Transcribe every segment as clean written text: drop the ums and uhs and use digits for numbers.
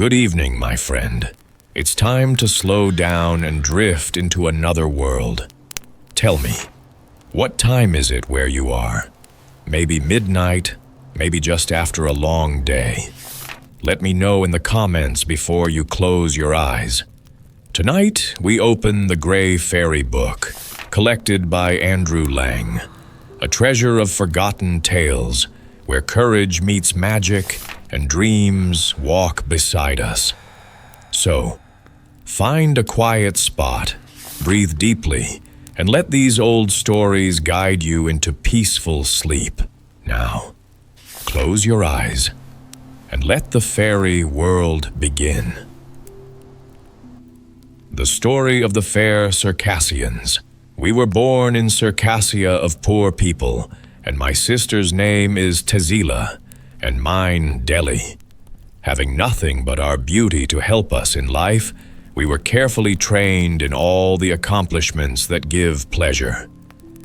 Good evening, my friend. It's time to slow down and drift into another world. Tell me, what time is it where you are? Maybe midnight, maybe just after a long day. Let me know in the comments before you close your eyes. Tonight, we open the Gray Fairy book, collected by Andrew Lang, a treasure of forgotten tales where courage meets magic and dreams walk beside us. So, find a quiet spot, breathe deeply, and let these old stories guide you into peaceful sleep. Now, close your eyes and let the fairy world begin. The story of the fair Circassians. We were born in Circassia of poor people, and my sister's name is Tezila, and mine Delhi. Having nothing but our beauty to help us in life, we were carefully trained in all the accomplishments that give pleasure.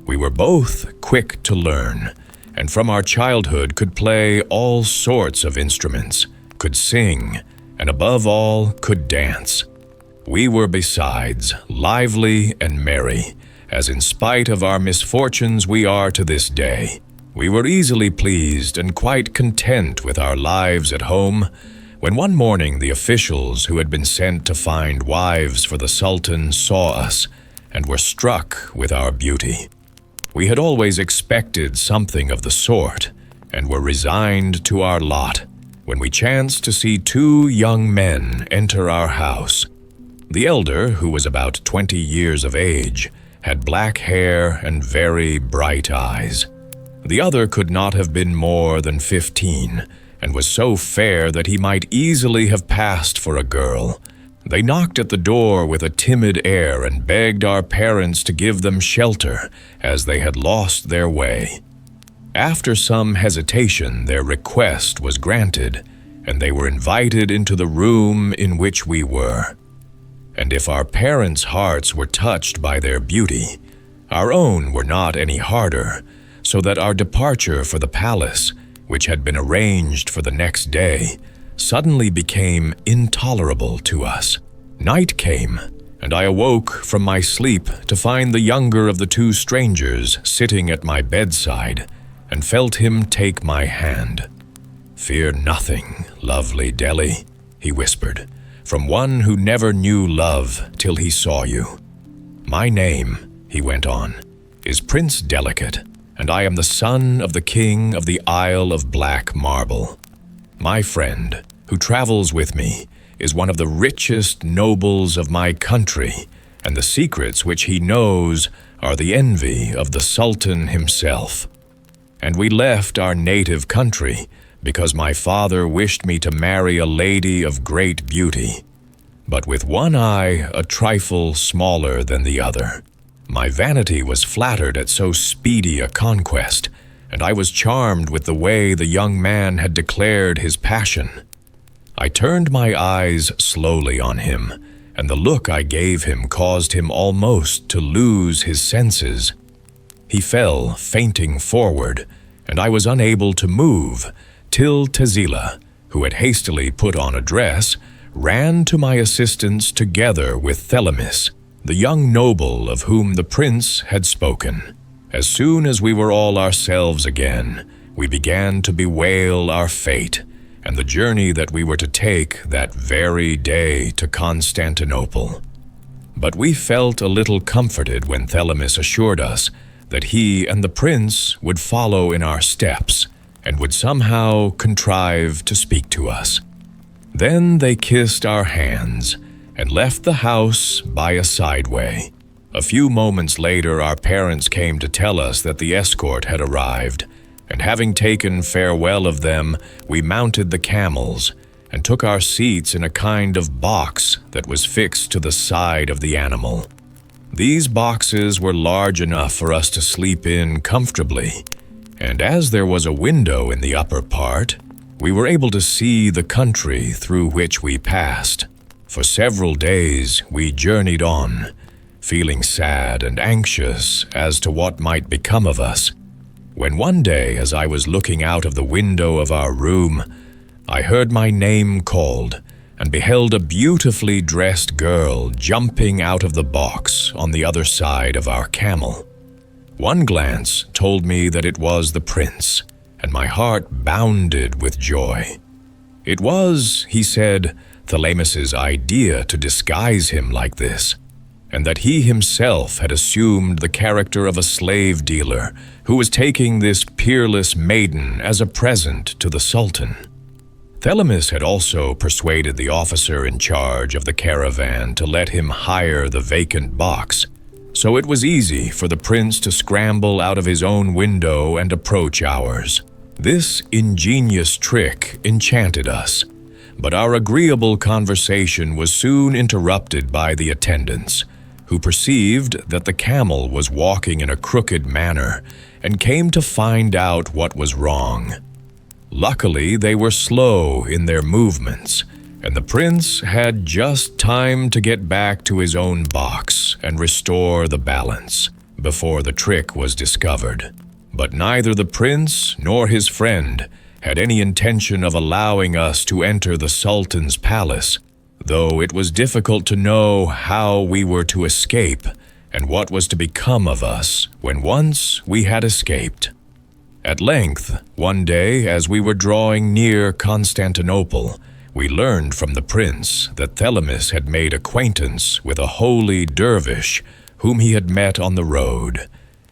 We were both quick to learn, and from our childhood could play all sorts of instruments, could sing, and above all, could dance. We were besides lively and merry, as in spite of our misfortunes we are to this day. We were easily pleased and quite content with our lives at home, when one morning the officials who had been sent to find wives for the Sultan saw us and were struck with our beauty. We had always expected something of the sort, and were resigned to our lot, when we chanced to see two young men enter our house. The elder, who was about 20 years of age, had black hair and very bright eyes. The other could not have been more than 15, and was so fair that he might easily have passed for a girl. They knocked at the door with a timid air and begged our parents to give them shelter, as they had lost their way. After some hesitation, their request was granted, and they were invited into the room in which we were. And if our parents' hearts were touched by their beauty, our own were not any harder, so that our departure for the palace, which had been arranged for the next day, suddenly became intolerable to us. Night came, and I awoke from my sleep to find the younger of the two strangers sitting at my bedside, and felt him take my hand. "Fear nothing, lovely Delhi," he whispered, "from one who never knew love till he saw you. My name," he went on, "is Prince Delicate, and I am the son of the king of the Isle of Black Marble. My friend, who travels with me, is one of the richest nobles of my country, and the secrets which he knows are the envy of the Sultan himself. And we left our native country because my father wished me to marry a lady of great beauty, but with one eye a trifle smaller than the other. My vanity was flattered at so speedy a conquest, and I was charmed with the way the young man had declared his passion. I turned my eyes slowly on him, and the look I gave him caused him almost to lose his senses. He fell fainting forward, and I was unable to move, till Tezila, who had hastily put on a dress, ran to my assistance together with Thelamis, the young noble of whom the prince had spoken. As soon as we were all ourselves again, we began to bewail our fate, and the journey that we were to take that very day to Constantinople. But we felt a little comforted when Thelamis assured us that he and the prince would follow in our steps, and would somehow contrive to speak to us. Then they kissed our hands, and left the house by a side way. A few moments later, our parents came to tell us that the escort had arrived, and having taken farewell of them, we mounted the camels, and took our seats in a kind of box that was fixed to the side of the animal. These boxes were large enough for us to sleep in comfortably, and as there was a window in the upper part, we were able to see the country through which we passed. For several days we journeyed on, feeling sad and anxious as to what might become of us, when one day, as I was looking out of the window of our room, I heard my name called, and beheld a beautifully dressed girl jumping out of the box on the other side of our camel. One glance told me that it was the prince, and my heart bounded with joy. It was, he said, Thelamis's idea to disguise him like this, and that he himself had assumed the character of a slave dealer who was taking this peerless maiden as a present to the Sultan. Thelamis had also persuaded the officer in charge of the caravan to let him hire the vacant box, so it was easy for the prince to scramble out of his own window and approach ours. This ingenious trick enchanted us, but our agreeable conversation was soon interrupted by the attendants, who perceived that the camel was walking in a crooked manner and came to find out what was wrong. Luckily, they were slow in their movements, and the prince had just time to get back to his own box and restore the balance before the trick was discovered. But neither the prince nor his friend had any intention of allowing us to enter the Sultan's palace, though it was difficult to know how we were to escape and what was to become of us when once we had escaped. At length, one day, as we were drawing near Constantinople, we learned from the prince that Thelamis had made acquaintance with a holy dervish whom he had met on the road,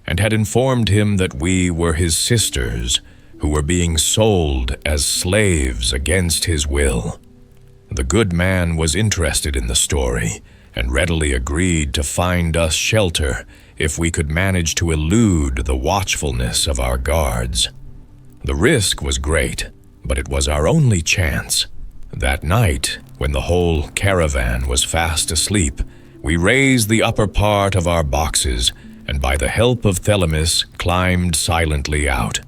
and had informed him that we were his sisters, who were being sold as slaves against his will. The good man was interested in the story, and readily agreed to find us shelter if we could manage to elude the watchfulness of our guards. The risk was great, but it was our only chance. That night, when the whole caravan was fast asleep, we raised the upper part of our boxes, and by the help of Thelamis climbed silently out.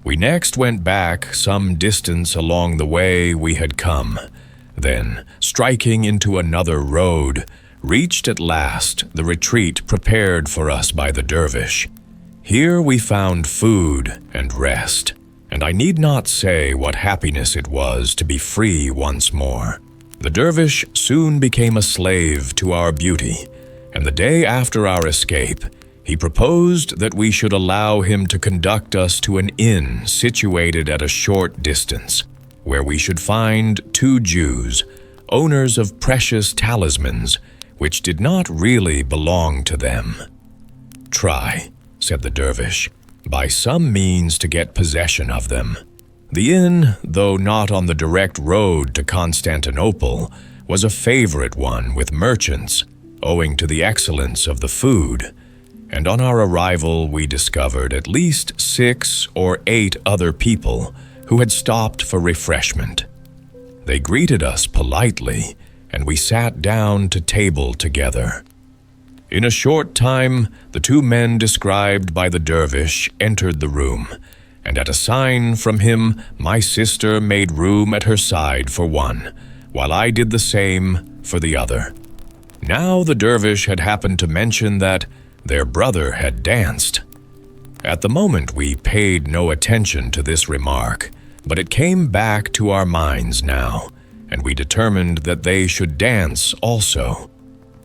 We next went back some distance along the way we had come, then, striking into another road, reached at last the retreat prepared for us by the dervish. Here we found food and rest, and I need not say what happiness it was to be free once more. The dervish soon became a slave to our beauty, and the day after our escape, he proposed that we should allow him to conduct us to an inn situated at a short distance, where we should find 2 Jews, owners of precious talismans, which did not really belong to them. "Try," said the dervish, "by some means to get possession of them." The inn, though not on the direct road to Constantinople, was a favorite one with merchants, owing to the excellence of the food, and on our arrival we discovered at least 6 or 8 other people who had stopped for refreshment. They greeted us politely, and we sat down to table together. In a short time, the 2 men described by the dervish entered the room, and at a sign from him, my sister made room at her side for one, while I did the same for the other. Now the dervish had happened to mention that their brother had danced. At the moment we paid no attention to this remark, but it came back to our minds now, and we determined that they should dance also.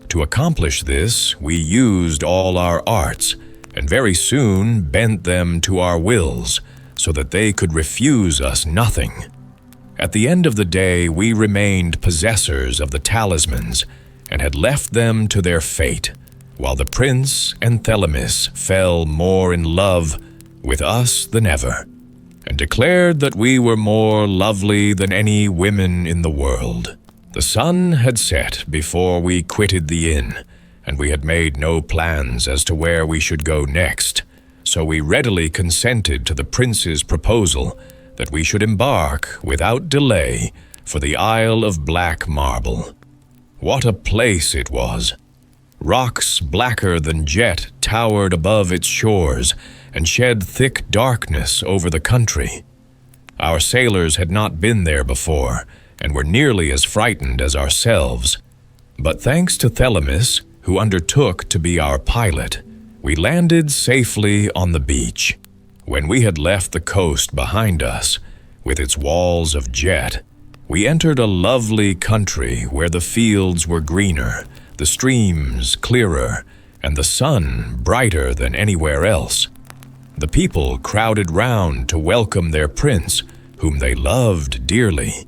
To accomplish this, we used all our arts, and very soon bent them to our wills, so that they could refuse us nothing. At the end of the day, we remained possessors of the talismans, and had left them to their fate, while the prince and Thelamis fell more in love with us than ever, and declared that we were more lovely than any women in the world. The sun had set before we quitted the inn, and we had made no plans as to where we should go next, so we readily consented to the prince's proposal that we should embark without delay for the Isle of Black Marble. What a place it was! Rocks blacker than jet towered above its shores and shed thick darkness over the country. Our sailors had not been there before, and were nearly as frightened as ourselves. But thanks to Thelamis, who undertook to be our pilot, we landed safely on the beach. When we had left the coast behind us, with its walls of jet, We entered a lovely country where the fields were greener, the streams clearer, and the sun brighter than anywhere else. The people crowded round to welcome their prince, whom they loved dearly.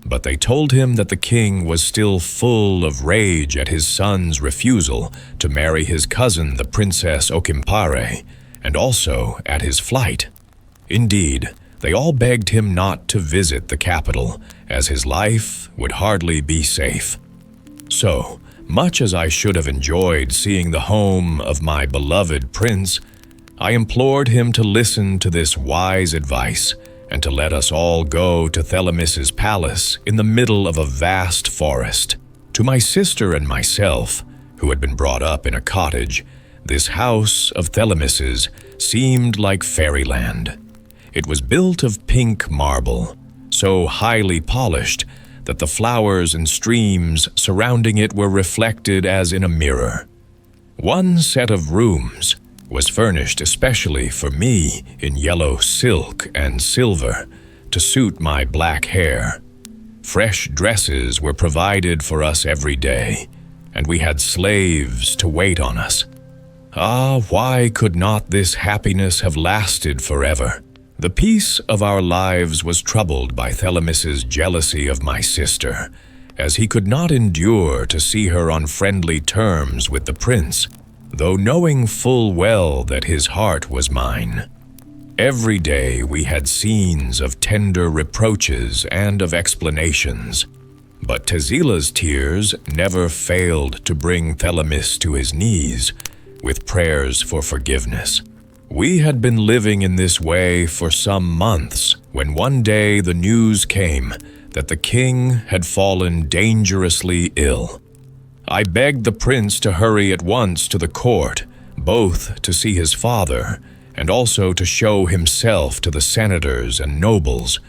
But they told him that the king was still full of rage at his son's refusal to marry his cousin, the Princess Okimpare, and also at his flight. Indeed, they all begged him not to visit the capital, as his life would hardly be safe. So, much as I should have enjoyed seeing the home of my beloved prince, I implored him to listen to this wise advice and to let us all go to Thelamis's palace in the middle of a vast forest. To my sister and myself, who had been brought up in a cottage, this house of Thelamis's seemed like fairyland. It was built of pink marble, so highly polished that the flowers and streams surrounding it were reflected as in a mirror. One set of rooms was furnished especially for me in yellow silk and silver to suit my black hair. Fresh dresses were provided for us every day, and we had slaves to wait on us. Ah, why could not this happiness have lasted forever? The peace of our lives was troubled by Thelamis's jealousy of my sister, as he could not endure to see her on friendly terms with the prince, though knowing full well that his heart was mine. Every day we had scenes of tender reproaches and of explanations, but Tezila's tears never failed to bring Thelamis to his knees with prayers for forgiveness. We had been living in this way for some months when one day the news came that the king had fallen dangerously ill. I begged the prince to hurry at once to the court, both to see his father and also to show himself to the senators and nobles.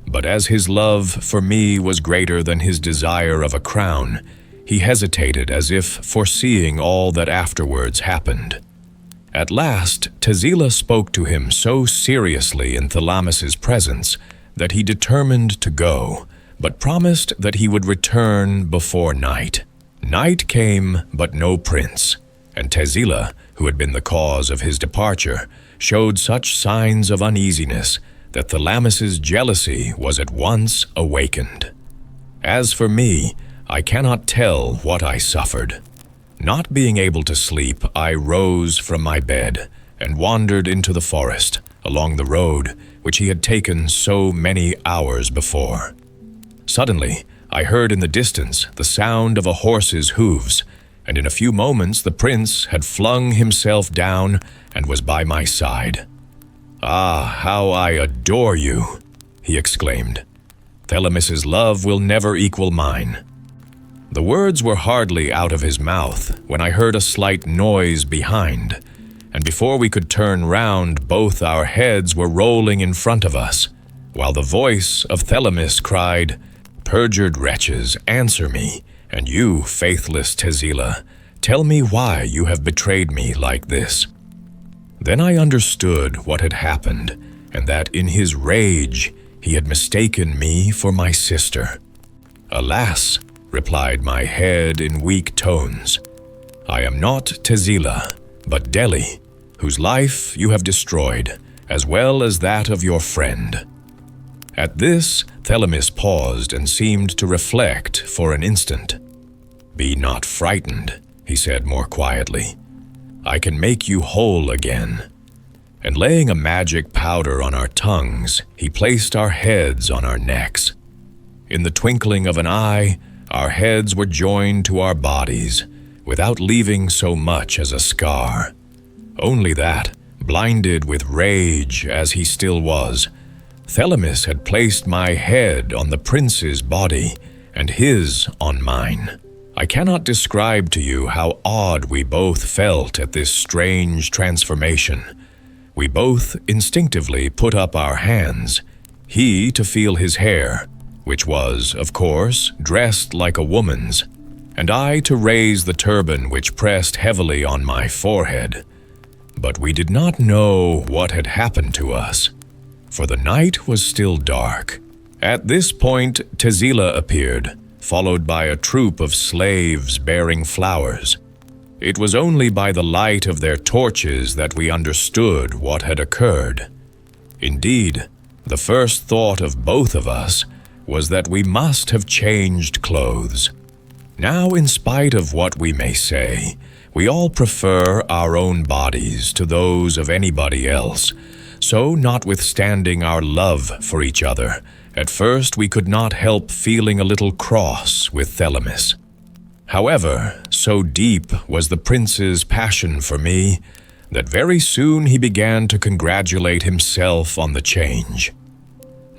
But as his love for me was greater than his desire of a crown, he hesitated as if foreseeing all that afterwards happened. At last, Tezila spoke to him so seriously in Thelamis's presence that he determined to go, but promised that he would return before night. Night came, but no prince, and Tezila, who had been the cause of his departure, showed such signs of uneasiness that Thelamis's jealousy was at once awakened. As for me, I cannot tell what I suffered. Not being able to sleep, I rose from my bed and wandered into the forest, along the road which he had taken so many hours before. Suddenly, I heard in the distance the sound of a horse's hooves, and in a few moments the prince had flung himself down and was by my side. "Ah, how I adore you!" he exclaimed. "Thelamis's love will never equal mine." The words were hardly out of his mouth when I heard a slight noise behind, and before we could turn round, both our heads were rolling in front of us, while the voice of Thelamis cried, "Perjured wretches, answer me, and you, faithless Tezila, tell me why you have betrayed me like this." Then I understood what had happened, and that in his rage he had mistaken me for my sister. "Alas," replied my head in weak tones, "I am not Tezila, but Delhi, whose life you have destroyed, as well as that of your friend." At this, Thelamis paused and seemed to reflect for an instant. "Be not frightened," he said more quietly. "I can make you whole again." And laying a magic powder on our tongues, he placed our heads on our necks. In the twinkling of an eye, our heads were joined to our bodies, without leaving so much as a scar. Only that, blinded with rage as he still was, Thelamis had placed my head on the prince's body, and his on mine. I cannot describe to you how odd we both felt at this strange transformation. We both instinctively put up our hands, he to feel his hair, which was, of course, dressed like a woman's, and I to raise the turban which pressed heavily on my forehead. But we did not know what had happened to us, for the night was still dark, At this point, Tezila appeared, followed by a troop of slaves bearing flowers. It was only by the light of their torches that we understood what had occurred. Indeed, the first thought of both of us was that we must have changed clothes. Now, in spite of what we may say, we all prefer our own bodies to those of anybody else, so notwithstanding our love for each other, at first we could not help feeling a little cross with Thelamis. However, so deep was the prince's passion for me that very soon he began to congratulate himself on the change.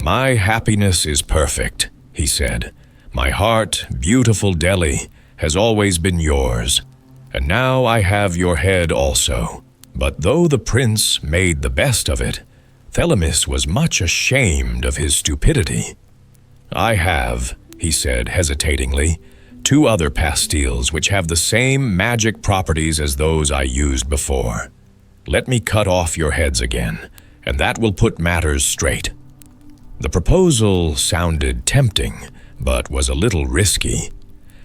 "My happiness is perfect," he said. "My heart, beautiful Delhi, has always been yours, and now I have your head also." But though the prince made the best of it, Thelamis was much ashamed of his stupidity. "I have," he said hesitatingly, "two other pastilles which have the same magic properties as those I used before. Let me cut off your heads again, and that will put matters straight." The proposal sounded tempting, but was a little risky,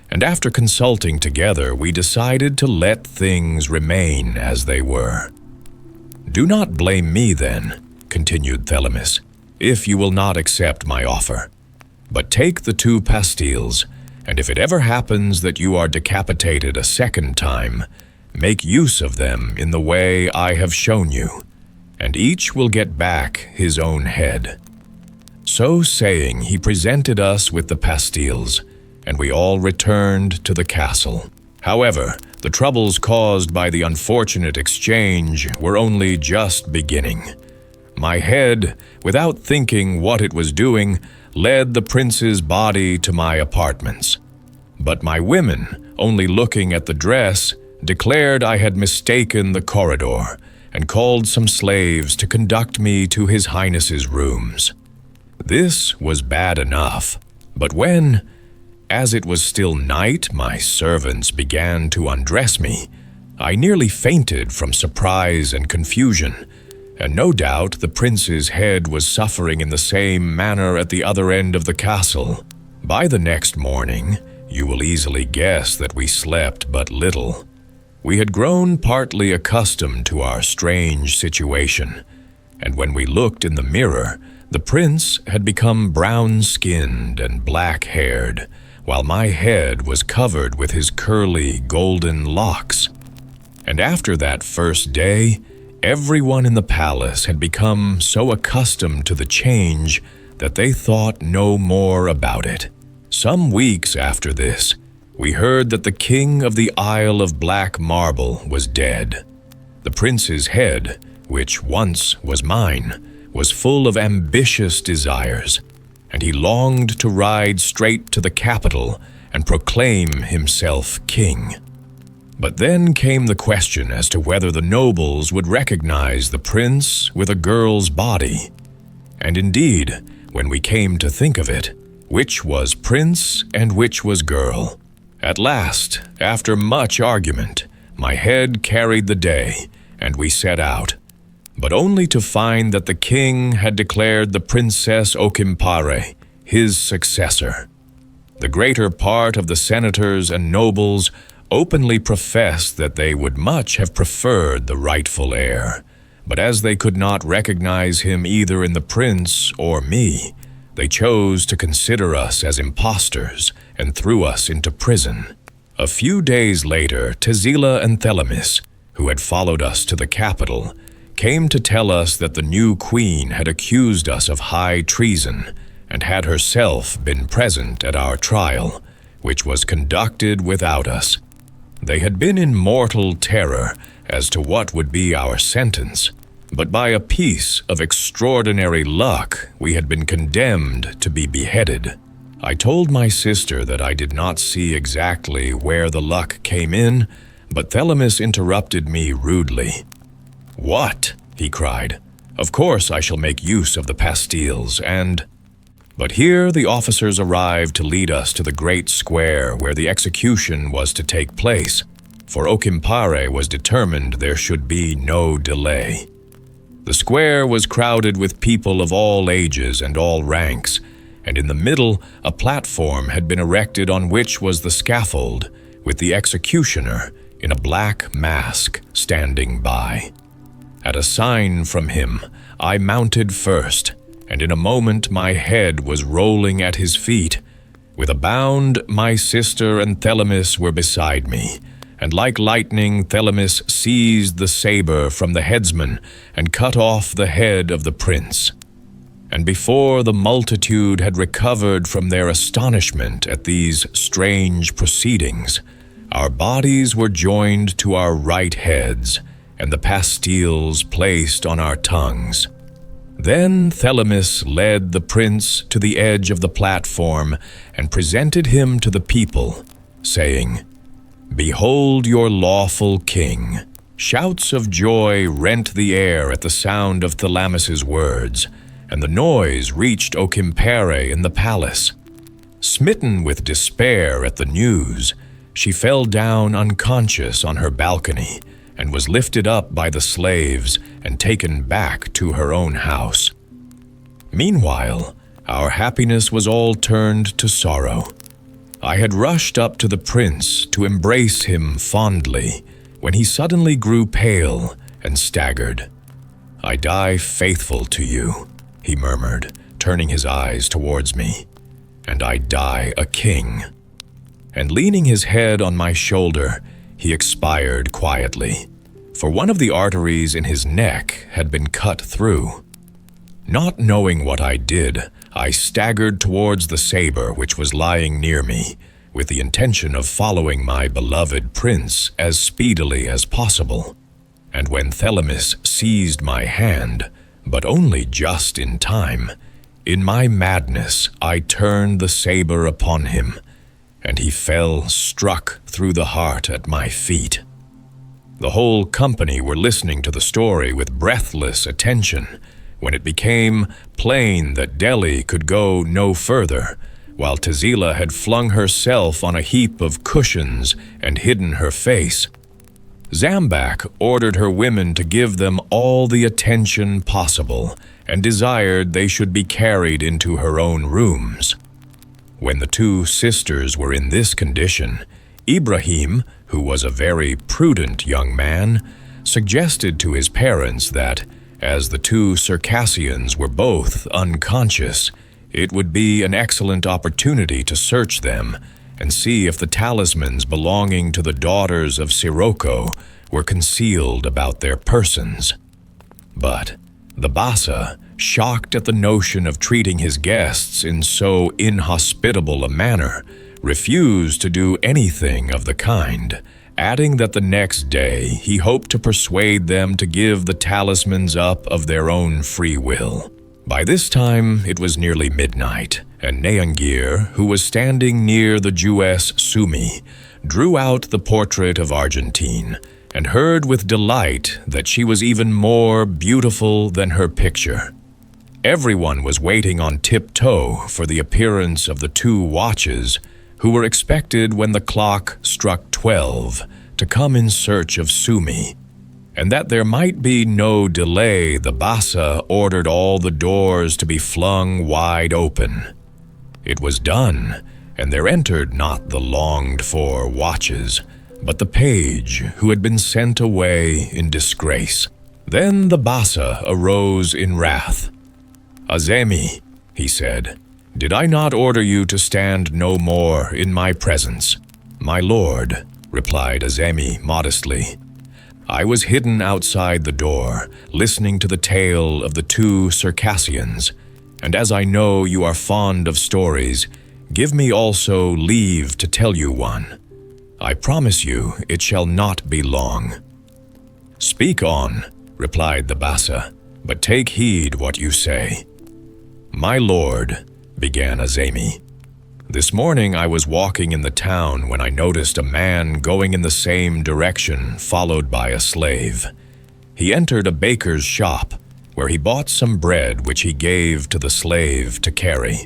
and after consulting together, we decided to let things remain as they were. "Do not blame me, then," continued Thelamis, "if you will not accept my offer. But take the two pastilles, and if it ever happens that you are decapitated a second time, make use of them in the way I have shown you, and each will get back his own head." So saying, he presented us with the pastilles, and we all returned to the castle. However, the troubles caused by the unfortunate exchange were only just beginning. My head, without thinking what it was doing, led the prince's body to my apartments. But my women, only looking at the dress, declared I had mistaken the corridor and called some slaves to conduct me to His Highness's rooms. This was bad enough, but when, as it was still night, my servants began to undress me, I nearly fainted from surprise and confusion, and no doubt the prince's head was suffering in the same manner at the other end of the castle. By the next morning, you will easily guess that we slept but little. We had grown partly accustomed to our strange situation, and when we looked in the mirror, the prince had become brown-skinned and black-haired, while my head was covered with his curly, golden locks. And after that first day, everyone in the palace had become so accustomed to the change that they thought no more about it. Some weeks after this, we heard that the king of the Isle of Black Marble was dead. The prince's head, which once was mine, was full of ambitious desires, and he longed to ride straight to the capital and proclaim himself king. But then came the question as to whether the nobles would recognize the prince with a girl's body. And indeed, when we came to think of it, which was prince and which was girl? At last, after much argument, my head carried the day, and we set out, but only to find that the king had declared the Princess Okimpare his successor. The greater part of the senators and nobles openly professed that they would much have preferred the rightful heir, but as they could not recognize him either in the prince or me, they chose to consider us as impostors and threw us into prison. A few days later, Tezila and Thelamis, who had followed us to the capital, came to tell us that the new queen had accused us of high treason and had herself been present at our trial, which was conducted without us. They had been in mortal terror as to what would be our sentence, but by a piece of extraordinary luck, we had been condemned to be beheaded. I told my sister that I did not see exactly where the luck came in, but Thelamis interrupted me rudely. "What?" he cried. "Of course I shall make use of the pastilles and—" But here the officers arrived to lead us to the great square where the execution was to take place, for Okimpare was determined there should be no delay. The square was crowded with people of all ages and all ranks, and in the middle a platform had been erected on which was the scaffold, with the executioner in a black mask standing by. At a sign from him, I mounted first, and in a moment my head was rolling at his feet. With a bound, my sister and Thelamis were beside me, and like lightning Thelamis seized the saber from the headsman and cut off the head of the prince. And before the multitude had recovered from their astonishment at these strange proceedings, our bodies were joined to our right heads, and the pastilles placed on our tongues. Then Thelamis led the prince to the edge of the platform and presented him to the people, saying, "Behold your lawful king." Shouts of joy rent the air at the sound of Thelamis's words, and the noise reached Okimpere in the palace. Smitten with despair at the news, she fell down unconscious on her balcony and was lifted up by the slaves and taken back to her own house. Meanwhile, our happiness was all turned to sorrow. I had rushed up to the prince to embrace him fondly, when he suddenly grew pale and staggered. "I die faithful to you," he murmured, turning his eyes towards me, "and I die a king." And leaning his head on my shoulder, he expired quietly, for one of the arteries in his neck had been cut through. Not knowing what I did, I staggered towards the saber which was lying near me, with the intention of following my beloved prince as speedily as possible. And when Thelamis seized my hand, but only just in time, in my madness I turned the saber upon him, and he fell struck through the heart at my feet. The whole company were listening to the story with breathless attention, when it became plain that Delhi could go no further, while Tezila had flung herself on a heap of cushions and hidden her face. Zambak ordered her women to give them all the attention possible, and desired they should be carried into her own rooms. When the two sisters were in this condition, Ibrahim, who was a very prudent young man, suggested to his parents that, as the two Circassians were both unconscious, it would be an excellent opportunity to search them and see if the talismans belonging to the daughters of Sirocco were concealed about their persons. But the Bassa, shocked at the notion of treating his guests in so inhospitable a manner, refused to do anything of the kind, adding that the next day he hoped to persuade them to give the talismans up of their own free will. By this time it was nearly midnight, and Neangir, who was standing near the Jewess Sumi, drew out the portrait of Argentine, and heard with delight that she was even more beautiful than her picture. Everyone was waiting on tiptoe for the appearance of the two watches, who were expected when the clock struck 12 to come in search of Sumi, and that there might be no delay, the Bassa ordered all the doors to be flung wide open. It was done, and there entered not the longed-for watches, but the page who had been sent away in disgrace. Then the Bassa arose in wrath. "Azemi," he said, "did I not order you to stand no more in my presence?" "My lord," replied Azemi modestly, "I was hidden outside the door, listening to the tale of the two Circassians, and as I know you are fond of stories, give me also leave to tell you one. I promise you it shall not be long." "Speak on," replied the Bassa, "but take heed what you say." "My lord," began Azemi, "this morning I was walking in the town when I noticed a man going in the same direction, followed by a slave. He entered a baker's shop, where he bought some bread which he gave to the slave to carry.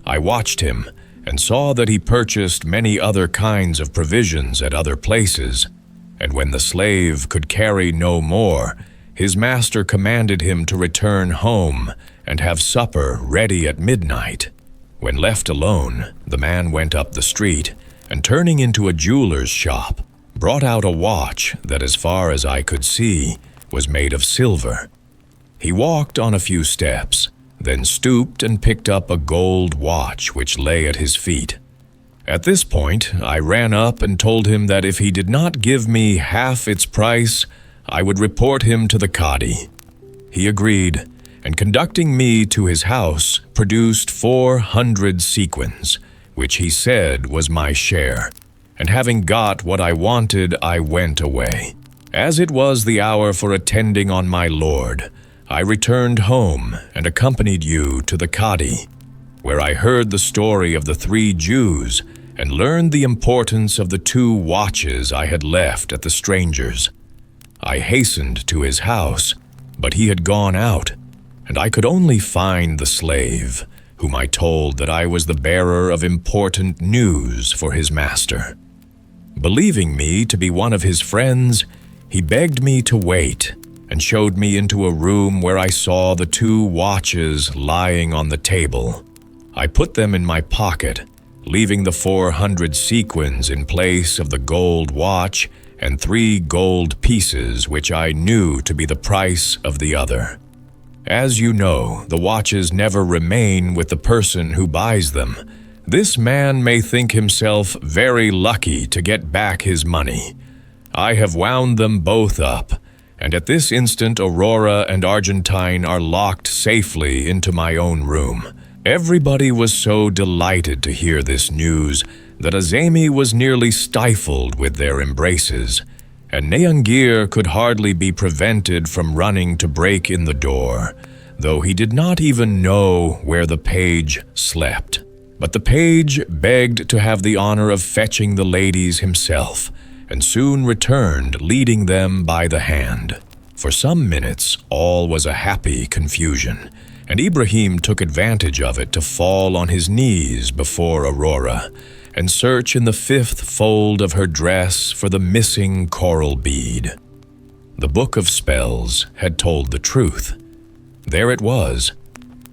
I watched him, and saw that he purchased many other kinds of provisions at other places, and when the slave could carry no more, his master commanded him to return home and have supper ready at midnight. When left alone, the man went up the street and, turning into a jeweler's shop, brought out a watch that, as far as I could see, was made of silver. He walked on a few steps, then stooped and picked up a gold watch which lay at his feet. At this point, I ran up and told him that if he did not give me half its price, I would report him to the Qadi. He agreed, and conducting me to his house, produced 400 sequins, which he said was my share, and having got what I wanted, I went away. As it was the hour for attending on my lord, I returned home and accompanied you to the Qadi, where I heard the story of the 3 Jews and learned the importance of the 2 watches I had left at the stranger's. I hastened to his house, but he had gone out, and I could only find the slave, whom I told that I was the bearer of important news for his master. Believing me to be one of his friends, he begged me to wait and showed me into a room where I saw the 2 watches lying on the table. I put them in my pocket, leaving the 400 sequins in place of the gold watch and 3 gold pieces which I knew to be the price of the other. As you know, the watches never remain with the person who buys them. This man may think himself very lucky to get back his money. I have wound them both up, and at this instant Aurora and Argentine are locked safely into my own room. Everybody was so delighted to hear this news that Azemi was nearly stifled with their embraces, and Neangir could hardly be prevented from running to break in the door, though he did not even know where the page slept. But the page begged to have the honor of fetching the ladies himself, and soon returned, leading them by the hand. For some minutes all was a happy confusion, and Ibrahim took advantage of it to fall on his knees before Aurora and search in the 5th fold of her dress for the missing coral bead. The book of spells had told the truth. There it was,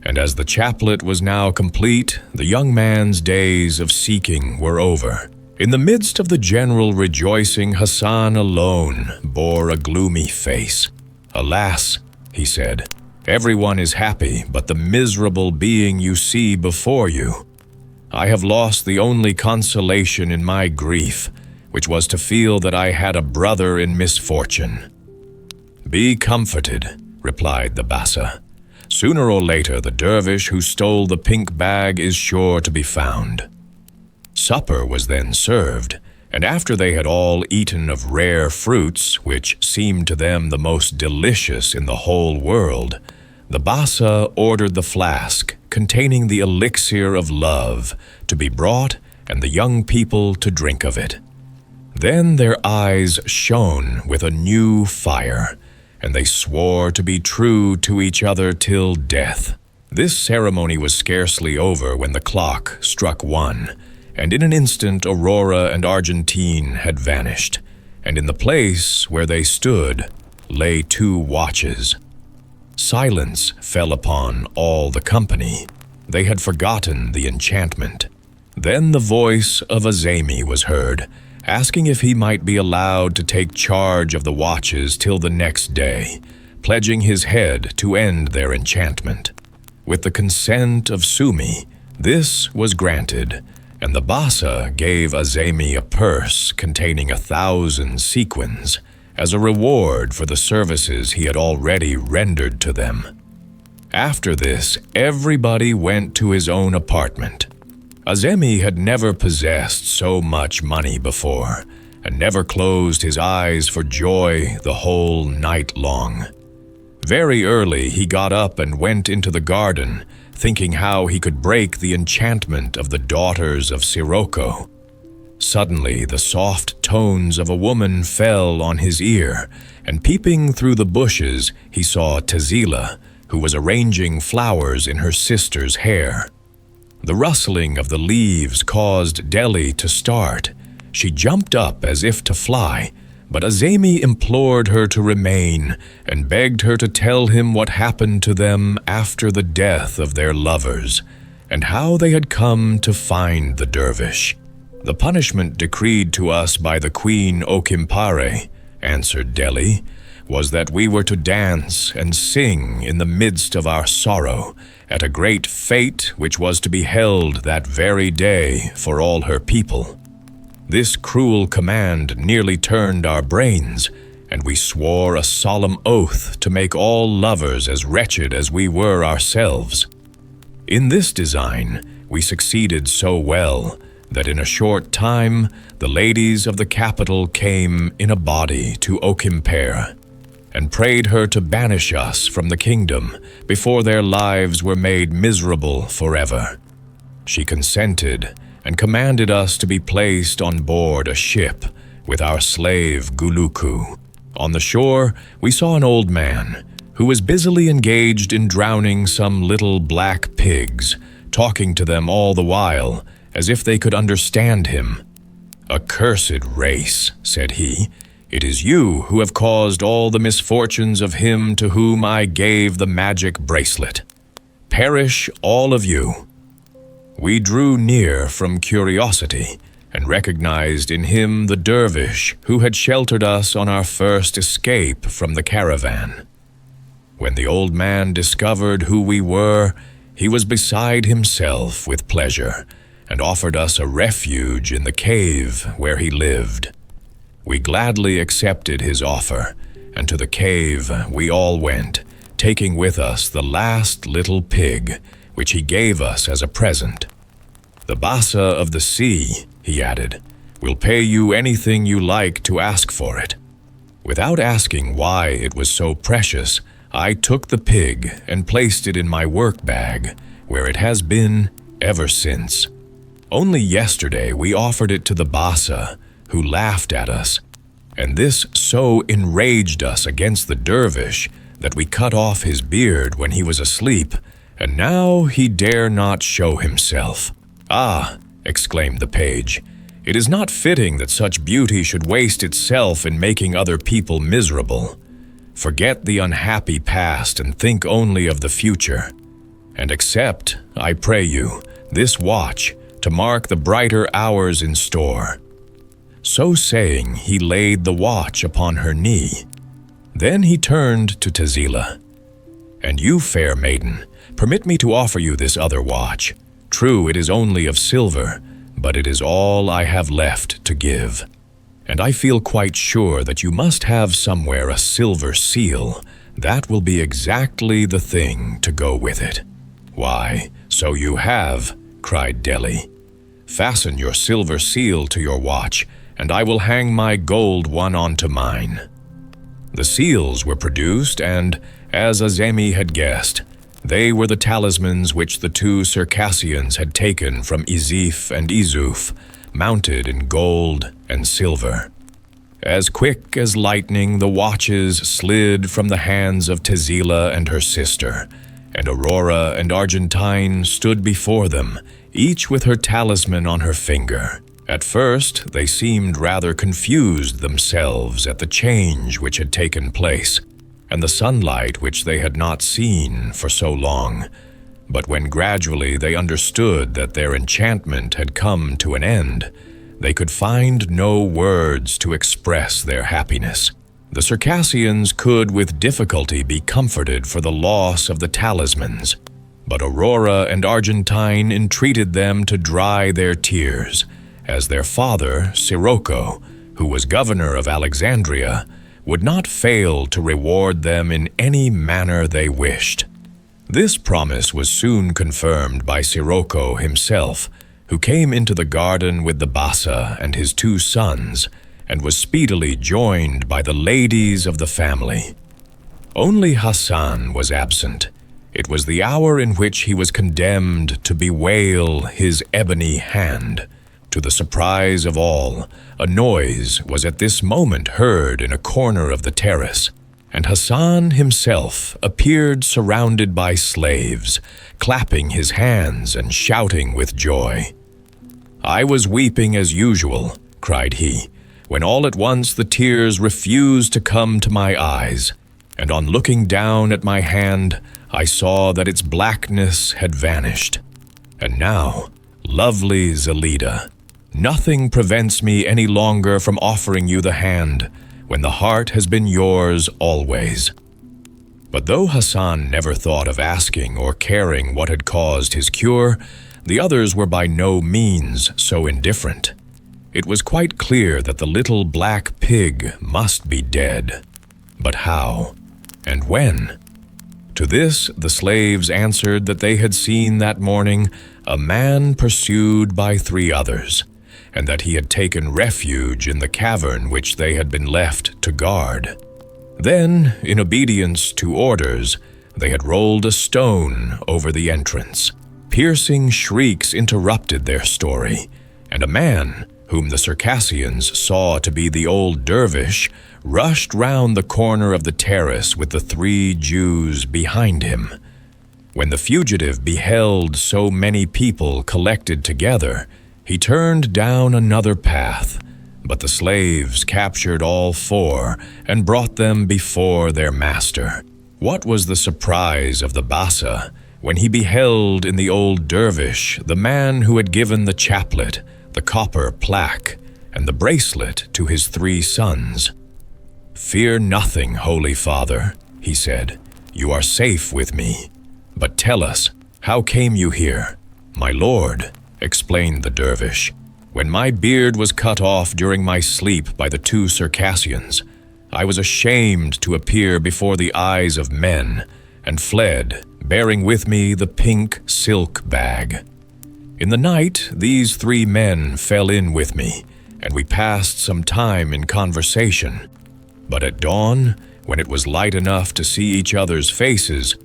and as the chaplet was now complete, the young man's days of seeking were over. In the midst of the general rejoicing, Hassan alone bore a gloomy face. "Alas," he said, "everyone is happy but the miserable being you see before you. I have lost the only consolation in my grief, which was to feel that I had a brother in misfortune." "Be comforted," replied the Bassa. "Sooner or later the dervish who stole the pink bag is sure to be found." Supper was then served, and after they had all eaten of rare fruits, which seemed to them the most delicious in the whole world, the Bassa ordered the flask containing the elixir of love to be brought and the young people to drink of it. Then their eyes shone with a new fire, and they swore to be true to each other till death. This ceremony was scarcely over when the clock struck 1, and in an instant Aurora and Argentine had vanished, and in the place where they stood lay 2 watches. Silence fell upon all the company. They had forgotten the enchantment. Then the voice of Azemi was heard, asking if he might be allowed to take charge of the watches till the next day, pledging his head to end their enchantment. With the consent of Sumi, this was granted, and the Bassa gave Azemi a purse containing 1,000 sequins as a reward for the services he had already rendered to them. After this, everybody went to his own apartment. Azemi had never possessed so much money before, and never closed his eyes for joy the whole night long. Very early he got up and went into the garden, thinking how he could break the enchantment of the daughters of Sirocco. Suddenly the soft tones of a woman fell on his ear, and peeping through the bushes he saw Tezila, who was arranging flowers in her sister's hair. The rustling of the leaves caused Deli to start. She jumped up as if to fly, but Azemi implored her to remain and begged her to tell him what happened to them after the death of their lovers, and how they had come to find the dervish. "The punishment decreed to us by the Queen Okimpare," answered Delhi, "was that we were to dance and sing in the midst of our sorrow at a great fete which was to be held that very day for all her people. This cruel command nearly turned our brains, and we swore a solemn oath to make all lovers as wretched as we were ourselves. In this design we succeeded so well that in a short time the ladies of the capital came in a body to Okimpare, and prayed her to banish us from the kingdom before their lives were made miserable forever. She consented and commanded us to be placed on board a ship with our slave Guluku. On the shore we saw an old man who was busily engaged in drowning some little black pigs, talking to them all the while as if they could understand him. "Accursed race," said he, "it is you who have caused all the misfortunes of him to whom I gave the magic bracelet. Perish all of you." We drew near from curiosity and recognized in him the dervish who had sheltered us on our first escape from the caravan. When the old man discovered who we were, he was beside himself with pleasure and offered us a refuge in the cave where he lived. We gladly accepted his offer, and to the cave we all went, taking with us the last little pig, which he gave us as a present. "The Bassa of the sea," he added, "will pay you anything you like to ask for it." Without asking why it was so precious, I took the pig and placed it in my work bag, where it has been ever since. Only yesterday we offered it to the Bassa, who laughed at us, and this so enraged us against the dervish that we cut off his beard when he was asleep, and now he dare not show himself. "Ah," exclaimed the page, "it is not fitting that such beauty should waste itself in making other people miserable. Forget the unhappy past and think only of the future. And accept, I pray you, this watch to mark the brighter hours in store." So saying, he laid the watch upon her knee. Then he turned to Tezila. "And you, fair maiden, permit me to offer you this other watch. True, it is only of silver, but it is all I have left to give. And I feel quite sure that you must have somewhere a silver seal. That will be exactly the thing to go with it." "Why, so you have," cried Delhi. "Fasten your silver seal to your watch, and I will hang my gold one onto mine." The seals were produced, and, as Azemi had guessed, they were the talismans which the two Circassians had taken from Izif and Izuf, mounted in gold and silver. As quick as lightning, the watches slid from the hands of Tezila and her sister, and Aurora and Argentine stood before them, each with her talisman on her finger. At first, they seemed rather confused themselves at the change which had taken place, and the sunlight which they had not seen for so long. But when gradually they understood that their enchantment had come to an end, they could find no words to express their happiness. The Circassians could with difficulty be comforted for the loss of the talismans, but Aurora and Argentine entreated them to dry their tears, as their father, Sirocco, who was governor of Alexandria, would not fail to reward them in any manner they wished. This promise was soon confirmed by Sirocco himself, who came into the garden with the Bassa and his two sons, and was speedily joined by the ladies of the family. Only Hassan was absent. It was the hour in which he was condemned to bewail his ebony hand. To the surprise of all, a noise was at this moment heard in a corner of the terrace, and Hassan himself appeared surrounded by slaves, clapping his hands and shouting with joy. "I was weeping as usual," cried he, "when all at once the tears refused to come to my eyes, and on looking down at my hand, I saw that its blackness had vanished. And now, lovely Zelida, nothing prevents me any longer from offering you the hand, when the heart has been yours always." But though Hassan never thought of asking or caring what had caused his cure, the others were by no means so indifferent. It was quite clear that the little black pig must be dead. But how? And when? To this the slaves answered that they had seen that morning a man pursued by 3 others, and that he had taken refuge in the cavern which they had been left to guard. Then, in obedience to orders, they had rolled a stone over the entrance. Piercing shrieks interrupted their story, and a man, whom the Circassians saw to be the old dervish, rushed round the corner of the terrace with the 3 Jews behind him. When the fugitive beheld so many people collected together, he turned down another path, but the slaves captured all 4 and brought them before their master. What was the surprise of the Bassa when he beheld in the old dervish the man who had given the chaplet, the copper plaque, and the bracelet to his 3 sons. "Fear nothing, Holy Father," he said. "You are safe with me. But tell us, how came you here?" "My lord," explained the dervish, "when my beard was cut off during my sleep by the 2 Circassians, I was ashamed to appear before the eyes of men, and fled, bearing with me the pink silk bag. In the night, these 3 men fell in with me, and we passed some time in conversation. But at dawn, when it was light enough to see each other's faces,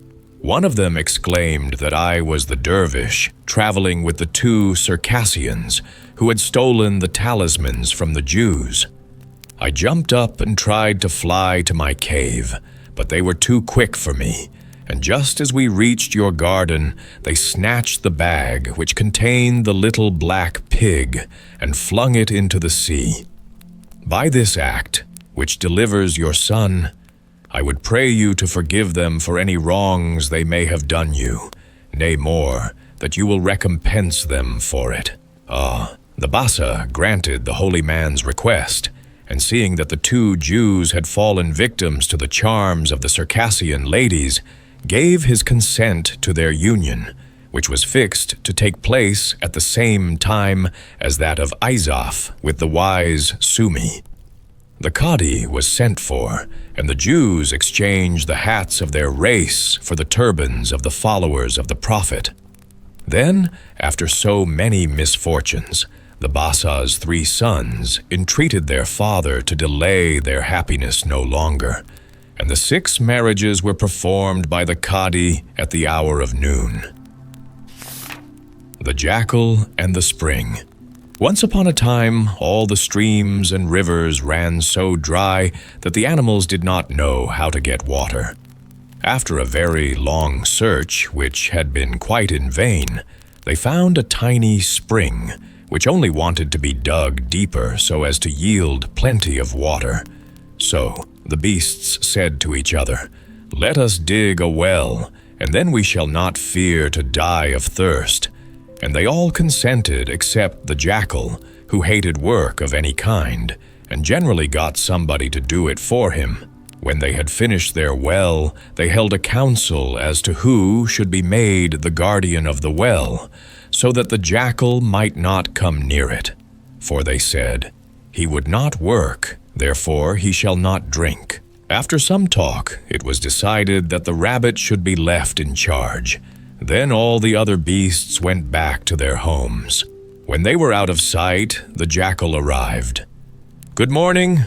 one of them exclaimed that I was the dervish traveling with the 2 Circassians who had stolen the talismans from the Jews. I jumped up and tried to fly to my cave, but they were too quick for me, and just as we reached your garden, they snatched the bag which contained the little black pig and flung it into the sea. By this act, which delivers your son, I would pray you to forgive them for any wrongs they may have done you, nay more, that you will recompense them for it." The Bassa granted the holy man's request, and seeing that the 2 Jews had fallen victims to the charms of the Circassian ladies, gave his consent to their union, which was fixed to take place at the same time as that of Isaf with the wise Sumi. The Qadi was sent for, and the Jews exchanged the hats of their race for the turbans of the followers of the Prophet. Then, after so many misfortunes, the Bassa's 3 sons entreated their father to delay their happiness no longer, and the 6 marriages were performed by the Qadi at the hour of noon. The Jackal and the Spring. Once upon a time, all the streams and rivers ran so dry that the animals did not know how to get water. After a very long search, which had been quite in vain, they found a tiny spring, which only wanted to be dug deeper so as to yield plenty of water. So the beasts said to each other, "Let us dig a well, and then we shall not fear to die of thirst." And they all consented except the jackal, who hated work of any kind, and generally got somebody to do it for him. When they had finished their well, they held a council as to who should be made the guardian of the well, so that the jackal might not come near it. For they said, "He would not work, therefore he shall not drink." After some talk, it was decided that the rabbit should be left in charge. Then all the other beasts went back to their homes. When they were out of sight, the jackal arrived. Good morning,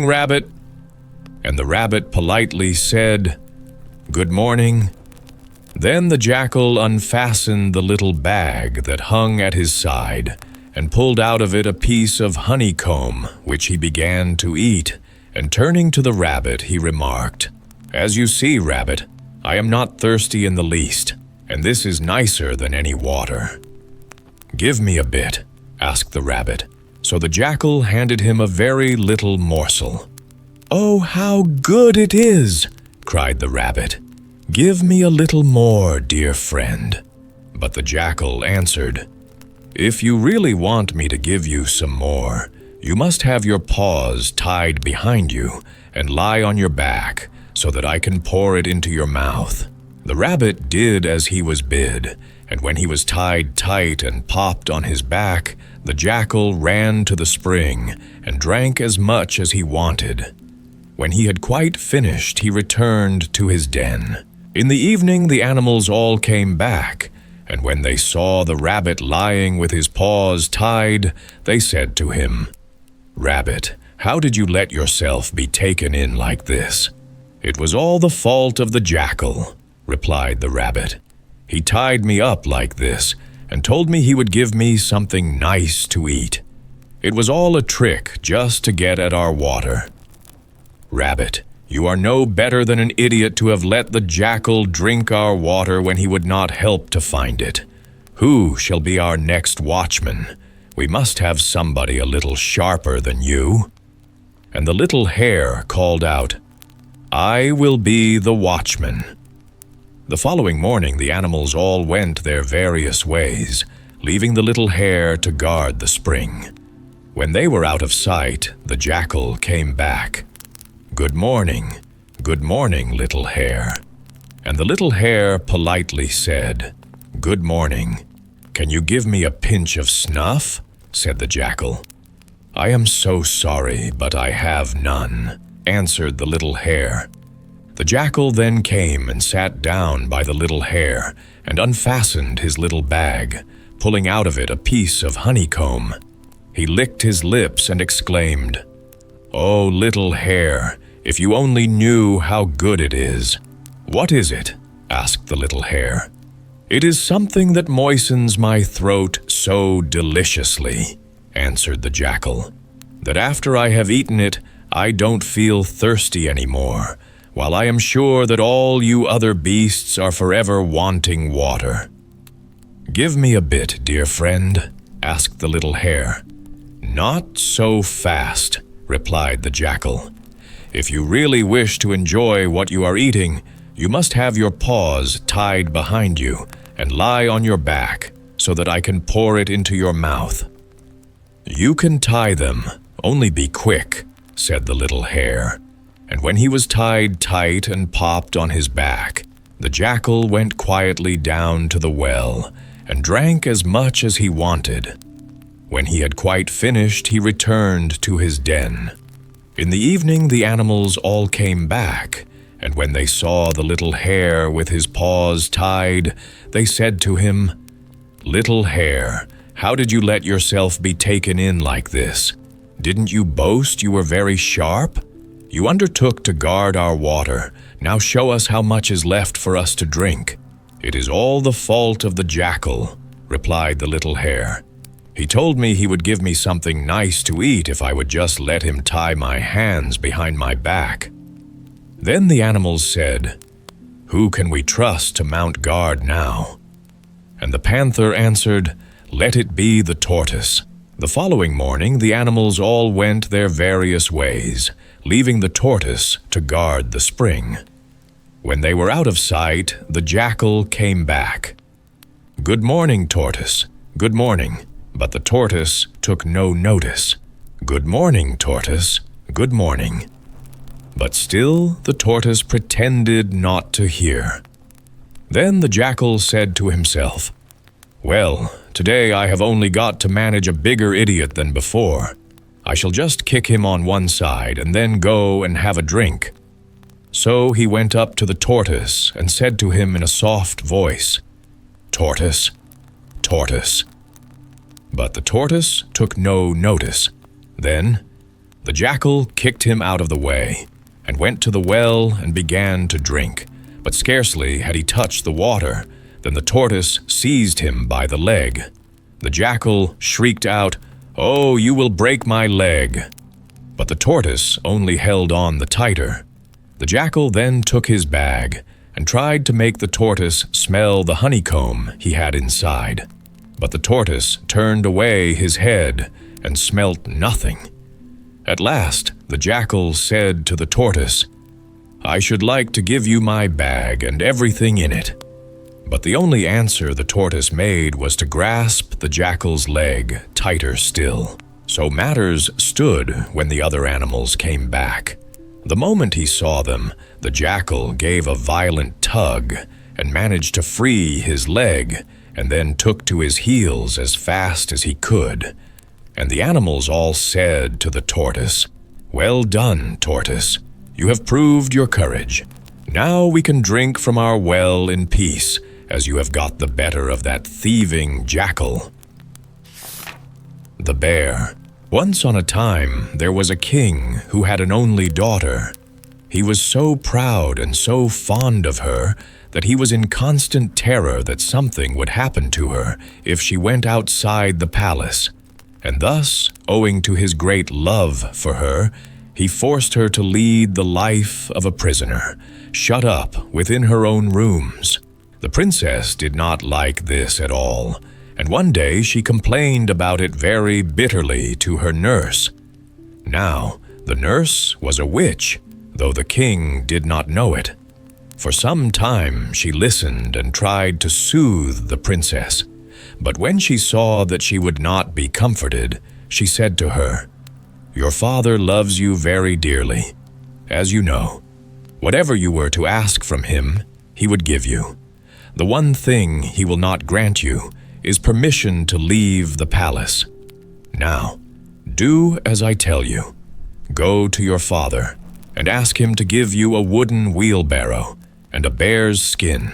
rabbit." And the rabbit politely said, "Good morning." Then the jackal unfastened the little bag that hung at his side, and pulled out of it a piece of honeycomb, which he began to eat, and turning to the rabbit, he remarked, "As you see, rabbit, I am not thirsty in the least, and this is nicer than any water." "Give me a bit," asked the rabbit, so the jackal handed him a very little morsel. "Oh, how good it is!" cried the rabbit. "Give me a little more, dear friend." But the jackal answered, "If you really want me to give you some more, you must have your paws tied behind you and lie on your back so that I can pour it into your mouth." The rabbit did as he was bid, and when he was tied tight and popped on his back, the jackal ran to the spring and drank as much as he wanted. When he had quite finished, he returned to his den. In the evening, the animals all came back, and when they saw the rabbit lying with his paws tied, they said to him, "Rabbit, how did you let yourself be taken in like this?" "It was all the fault of the jackal," replied the rabbit. "He tied me up like this and told me he would give me something nice to eat. It was all a trick just to get at our water." "Rabbit, you are no better than an idiot to have let the jackal drink our water when he would not help to find it. Who shall be our next watchman? We must have somebody a little sharper than you." And the little hare called out, "I will be the watchman." The following morning, the animals all went their various ways, leaving the little hare to guard the spring. When they were out of sight, the jackal came back. Good morning, little hare." And the little hare politely said, "Good morning. Can you give me a pinch of snuff?" said the jackal. "I am so sorry, but I have none," answered the little hare. The jackal then came and sat down by the little hare and unfastened his little bag, pulling out of it a piece of honeycomb. He licked his lips and exclaimed, "Oh, little hare, if you only knew how good it is." "What is it?" asked the little hare. "It is something that moistens my throat so deliciously," answered the jackal, "that after I have eaten it, I don't feel thirsty anymore, while I am sure that all you other beasts are forever wanting water." "Give me a bit, dear friend," asked the little hare. "Not so fast," replied the jackal. "If you really wish to enjoy what you are eating, you must have your paws tied behind you and lie on your back so that I can pour it into your mouth." "You can tie them, only be quick," said the little hare. And when he was tied tight and popped on his back, the jackal went quietly down to the well and drank as much as he wanted. When he had quite finished, he returned to his den. In the evening, the animals all came back, and when they saw the little hare with his paws tied, they said to him, "Little hare, how did you let yourself be taken in like this? Didn't you boast you were very sharp? You undertook to guard our water. Now show us how much is left for us to drink." "It is all the fault of the jackal," replied the little hare. "He told me he would give me something nice to eat if I would just let him tie my hands behind my back." Then the animals said, "Who can we trust to mount guard now?" And the panther answered, "Let it be the tortoise." The following morning, the animals all went their various ways, leaving the tortoise to guard the spring. When they were out of sight, the jackal came back. "Good morning, tortoise. Good morning." But the tortoise took no notice. "Good morning, tortoise. Good morning." But still the tortoise pretended not to hear. Then the jackal said to himself, "Well, today I have only got to manage a bigger idiot than before. I shall just kick him on one side and then go and have a drink." So he went up to the tortoise and said to him in a soft voice, "Tortoise, tortoise." But the tortoise took no notice. Then the jackal kicked him out of the way and went to the well and began to drink. But scarcely had he touched the water than the tortoise seized him by the leg. The jackal shrieked out, "Oh, you will break my leg!" But the tortoise only held on the tighter. The jackal then took his bag and tried to make the tortoise smell the honeycomb he had inside. But the tortoise turned away his head and smelt nothing. At last, the jackal said to the tortoise, "I should like to give you my bag and everything in it." But the only answer the tortoise made was to grasp the jackal's leg tighter still. So matters stood when the other animals came back. The moment he saw them, the jackal gave a violent tug and managed to free his leg, and then took to his heels as fast as he could. And the animals all said to the tortoise, "Well done, tortoise. You have proved your courage. Now we can drink from our well in peace, as you have got the better of that thieving jackal." The bear. Once on a time, there was a king who had an only daughter. He was so proud and so fond of her that he was in constant terror that something would happen to her if she went outside the palace. And thus, owing to his great love for her, he forced her to lead the life of a prisoner, shut up within her own rooms. The princess did not like this at all, and one day she complained about it very bitterly to her nurse. Now, the nurse was a witch, though the king did not know it. For some time she listened and tried to soothe the princess, but when she saw that she would not be comforted, she said to her, "Your father loves you very dearly. As you know, whatever you were to ask from him, he would give you. The one thing he will not grant you is permission to leave the palace. Now, do as I tell you. Go to your father and ask him to give you a wooden wheelbarrow and a bear's skin.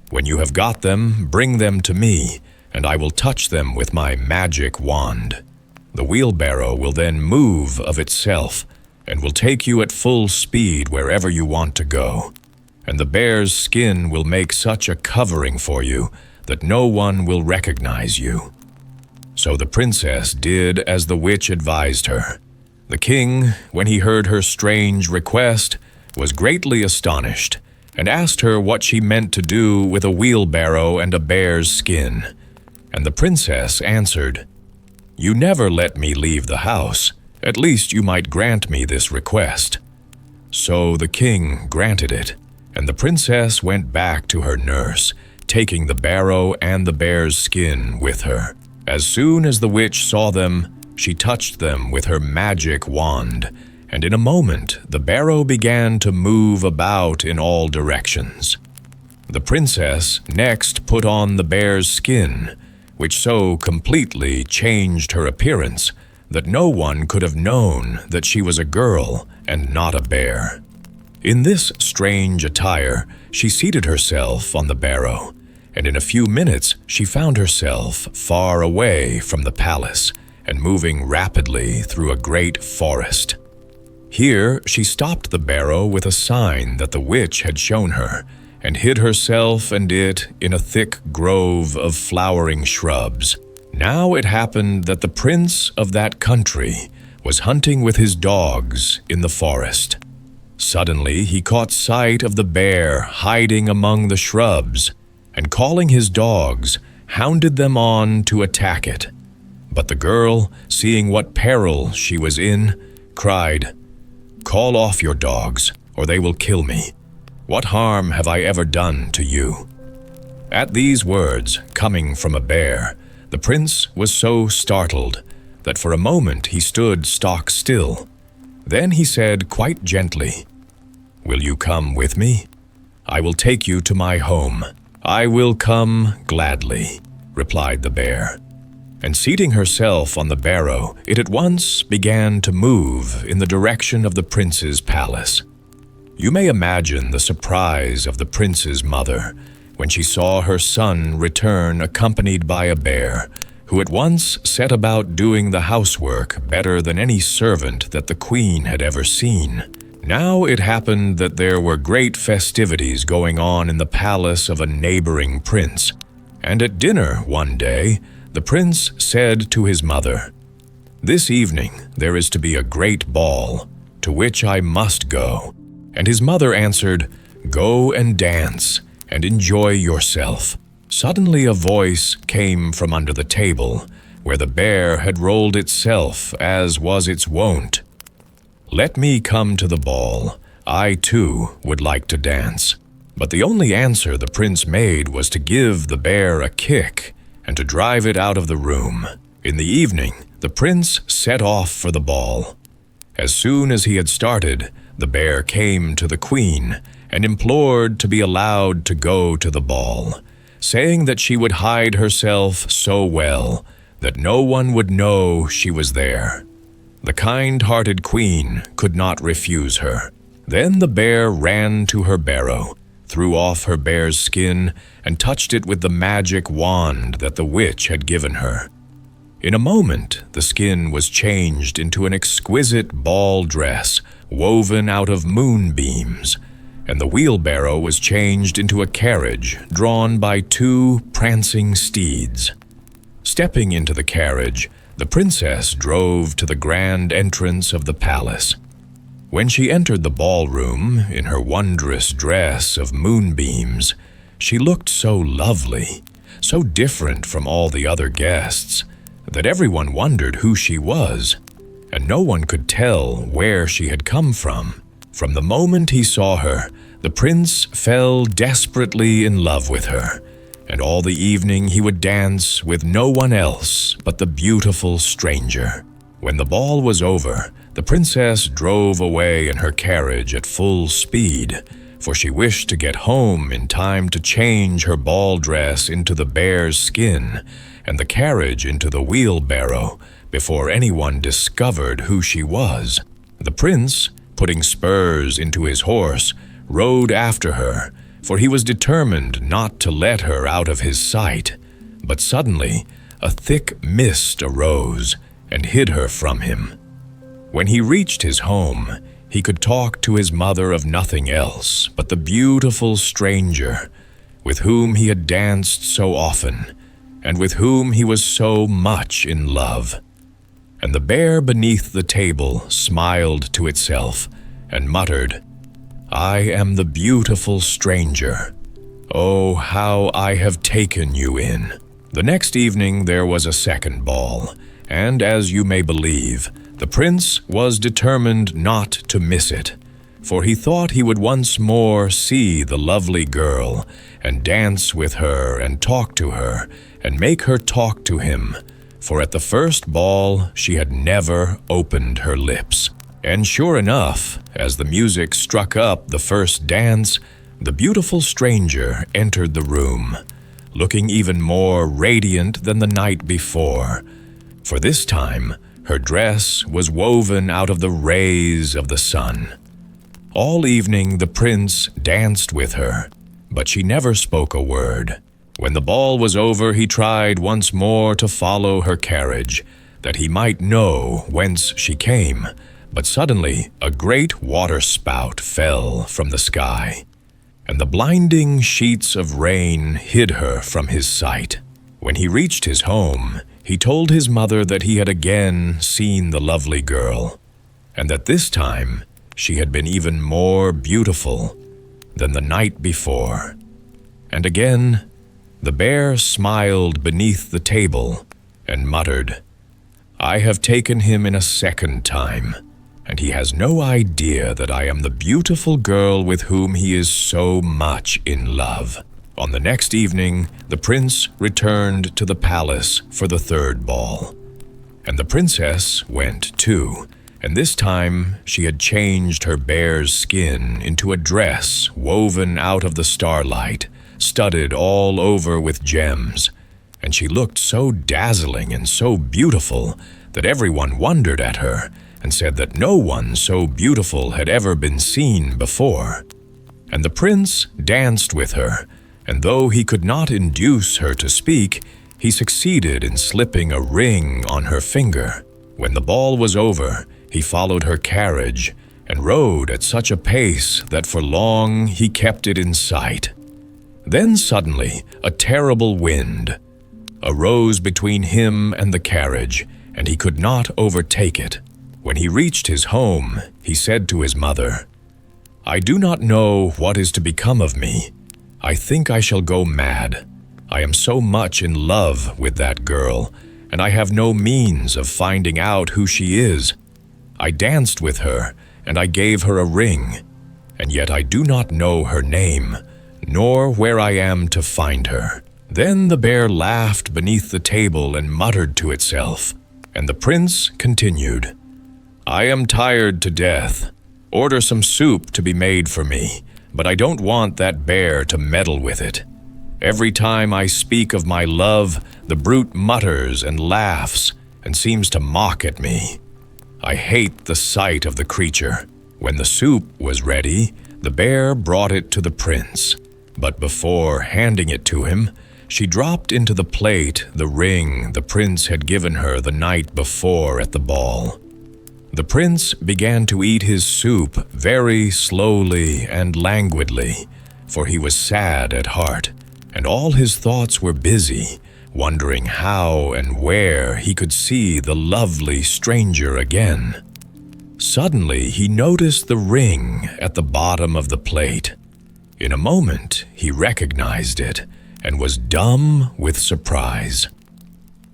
When you have got them, bring them to me, and I will touch them with my magic wand. The wheelbarrow will then move of itself and will take you at full speed wherever you want to go. And the bear's skin will make such a covering for you that no one will recognize you." So the princess did as the witch advised her. The king, when he heard her strange request, was greatly astonished and asked her what she meant to do with a wheelbarrow and a bear's skin. And the princess answered, "You never let me leave the house. At least you might grant me this request." So the king granted it, and the princess went back to her nurse, taking the barrow and the bear's skin with her. As soon as the witch saw them, she touched them with her magic wand, and in a moment the barrow began to move about in all directions. The princess next put on the bear's skin, which so completely changed her appearance that no one could have known that she was a girl and not a bear. In this strange attire, she seated herself on the barrow, and in a few minutes she found herself far away from the palace and moving rapidly through a great forest. Here she stopped the barrow with a sign that the witch had shown her, and hid herself and it in a thick grove of flowering shrubs. Now it happened that the prince of that country was hunting with his dogs in the forest. Suddenly he caught sight of the bear hiding among the shrubs, and calling his dogs, hounded them on to attack it. But the girl, seeing what peril she was in, cried, "Call off your dogs, or they will kill me. What harm have I ever done to you?" At these words, coming from a bear, the prince was so startled that for a moment he stood stock still. Then he said quite gently, "Will you come with me? I will take you to my home." "I will come gladly," replied the bear. And seating herself on the barrow, it at once began to move in the direction of the prince's palace. You may imagine the surprise of the prince's mother when she saw her son return accompanied by a bear, who at once set about doing the housework better than any servant that the queen had ever seen. Now it happened that there were great festivities going on in the palace of a neighboring prince, and at dinner one day, the prince said to his mother, "This evening there is to be a great ball, to which I must go." And his mother answered, "Go and dance, and enjoy yourself." Suddenly a voice came from under the table, where the bear had rolled itself as was its wont. "Let me come to the ball. I, too, would like to dance." But the only answer the prince made was to give the bear a kick and to drive it out of the room. In the evening, the prince set off for the ball. As soon as he had started, the bear came to the queen and implored to be allowed to go to the ball, saying that she would hide herself so well that no one would know she was there. The kind-hearted queen could not refuse her. Then the bear ran to her barrow, threw off her bear's skin, and touched it with the magic wand that the witch had given her. In a moment, the skin was changed into an exquisite ball dress woven out of moonbeams, and the wheelbarrow was changed into a carriage drawn by 2 prancing steeds. Stepping into the carriage, the princess drove to the grand entrance of the palace. When she entered the ballroom in her wondrous dress of moonbeams, she looked so lovely, so different from all the other guests, that everyone wondered who she was, and no one could tell where she had come from. From the moment he saw her, the prince fell desperately in love with her, and all the evening he would dance with no one else but the beautiful stranger. When the ball was over, the princess drove away in her carriage at full speed, for she wished to get home in time to change her ball dress into the bear's skin and the carriage into the wheelbarrow before anyone discovered who she was. The prince, putting spurs into his horse, rode after her, for he was determined not to let her out of his sight. But suddenly, a thick mist arose and hid her from him. When he reached his home, he could talk to his mother of nothing else but the beautiful stranger with whom he had danced so often and with whom he was so much in love. And the bear beneath the table smiled to itself and muttered, "I am the beautiful stranger. Oh, how I have taken you in." The next evening there was a second ball, and as you may believe, the prince was determined not to miss it, for he thought he would once more see the lovely girl and dance with her and talk to her and make her talk to him, for at the first ball she had never opened her lips. And sure enough, as the music struck up the first dance, the beautiful stranger entered the room, looking even more radiant than the night before, for this time her dress was woven out of the rays of the sun. All evening the prince danced with her, but she never spoke a word. When the ball was over, he tried once more to follow her carriage, that he might know whence she came, but suddenly a great waterspout fell from the sky, and the blinding sheets of rain hid her from his sight. When he reached his home, he told his mother that he had again seen the lovely girl, and that this time she had been even more beautiful than the night before. And again, the bear smiled beneath the table and muttered, "I have taken him in a second time, and he has no idea that I am the beautiful girl with whom he is so much in love." On the next evening, the prince returned to the palace for the third ball, and the princess went too, and this time she had changed her bear's skin into a dress woven out of the starlight, studded all over with gems, and she looked so dazzling and so beautiful that everyone wondered at her and said that no one so beautiful had ever been seen before. And the prince danced with her, and though he could not induce her to speak, he succeeded in slipping a ring on her finger. When the ball was over, he followed her carriage and rode at such a pace that for long he kept it in sight. Then suddenly a terrible wind arose between him and the carriage, and he could not overtake it. When he reached his home, he said to his mother, "I do not know what is to become of me. I think I shall go mad. I am so much in love with that girl, and I have no means of finding out who she is. I danced with her, and I gave her a ring, and yet I do not know her name, nor where I am to find her." Then the bear laughed beneath the table and muttered to itself, and the prince continued, "I am tired to death. Order some soup to be made for me, but I don't want that bear to meddle with it. Every time I speak of my love, the brute mutters and laughs and seems to mock at me. I hate the sight of the creature." When the soup was ready, the bear brought it to the prince, but before handing it to him, she dropped into the plate the ring the prince had given her the night before at the ball. The prince began to eat his soup very slowly and languidly, for he was sad at heart, and all his thoughts were busy, wondering how and where he could see the lovely stranger again. Suddenly, he noticed the ring at the bottom of the plate. In a moment, he recognized it and was dumb with surprise.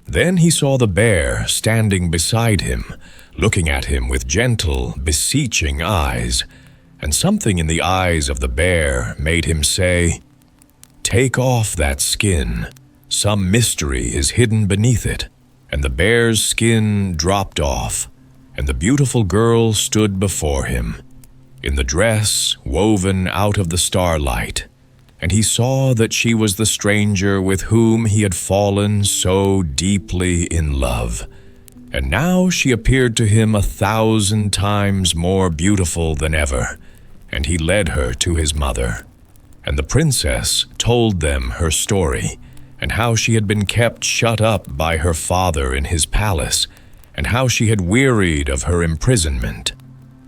Then he saw the bear standing beside him, looking at him with gentle, beseeching eyes, and something in the eyes of the bear made him say, "Take off that skin. Some mystery is hidden beneath it." And the bear's skin dropped off, and the beautiful girl stood before him, in the dress woven out of the starlight, and he saw that she was the stranger with whom he had fallen so deeply in love. And now she appeared to him 1,000 times more beautiful than ever, and he led her to his mother. And the princess told them her story, and how she had been kept shut up by her father in his palace, and how she had wearied of her imprisonment.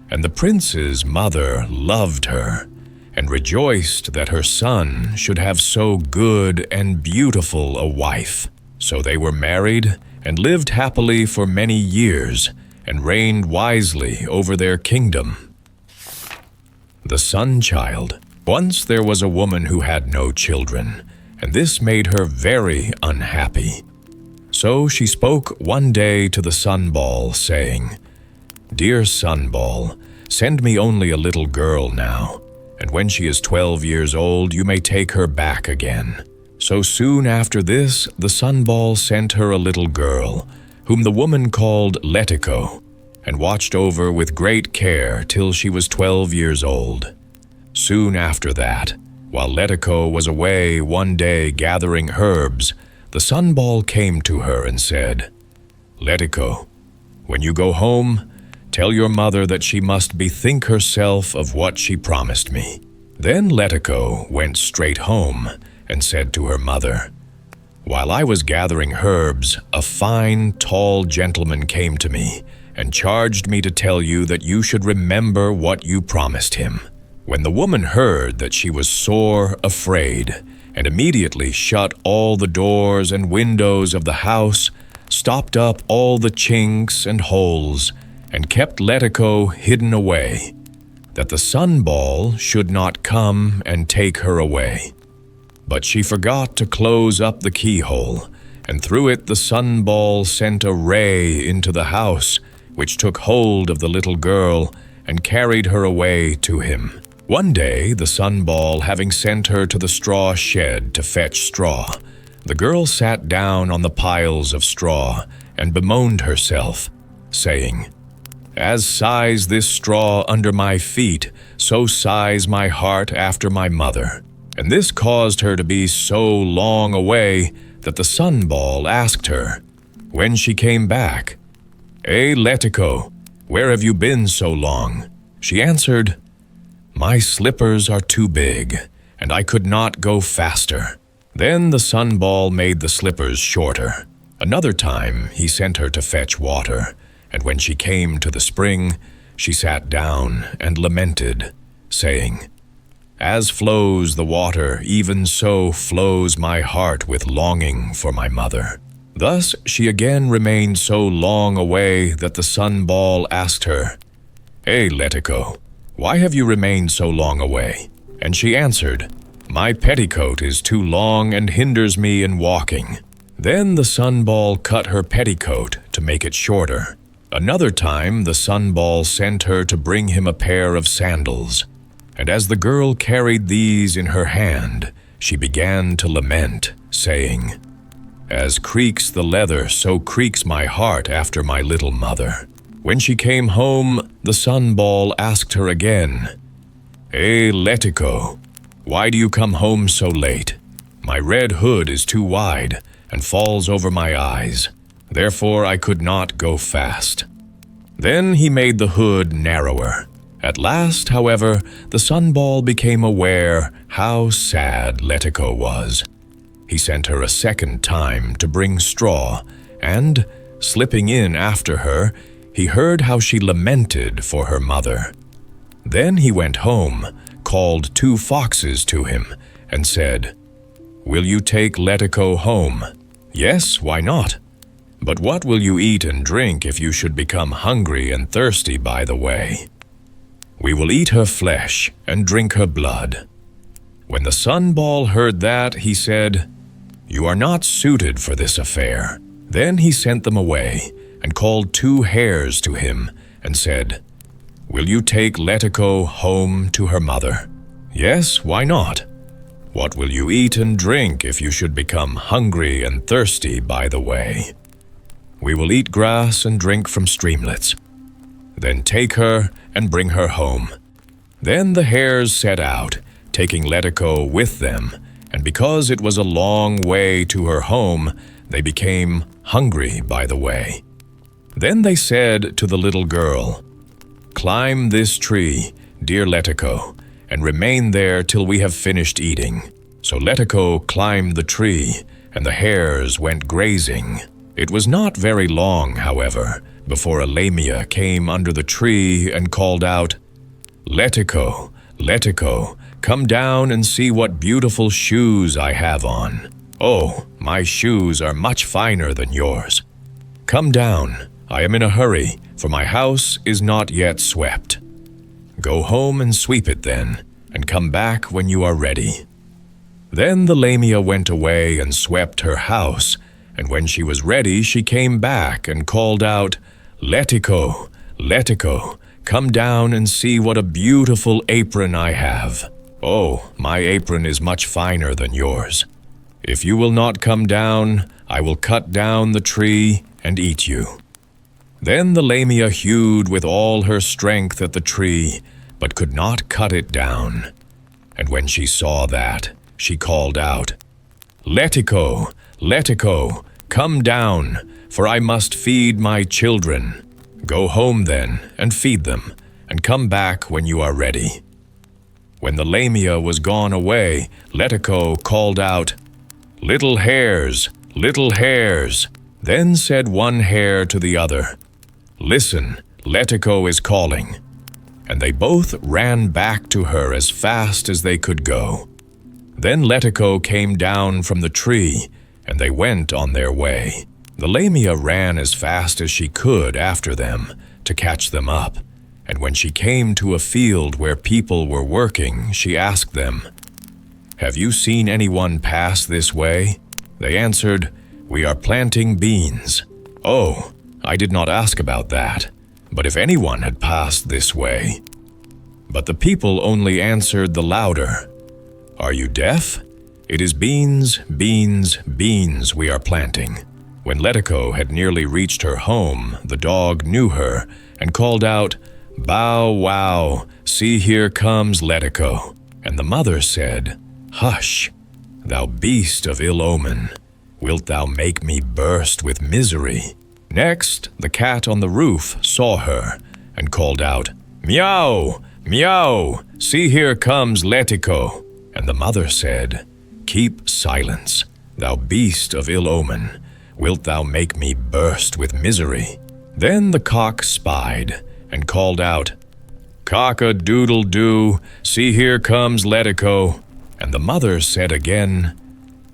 And the prince's mother loved her, and rejoiced that her son should have so good and beautiful a wife. So they were married, and lived happily for many years, and reigned wisely over their kingdom. The Sunchild. Once there was a woman who had no children, and this made her very unhappy. So she spoke one day to the Sunball, saying, "Dear Sunball, send me only a little girl now, and when she is 12 years old, you may take her back again." So soon after this, the Sunball sent her a little girl, whom the woman called Letico, and watched over with great care till she was 12 years old. Soon after that, while Letico was away one day gathering herbs, the Sunball came to her and said, "Letico, when you go home, tell your mother that she must bethink herself of what she promised me." Then Letico went straight home and said to her mother, "While I was gathering herbs, a fine, tall gentleman came to me and charged me to tell you that you should remember what you promised him." When the woman heard that, she was sore afraid, and immediately shut all the doors and windows of the house, stopped up all the chinks and holes, and kept Letico hidden away, that the Sunball should not come and take her away. But she forgot to close up the keyhole, and through it the Sunball sent a ray into the house, which took hold of the little girl and carried her away to him. One day, the Sunball having sent her to the straw shed to fetch straw, the girl sat down on the piles of straw and bemoaned herself, saying, "As sighs this straw under my feet, so sighs my heart after my mother." And this caused her to be so long away that the Sunball asked her, when she came back, "Eh, Letico, where have you been so long?" She answered, "My slippers are too big, and I could not go faster." Then the Sunball made the slippers shorter. Another time he sent her to fetch water, and when she came to the spring, she sat down and lamented, saying, "As flows the water, even so flows my heart with longing for my mother." Thus she again remained so long away that the Sunball asked her, "Eh, Letico, why have you remained so long away?" And she answered, "My petticoat is too long and hinders me in walking." Then the Sunball cut her petticoat to make it shorter. Another time the Sunball sent her to bring him a pair of sandals, And as the girl carried these in her hand, she began to lament, saying, "As creaks the leather, so creaks my heart after my little mother." When she came home, the sunball asked her again, "Eh, Letiko, why do you come home so late? My red hood is too wide and falls over my eyes. Therefore I could not go fast." Then he made the hood narrower. At last, however, the sunball became aware how sad Letiko was. He sent her a second time to bring straw, and, slipping in after her, he heard how she lamented for her mother. Then he went home, called 2 foxes to him, and said, "Will you take Letiko home?" "Yes, why not? But what will you eat and drink if you should become hungry and thirsty by the way?" "We will eat her flesh and drink her blood." When the sunball heard that, he said, "You are not suited for this affair." Then he sent them away and called 2 hares to him and said, "Will you take Letiko home to her mother?" "Yes, why not? What will you eat and drink if you should become hungry and thirsty by the way?" "We will eat grass and drink from streamlets." "Then take her and bring her home." Then the hares set out, taking Letiko with them, and because it was a long way to her home, they became hungry by the way. Then they said to the little girl, "Climb this tree, dear Letiko, and remain there till we have finished eating." So Letiko climbed the tree, and the hares went grazing. It was not very long, however, before a lamia came under the tree and called out, "Letiko, Letiko, come down and see what beautiful shoes I have on. Oh, my shoes are much finer than yours. Come down, I am in a hurry, for my house is not yet swept. Go home and sweep it then, and come back when you are ready." Then the lamia went away and swept her house, and when she was ready she came back and called out, "Letiko, Letiko, come down and see what a beautiful apron I have. Oh, my apron is much finer than yours. If you will not come down, I will cut down the tree and eat you." Then the lamia hewed with all her strength at the tree, but could not cut it down. And when she saw that, she called out, "Letiko, Letiko, come down, for I must feed my children. Go home then and feed them, and come back when you are ready." When the lamia was gone away, Letiko called out, "Little hares, little hares." Then said one hare to the other, "Listen, Letiko is calling." And they both ran back to her as fast as they could go. Then Letiko came down from the tree, and they went on their way. The lamia ran as fast as she could after them to catch them up, and when she came to a field where people were working, she asked them, "Have you seen anyone pass this way?" They answered, "We are planting beans." "Oh, I did not ask about that, but if anyone had passed this way." But the people only answered the louder, "Are you deaf? It is beans, beans, beans we are planting." When Letiko had nearly reached her home, the dog knew her and called out, "Bow wow, see here comes Letiko." And the mother said, "Hush, thou beast of ill omen, wilt thou make me burst with misery?" Next, the cat on the roof saw her and called out, "Meow, meow, see here comes Letiko." And the mother said, "Keep silence, thou beast of ill omen, wilt thou make me burst with misery?" Then the cock spied and called out, "Cock-a-doodle-doo, see here comes Letiko." And the mother said again,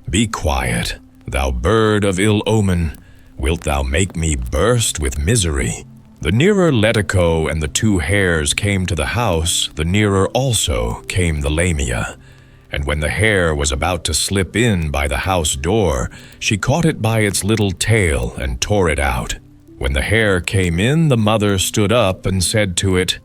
"Be quiet, thou bird of ill omen, wilt thou make me burst with misery?" The nearer Letiko and the 2 hares came to the house, the nearer also came the lamia. And when the hare was about to slip in by the house door, she caught it by its little tail and tore it out. When the hare came in, the mother stood up and said to it,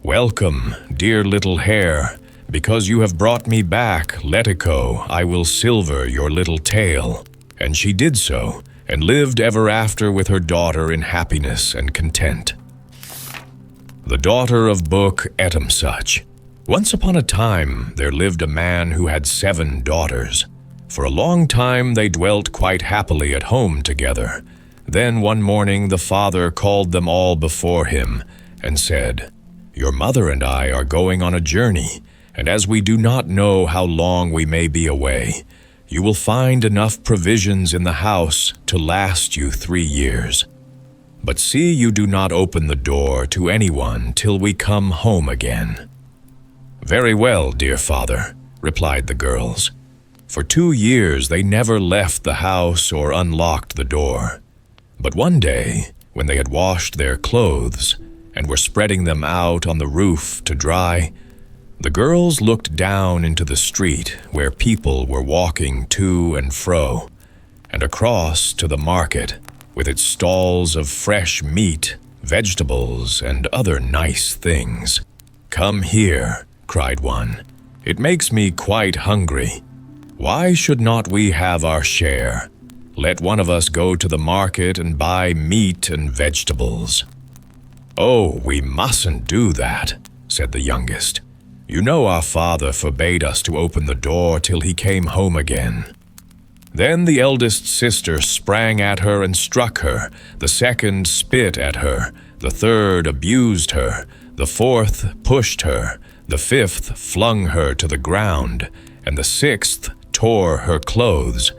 "Welcome, dear little hare. Because you have brought me back, Letico, I will silver your little tail." And she did so, and lived ever after with her daughter in happiness and content. The Daughter of Buk Ettemsuch. Once upon a time, there lived a man who had 7 daughters. For a long time they dwelt quite happily at home together. Then one morning the father called them all before him and said, "Your mother and I are going on a journey, and as we do not know how long we may be away, you will find enough provisions in the house to last you 3 years. But see you do not open the door to anyone till we come home again." "Very well, dear father," replied the girls. For 2 years they never left the house or unlocked the door. But one day, when they had washed their clothes and were spreading them out on the roof to dry, the girls looked down into the street where people were walking to and fro, and across to the market with its stalls of fresh meat, vegetables, and other nice things. "Come here," cried one. "It makes me quite hungry. Why should not we have our share? Let one of us go to the market and buy meat and vegetables." "Oh, we mustn't do that," said the youngest. "You know our father forbade us to open the door till he came home again." Then the eldest sister sprang at her and struck her, the second spit at her, the third abused her, the fourth pushed her, the fifth flung her to the ground, and the sixth tore her clothes.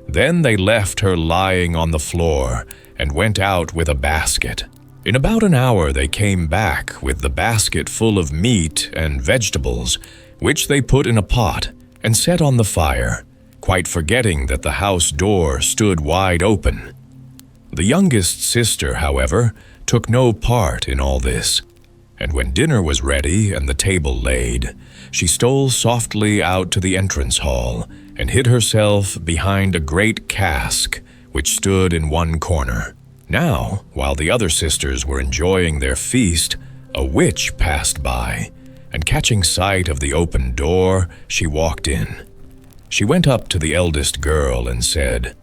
Then they left her lying on the floor and went out with a basket. In about an hour they came back with the basket full of meat and vegetables, which they put in a pot and set on the fire, quite forgetting that the house door stood wide open. The youngest sister, however, took no part in all this, and when dinner was ready and the table laid, she stole softly out to the entrance hall and hid herself behind a great cask which stood in one corner. Now, while the other sisters were enjoying their feast, a witch passed by, and catching sight of the open door, she walked in. She went up to the eldest girl and said,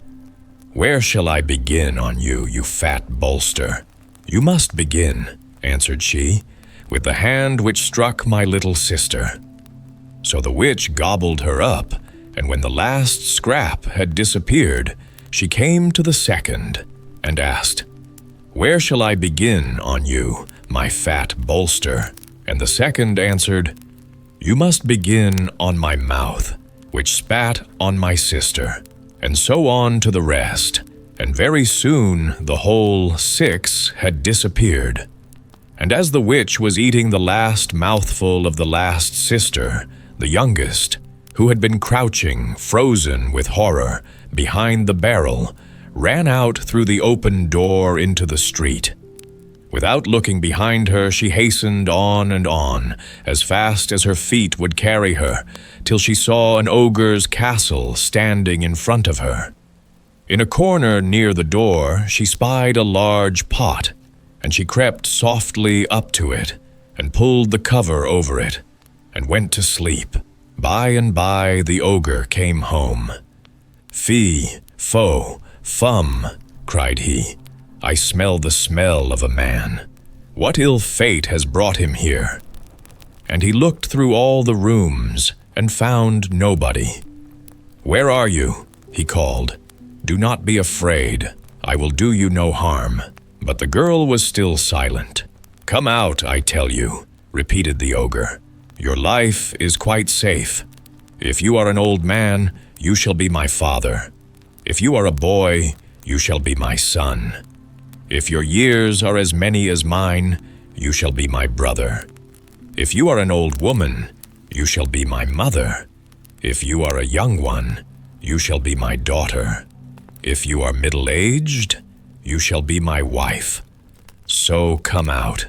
"Where shall I begin on you, you fat bolster?" "You must begin," answered she, "with the hand which struck my little sister." So the witch gobbled her up, and when the last scrap had disappeared, she came to the second and asked, "Where shall I begin on you, my fat bolster?" And the second answered, "You must begin on my mouth, which spat on my sister," and so on to the rest, and very soon the whole 6 had disappeared. And as the witch was eating the last mouthful of the last sister, the youngest, who had been crouching, frozen with horror, behind the barrel, ran out through the open door into the street. Without looking behind her, she hastened on and on, as fast as her feet would carry her, till she saw an ogre's castle standing in front of her. In a corner near the door, she spied a large pot, and she crept softly up to it, and pulled the cover over it, and went to sleep. By and by the ogre came home. "Fee, fo, fum," cried he. "I smell the smell of a man. What ill fate has brought him here?" And he looked through all the rooms and found nobody. "Where are you?" he called. "Do not be afraid. I will do you no harm." But the girl was still silent. "Come out, I tell you," repeated the ogre. "Your life is quite safe. If you are an old man, you shall be my father. If you are a boy, you shall be my son. If your years are as many as mine, you shall be my brother. If you are an old woman, you shall be my mother. If you are a young one, you shall be my daughter. If you are middle-aged, you shall be my wife. So come out,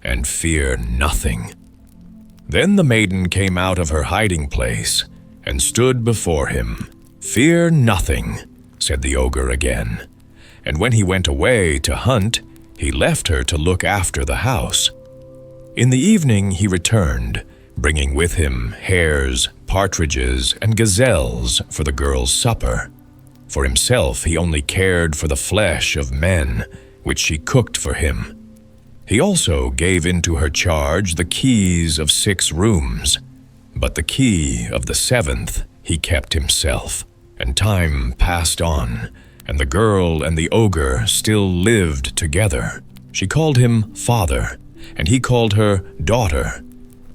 and fear nothing." Then the maiden came out of her hiding place and stood before him. "Fear nothing," said the ogre again. And when he went away to hunt, he left her to look after the house. In the evening he returned, bringing with him hares, partridges, and gazelles for the girl's supper. For himself he only cared for the flesh of men, which she cooked for him. He also gave into her charge the keys of 6 rooms, but the key of the 7th he kept himself. And time passed on, and the girl and the ogre still lived together. She called him father, and he called her daughter,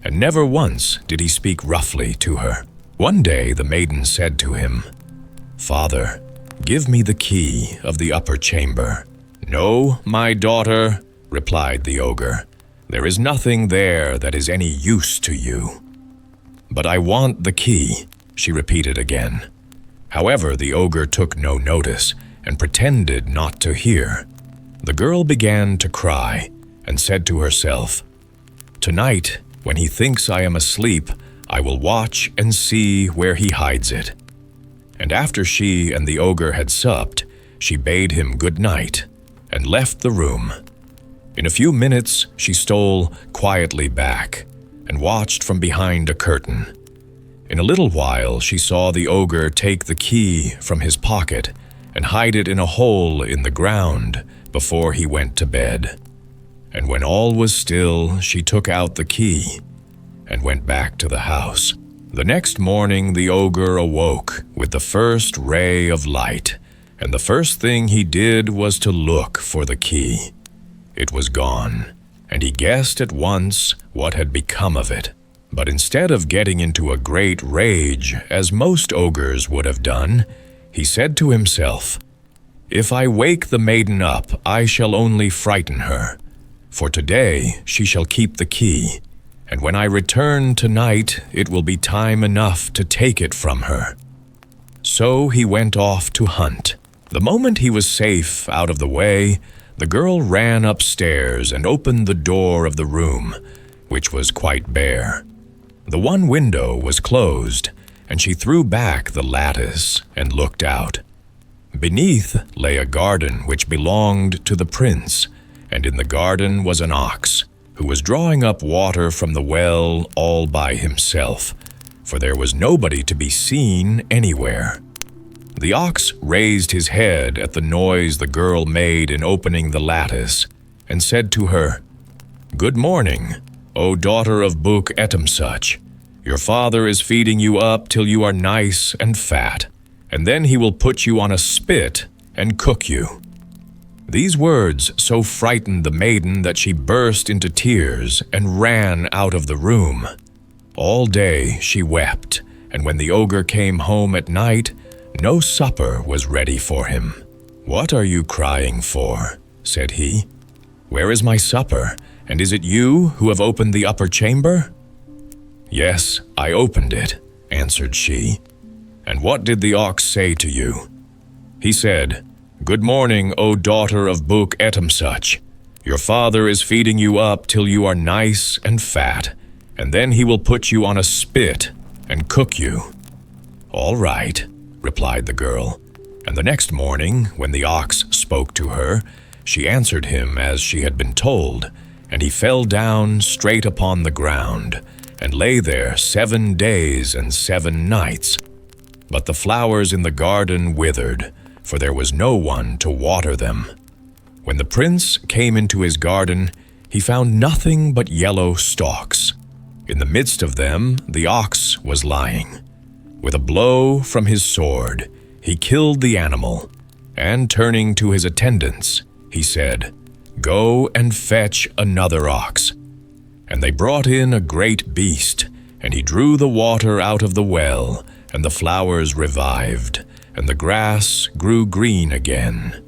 and never once did he speak roughly to her. One day the maiden said to him, "Father, give me the key of the upper chamber." "No, my daughter," replied the ogre. "There is nothing there that is any use to you." "But I want the key," she repeated again. However, the ogre took no notice and pretended not to hear. The girl began to cry and said to herself, "Tonight, when he thinks I am asleep, I will watch and see where he hides it." And after she and the ogre had supped, she bade him good night and left the room. In a few minutes, she stole quietly back and watched from behind a curtain. In a little while, she saw the ogre take the key from his pocket and hide it in a hole in the ground before he went to bed. And when all was still, she took out the key and went back to the house. The next morning, the ogre awoke with the first ray of light, and the first thing he did was to look for the key. It was gone, and he guessed at once what had become of it. But instead of getting into a great rage, as most ogres would have done, he said to himself, "If I wake the maiden up, I shall only frighten her. For today she shall keep the key, and when I return tonight, it will be time enough to take it from her." So he went off to hunt. The moment he was safe out of the way, the girl ran upstairs and opened the door of the room, which was quite bare. The one window was closed, and she threw back the lattice and looked out. Beneath lay a garden which belonged to the prince, and in the garden was an ox, who was drawing up water from the well all by himself, for there was nobody to be seen anywhere. The ox raised his head at the noise the girl made in opening the lattice, and said to her, "Good morning, O Daughter of Buk Ettemsuch. Your father is feeding you up till you are nice and fat, and then he will put you on a spit and cook you." These words so frightened the maiden that she burst into tears and ran out of the room. All day she wept, and when the ogre came home at night, no supper was ready for him. "What are you crying for?" said he. "Where is my supper? And is it you who have opened the upper chamber?" "Yes, I opened it," answered she. "And what did the ox say to you?" "He said, 'Good morning, O Daughter of Buk Ettemsuch. Your father is feeding you up till you are nice and fat, and then he will put you on a spit and cook you.'" "All right," replied the girl. And the next morning, when the ox spoke to her, she answered him as she had been told, and he fell down straight upon the ground, and lay there 7 days and 7 nights. But the flowers in the garden withered, for there was no one to water them. When the prince came into his garden, he found nothing but yellow stalks. In the midst of them, the ox was lying. With a blow from his sword, he killed the animal, and turning to his attendants, he said, "Go and fetch another ox." And they brought in a great beast, and he drew the water out of the well, and the flowers revived, and the grass grew green again.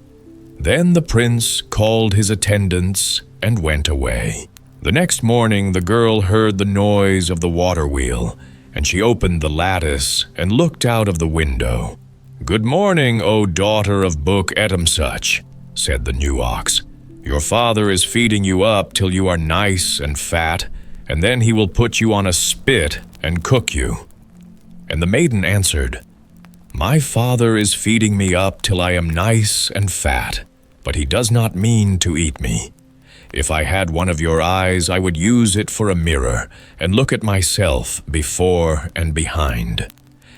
Then the prince called his attendants and went away. The next morning the girl heard the noise of the water wheel, and she opened the lattice and looked out of the window. "Good morning, O Daughter of Buk Ettemsuch," said the new ox. "Your father is feeding you up till you are nice and fat, and then he will put you on a spit and cook you." And the maiden answered, "My father is feeding me up till I am nice and fat, but he does not mean to eat me. If I had one of your eyes, I would use it for a mirror and look at myself before and behind.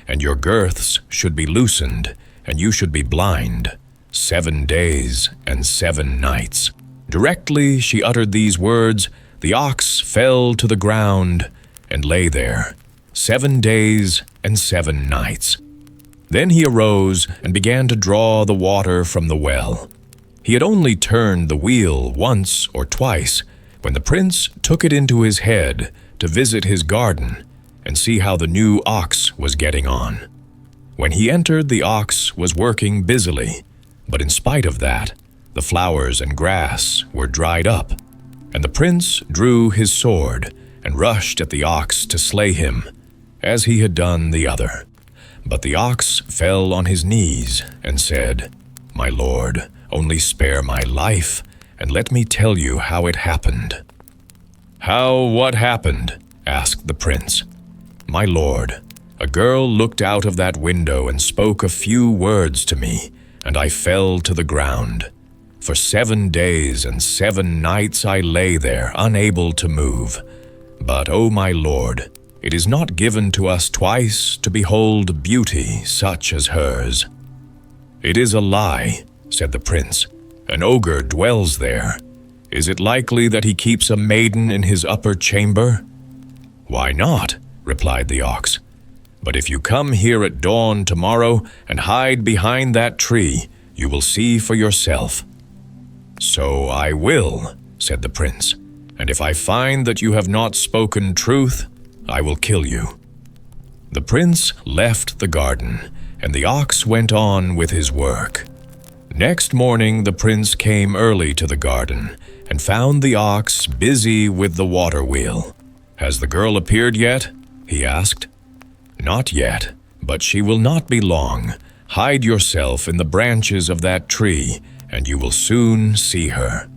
And your girths should be loosened, and you should be blind. 7 days and 7 nights. Directly she uttered these words, the ox fell to the ground and lay there 7 days and 7 nights. Then he arose and began to draw the water from the well. He had only turned the wheel once or twice when the prince took it into his head to visit his garden and see how the new ox was getting on. When he entered, the ox was working busily, but in spite of that, the flowers and grass were dried up, and the prince drew his sword and rushed at the ox to slay him, as he had done the other. But the ox fell on his knees and said, "My lord, only spare my life, and let me tell you how it happened." What happened?" asked the prince. "My lord, a girl looked out of that window and spoke a few words to me, and I fell to the ground. For 7 days and 7 nights I lay there, unable to move. But, O my lord, it is not given to us twice to behold beauty such as hers." "It is a lie," said the prince. "An ogre dwells there. Is it likely that he keeps a maiden in his upper chamber?" "Why not?" replied the ox. "But if you come here at dawn tomorrow and hide behind that tree, you will see for yourself." "So I will," said the prince, "and if I find that you have not spoken truth, I will kill you." The prince left the garden, and the ox went on with his work. Next morning the prince came early to the garden and found the ox busy with the water wheel. "Has the girl appeared yet?" he asked. "Not yet, but she will not be long. Hide yourself in the branches of that tree, and you will soon see her."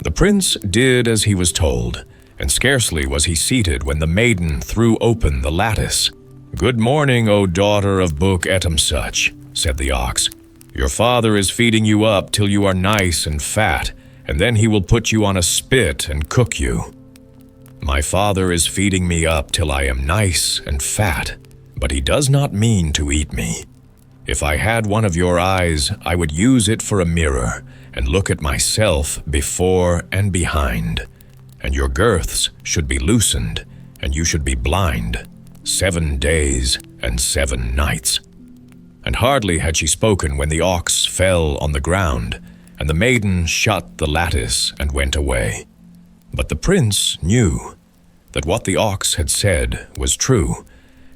The prince did as he was told, and scarcely was he seated when the maiden threw open the lattice. "Good morning, O daughter of Buk Ettemsuch," said the ox. "Your father is feeding you up till you are nice and fat, and then he will put you on a spit and cook you." "My father is feeding me up till I am nice and fat, but he does not mean to eat me. If I had one of your eyes, I would use it for a mirror and look at myself before and behind. And your girths should be loosened, and you should be blind 7 days and 7 nights." And hardly had she spoken when the ox fell on the ground, and the maiden shut the lattice and went away. But the prince knew that what the ox had said was true,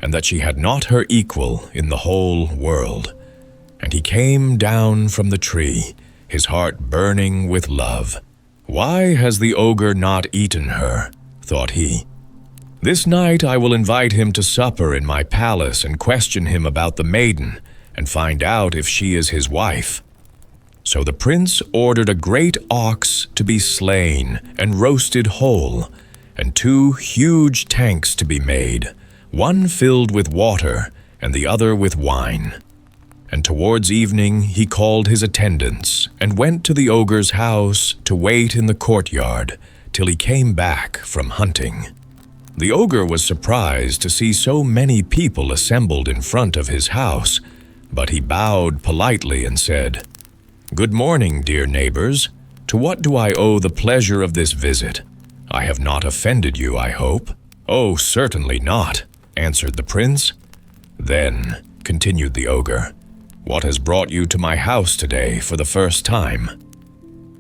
and that she had not her equal in the whole world. And he came down from the tree, his heart burning with love. "Why has the ogre not eaten her?" thought he. "This night I will invite him to supper in my palace and question him about the maiden and find out if she is his wife." So the prince ordered a great ox to be slain and roasted whole, and 2 huge tanks to be made, one filled with water and the other with wine. And towards evening he called his attendants and went to the ogre's house to wait in the courtyard till he came back from hunting. The ogre was surprised to see so many people assembled in front of his house, but he bowed politely and said, "Good morning, dear neighbors. To what do I owe the pleasure of this visit? I have not offended you, I hope." "Oh, certainly not," answered the prince. "Then," continued the ogre, "what has brought you to my house today for the first time?"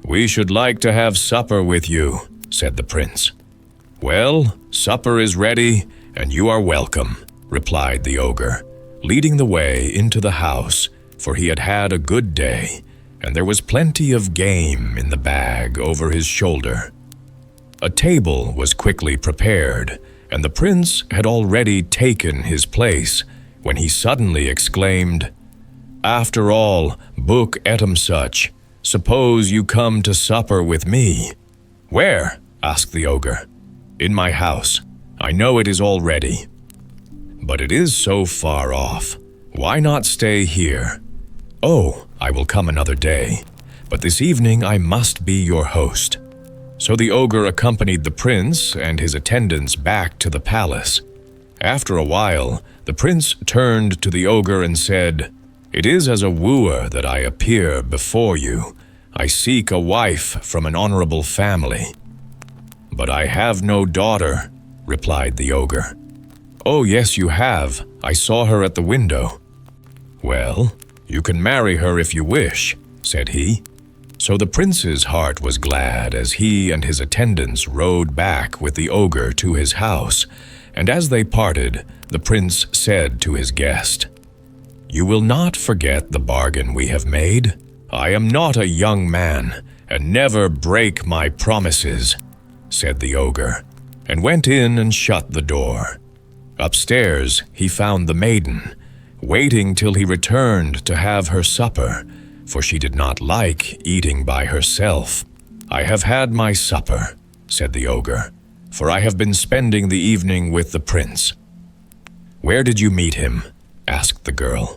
"We should like to have supper with you," said the prince. "Well, supper is ready, and you are welcome," replied the ogre, leading the way into the house, for he had had a good day, and there was plenty of game in the bag over his shoulder. A table was quickly prepared, and the prince had already taken his place when he suddenly exclaimed, "After all, Buk Ettemsuch, suppose you come to supper with me." "Where?" asked the ogre. "In my house. I know it is all ready." "But it is so far off. Why not stay here?" "Oh, I will come another day, but this evening I must be your host." So the ogre accompanied the prince and his attendants back to the palace. After a while, the prince turned to the ogre and said, "It is as a wooer that I appear before you. I seek a wife from an honorable family." "But I have no daughter," replied the ogre. "Oh, yes, you have. I saw her at the window." "Well, you can marry her if you wish," said he. So the prince's heart was glad as he and his attendants rode back with the ogre to his house, and as they parted, the prince said to his guest, "You will not forget the bargain we have made. I am not a young man, and never break my promises," said the ogre, and went in and shut the door. Upstairs he found the maiden, waiting till he returned to have her supper, for she did not like eating by herself. "I have had my supper," said the ogre, "for I have been spending the evening with the prince." "Where did you meet him?" asked the girl.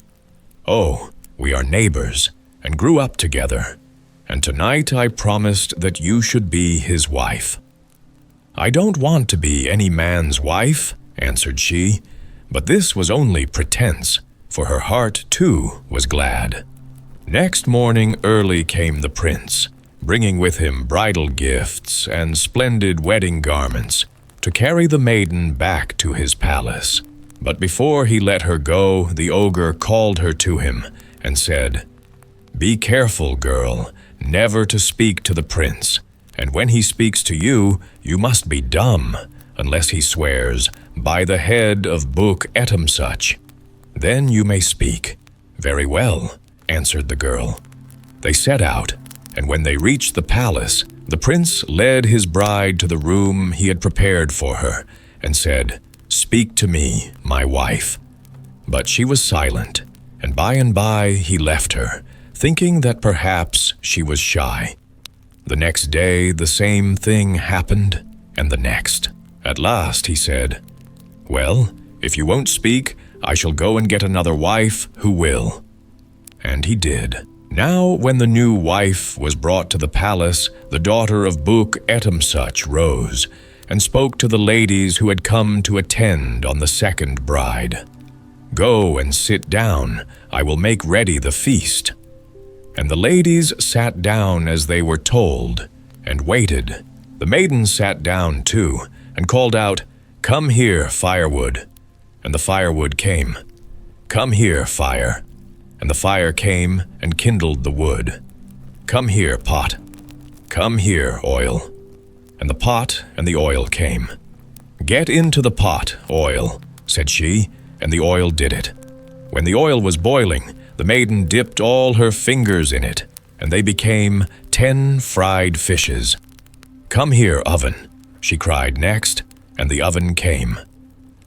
"Oh, we are neighbors, and grew up together, and tonight I promised that you should be his wife." "I don't want to be any man's wife," answered she, but this was only pretense, for her heart too was glad. Next morning early came the prince, bringing with him bridal gifts and splendid wedding garments, to carry the maiden back to his palace. But before he let her go, the ogre called her to him and said, "Be careful, girl, never to speak to the prince, and when he speaks to you, you must be dumb, unless he swears, 'By the head of Buk Ettemsuch.' Then you may speak." "Very well," answered the girl. They set out, and when they reached the palace, the prince led his bride to the room he had prepared for her, and said, "Speak to me, my wife." But she was silent, and by he left her, thinking that perhaps she was shy. The next day the same thing happened, and the next. At last he said, "Well, if you won't speak, I shall go and get another wife who will." And he did. Now when the new wife was brought to the palace, the daughter of Buk Ettemsuch rose, and spoke to the ladies who had come to attend on the second bride. "Go and sit down, I will make ready the feast." And the ladies sat down as they were told, and waited. The maiden sat down too, and called out, "Come here, firewood." And the firewood came. "Come here, fire." And the fire came and kindled the wood. "Come here, pot." "Come here, oil." And the pot and the oil came. "Get into the pot, oil," said she, and the oil did it. When the oil was boiling, the maiden dipped all her fingers in it, and they became 10 fried fishes. "Come here, oven," she cried next, and the oven came.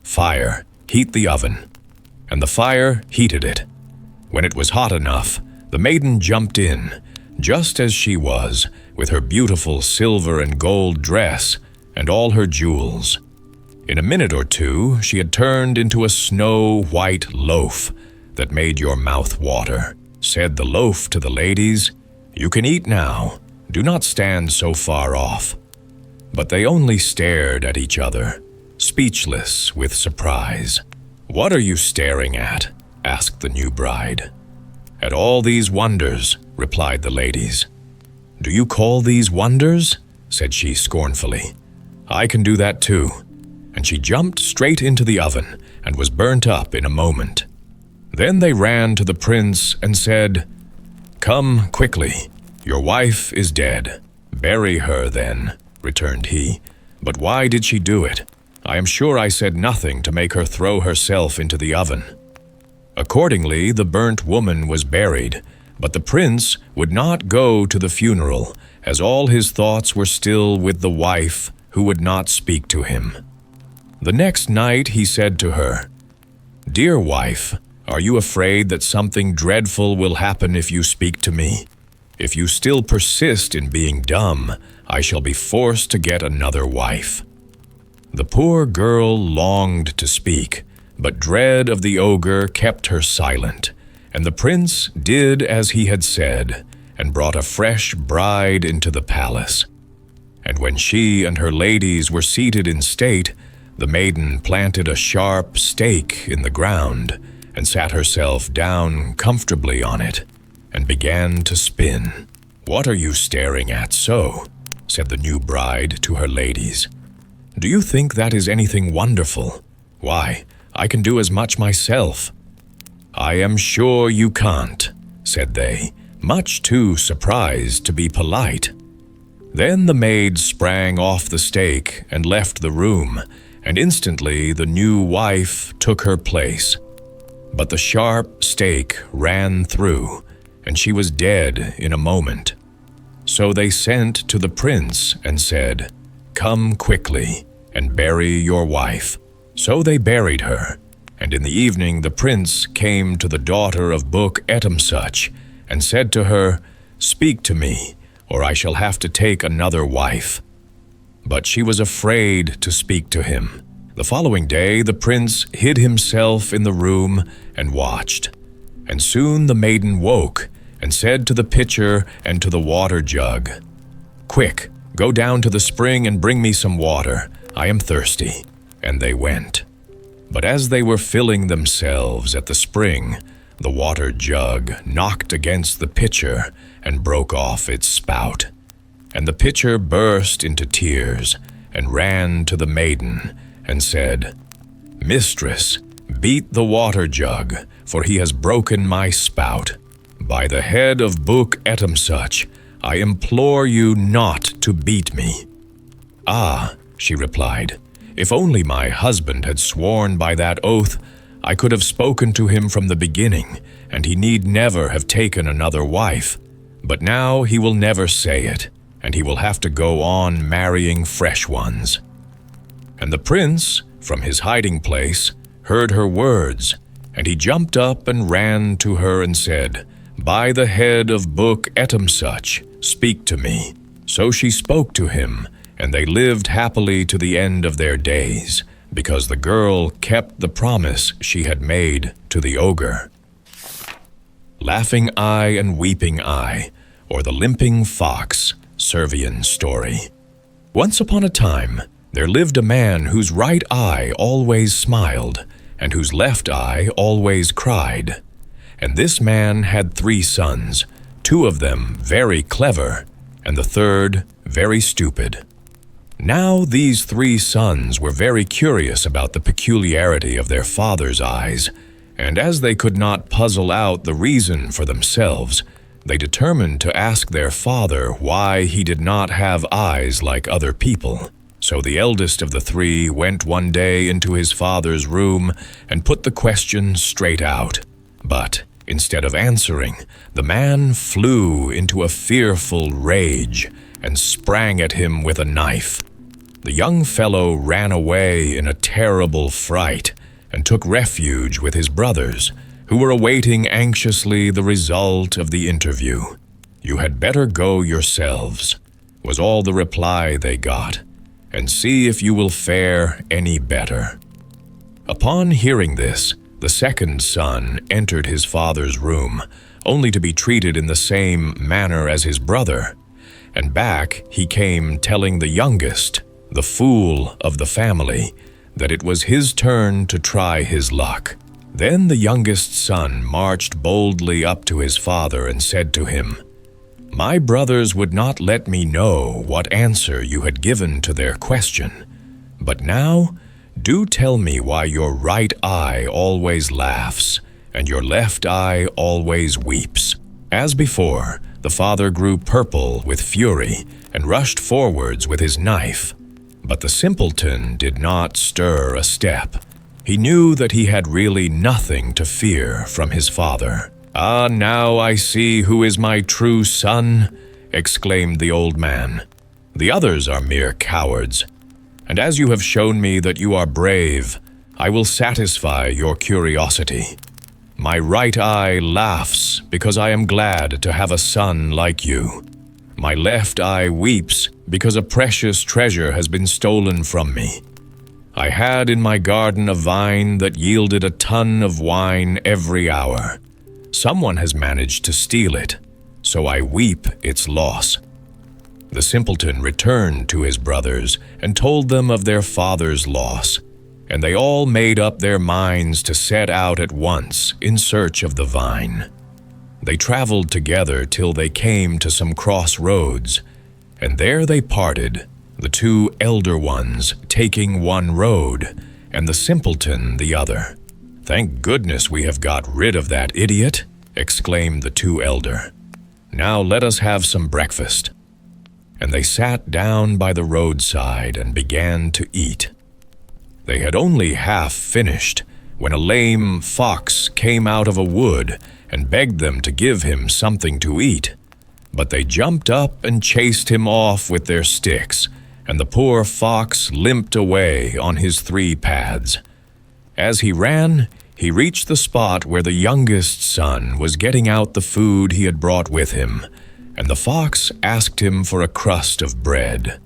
"Fire, heat the oven." And the fire heated it. When it was hot enough, the maiden jumped in, just as she was, with her beautiful silver and gold dress and all her jewels. In a minute or two, she had turned into a snow-white loaf that made your mouth water. Said the loaf to the ladies, "You can eat now. Do not stand so far off." But they only stared at each other, speechless with surprise. "What are you staring at?" asked the new bride. "At all these wonders," replied the ladies. "Do you call these wonders?" said she scornfully. "I can do that too." And she jumped straight into the oven and was burnt up in a moment. Then they ran to the prince and said, "Come quickly, your wife is dead." "Bury her then," returned he. "But why did she do it? I am sure I said nothing to make her throw herself into the oven." Accordingly, the burnt woman was buried, but the prince would not go to the funeral, as all his thoughts were still with the wife who would not speak to him. The next night he said to her, "Dear wife, are you afraid that something dreadful will happen if you speak to me? If you still persist in being dumb, I shall be forced to get another wife." The poor girl longed to speak, but dread of the ogre kept her silent, and the prince did as he had said, and brought a fresh bride into the palace. and when she and her ladies were seated in state, the maiden planted a sharp stake in the ground and sat herself down comfortably on it and began to spin. "What are you staring at so?" said the new bride to her ladies. "Do you think that is anything wonderful? Why, I can do as much myself." "I am sure you can't," said they, much too surprised to be polite. Then the maid sprang off the stake and left the room, and instantly the new wife took her place. But the sharp stake ran through, and she was dead in a moment. So they sent to the prince and said, "Come quickly and bury your wife." So they buried her, and in the evening the prince came to the daughter of Buk Ettemsuch and said to her, "Speak to me, or I shall have to take another wife." But she was afraid to speak to him. The following day the prince hid himself in the room and watched. And soon the maiden woke and said to the pitcher and to the water jug, "Quick, go down to the spring and bring me some water. I am thirsty." And they went. But as they were filling themselves at the spring, the water jug knocked against the pitcher and broke off its spout. And the pitcher burst into tears and ran to the maiden and said, "Mistress, beat the water jug, for he has broken my spout. By the head of Buk Ettemsuch, I implore you not to beat me." "Ah," she replied, "if only my husband had sworn by that oath, I could have spoken to him from the beginning, and he need never have taken another wife. But now he will never say it, and he will have to go on marrying fresh ones." And the prince, from his hiding place, heard her words, and he jumped up and ran to her and said, "By the head of Buk Ettemsuch, speak to me." So she spoke to him, and they lived happily to the end of their days, because the girl kept the promise she had made to the ogre. Laughing Eye and Weeping Eye, or the Limping Fox, Servian Story. Once upon a time, there lived a man whose right eye always smiled, and whose left eye always cried. And this man had 3 sons, 2 of them very clever, and the third very stupid. Now these 3 sons were very curious about the peculiarity of their father's eyes, and as they could not puzzle out the reason for themselves, they determined to ask their father why he did not have eyes like other people. So the eldest of the 3 went one day into his father's room and put the question straight out. But instead of answering, the man flew into a fearful rage and sprang at him with a knife. The young fellow ran away in a terrible fright and took refuge with his brothers, who were awaiting anxiously the result of the interview. "You had better go yourselves," was all the reply they got, "and see if you will fare any better." Upon hearing this, the second son entered his father's room, only to be treated in the same manner as his brother, and back he came telling the youngest, the fool of the family, that it was his turn to try his luck. Then the youngest son marched boldly up to his father and said to him, "My brothers would not let me know what answer you had given to their question. But now, do tell me why your right eye always laughs, and your left eye always weeps." As before, the father grew purple with fury and rushed forwards with his knife. But the simpleton did not stir a step. He knew that he had really nothing to fear from his father. "Ah, now I see who is my true son," exclaimed the old man. "The others are mere cowards. And as you have shown me that you are brave, I will satisfy your curiosity. My right eye laughs because I am glad to have a son like you. My left eye weeps because a precious treasure has been stolen from me. I had in my garden a vine that yielded a ton of wine every hour. Someone has managed to steal it, so I weep its loss." The simpleton returned to his brothers and told them of their father's loss, and they all made up their minds to set out at once in search of the vine. They traveled together till they came to some crossroads, and there they parted, the two elder ones taking one road, and the simpleton the other. "Thank goodness we have got rid of that idiot," exclaimed the two elder. "Now let us have some breakfast." And they sat down by the roadside and began to eat. They had only half finished when a lame fox came out of a wood and begged them to give him something to eat. But they jumped up and chased him off with their sticks, and the poor fox limped away on his 3 pads. As he ran, he reached the spot where the youngest son was getting out the food he had brought with him, and the fox asked him for a crust of bread.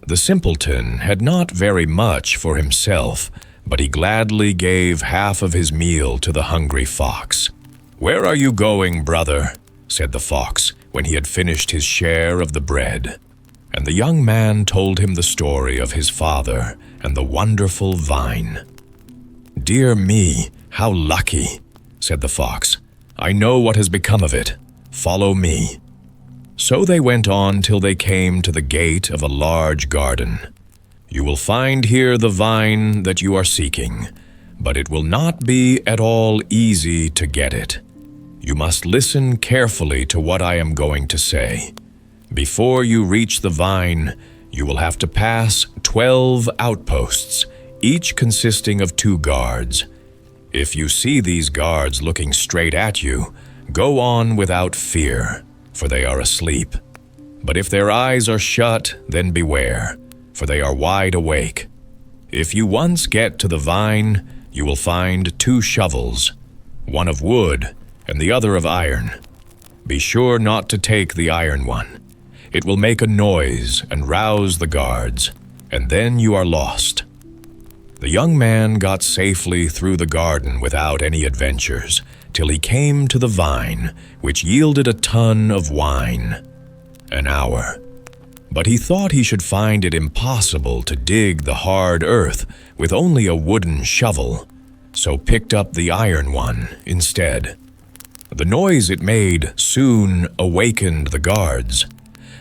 The simpleton had not very much for himself, but he gladly gave half of his meal to the hungry fox. "Where are you going, brother?" said the fox, when he had finished his share of the bread. And the young man told him the story of his father and the wonderful vine. "Dear me, how lucky," said the fox. "I know what has become of it. Follow me." So they went on till they came to the gate of a large garden. "You will find here the vine that you are seeking, but it will not be at all easy to get it. You must listen carefully to what I am going to say. Before you reach the vine, you will have to pass 12 outposts, each consisting of 2 guards. If you see these guards looking straight at you, go on without fear, for they are asleep. But if their eyes are shut, then beware, for they are wide awake. If you once get to the vine, you will find 2 shovels, one of wood and the other of iron. Be sure not to take the iron one. It will make a noise and rouse the guards, and then you are lost." The young man got safely through the garden without any adventures, till he came to the vine, which yielded a ton of wine. An hour. But he thought he should find it impossible to dig the hard earth with only a wooden shovel, so picked up the iron one instead. The noise it made soon awakened the guards.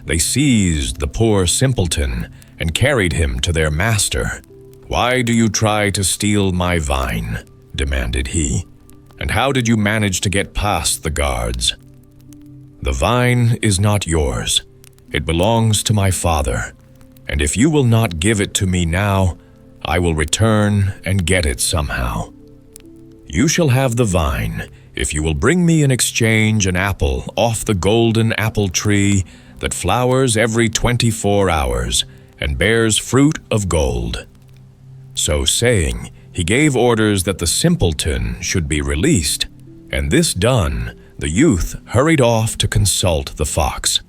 They seized the poor simpleton and carried him to their master. "Why do you try to steal my vine?" demanded he. "And how did you manage to get past the guards?" "The vine is not yours. It belongs to my father, and if you will not give it to me now, I will return and get it somehow. You shall have the vine if you will bring me in exchange an apple off the golden apple tree that flowers every 24 hours and bears fruit of gold." So saying, he gave orders that the simpleton should be released, and this done, the youth hurried off to consult the fox.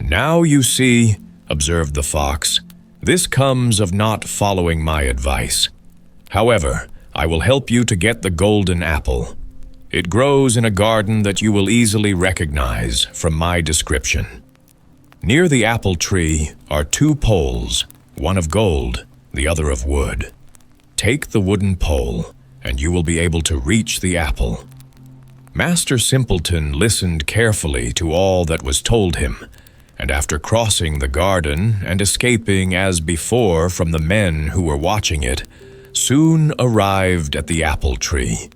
"Now you see," observed the fox, "this comes of not following my advice. However, I will help you to get the golden apple. It grows in a garden that you will easily recognize from my description. Near the apple tree are 2 poles, one of gold, the other of wood. Take the wooden pole, and you will be able to reach the apple." Master Simpleton listened carefully to all that was told him, and after crossing the garden and escaping as before from the men who were watching it, soon arrived at the apple tree.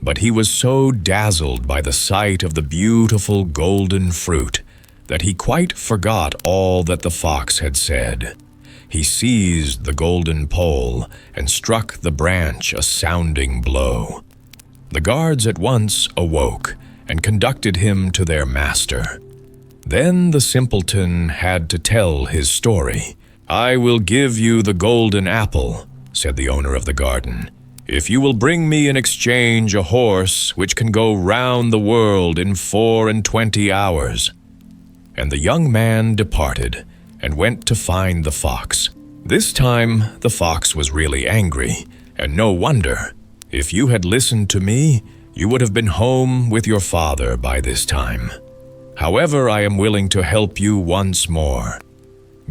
But he was so dazzled by the sight of the beautiful golden fruit that he quite forgot all that the fox had said. He seized the golden pole and struck the branch a sounding blow. The guards at once awoke and conducted him to their master. Then the simpleton had to tell his story. "I will give you the golden apple," said the owner of the garden, "if you will bring me in exchange a horse which can go round the world in 24 hours. And the young man departed and went to find the fox. This time the fox was really angry, and no wonder. If you had listened to me, you would have been home with your father by this time. However, I am willing to help you once more.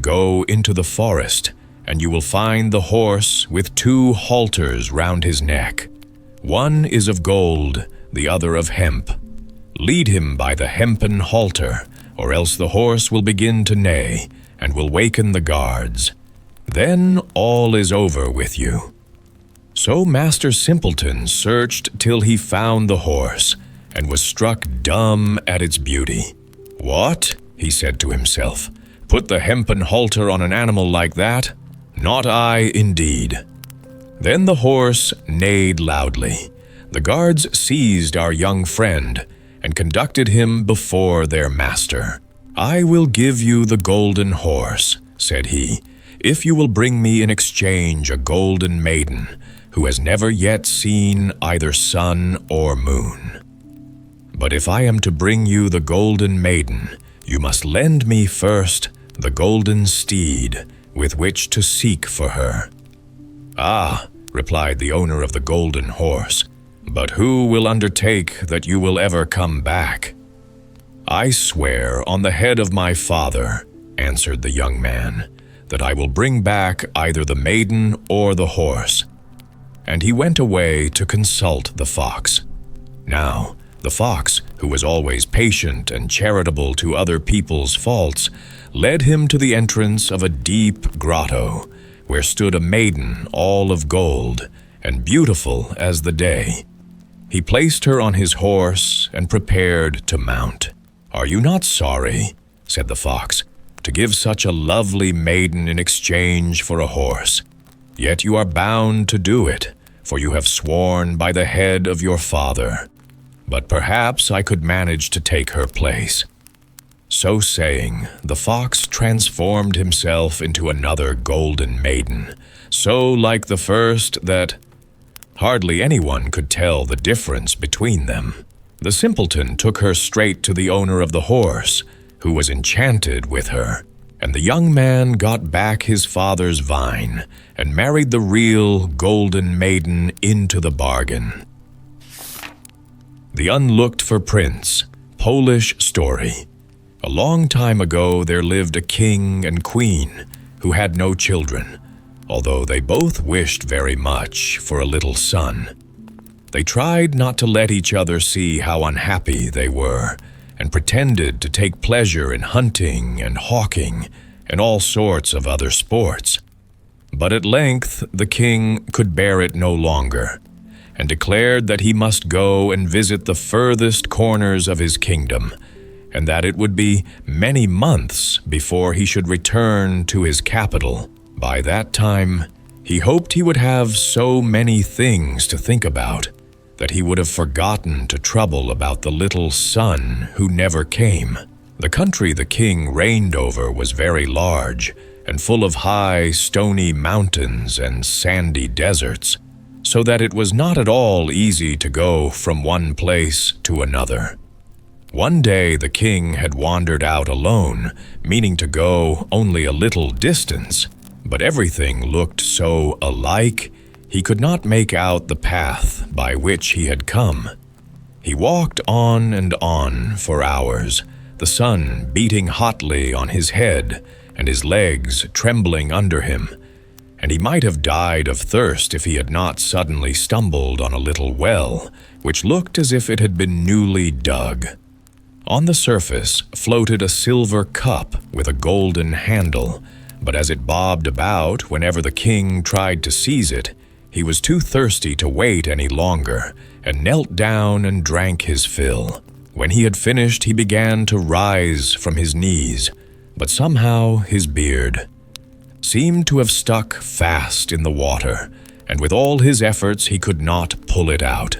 Go into the forest, and you will find the horse with 2 halters round his neck. One is of gold, the other of hemp. Lead him by the hempen halter, or else the horse will begin to neigh, and will waken the guards. Then all is over with you." So Master Simpleton searched till he found the horse, and was struck dumb at its beauty. "What?" he said to himself. "Put the hempen halter on an animal like that? Not I, indeed." Then the horse neighed loudly. The guards seized our young friend and conducted him before their master. "I will give you the golden horse," said he, "if you will bring me in exchange a golden maiden who has never yet seen either sun or moon. But if I am to bring you the golden maiden, you must lend me first the golden steed with which to seek for her." "Ah," replied the owner of the golden horse, "but who will undertake that you will ever come back?" "I swear on the head of my father," answered the young man, "that I will bring back either the maiden or the horse." And he went away to consult the fox. Now, the fox, who was always patient and charitable to other people's faults, led him to the entrance of a deep grotto, where stood a maiden all of gold, and beautiful as the day. He placed her on his horse and prepared to mount. "Are you not sorry," said the fox, "to give such a lovely maiden in exchange for a horse? Yet you are bound to do it, for you have sworn by the head of your father. But perhaps I could manage to take her place." So saying, the fox transformed himself into another golden maiden, so like the first that hardly anyone could tell the difference between them. The simpleton took her straight to the owner of the horse, who was enchanted with her, and the young man got back his father's vine and married the real golden maiden into the bargain. The Unlooked-For Prince, Polish story. A long time ago there lived a king and queen who had no children, although they both wished very much for a little son. They tried not to let each other see how unhappy they were, and pretended to take pleasure in hunting and hawking and all sorts of other sports. But at length the king could bear it no longer, and declared that he must go and visit the furthest corners of his kingdom, and that it would be many months before he should return to his capital. By that time, he hoped he would have so many things to think about that he would have forgotten to trouble about the little son who never came. The country the king reigned over was very large and full of high, stony mountains and sandy deserts, so that it was not at all easy to go from one place to another. One day the king had wandered out alone, meaning to go only a little distance, but everything looked so alike he could not make out the path by which he had come. He walked on and on for hours, the sun beating hotly on his head and his legs trembling under him, and he might have died of thirst if he had not suddenly stumbled on a little well, which looked as if it had been newly dug. On the surface floated a silver cup with a golden handle, but as it bobbed about whenever the king tried to seize it, he was too thirsty to wait any longer, and knelt down and drank his fill. When he had finished, he began to rise from his knees, but somehow his beard seemed to have stuck fast in the water, and with all his efforts he could not pull it out.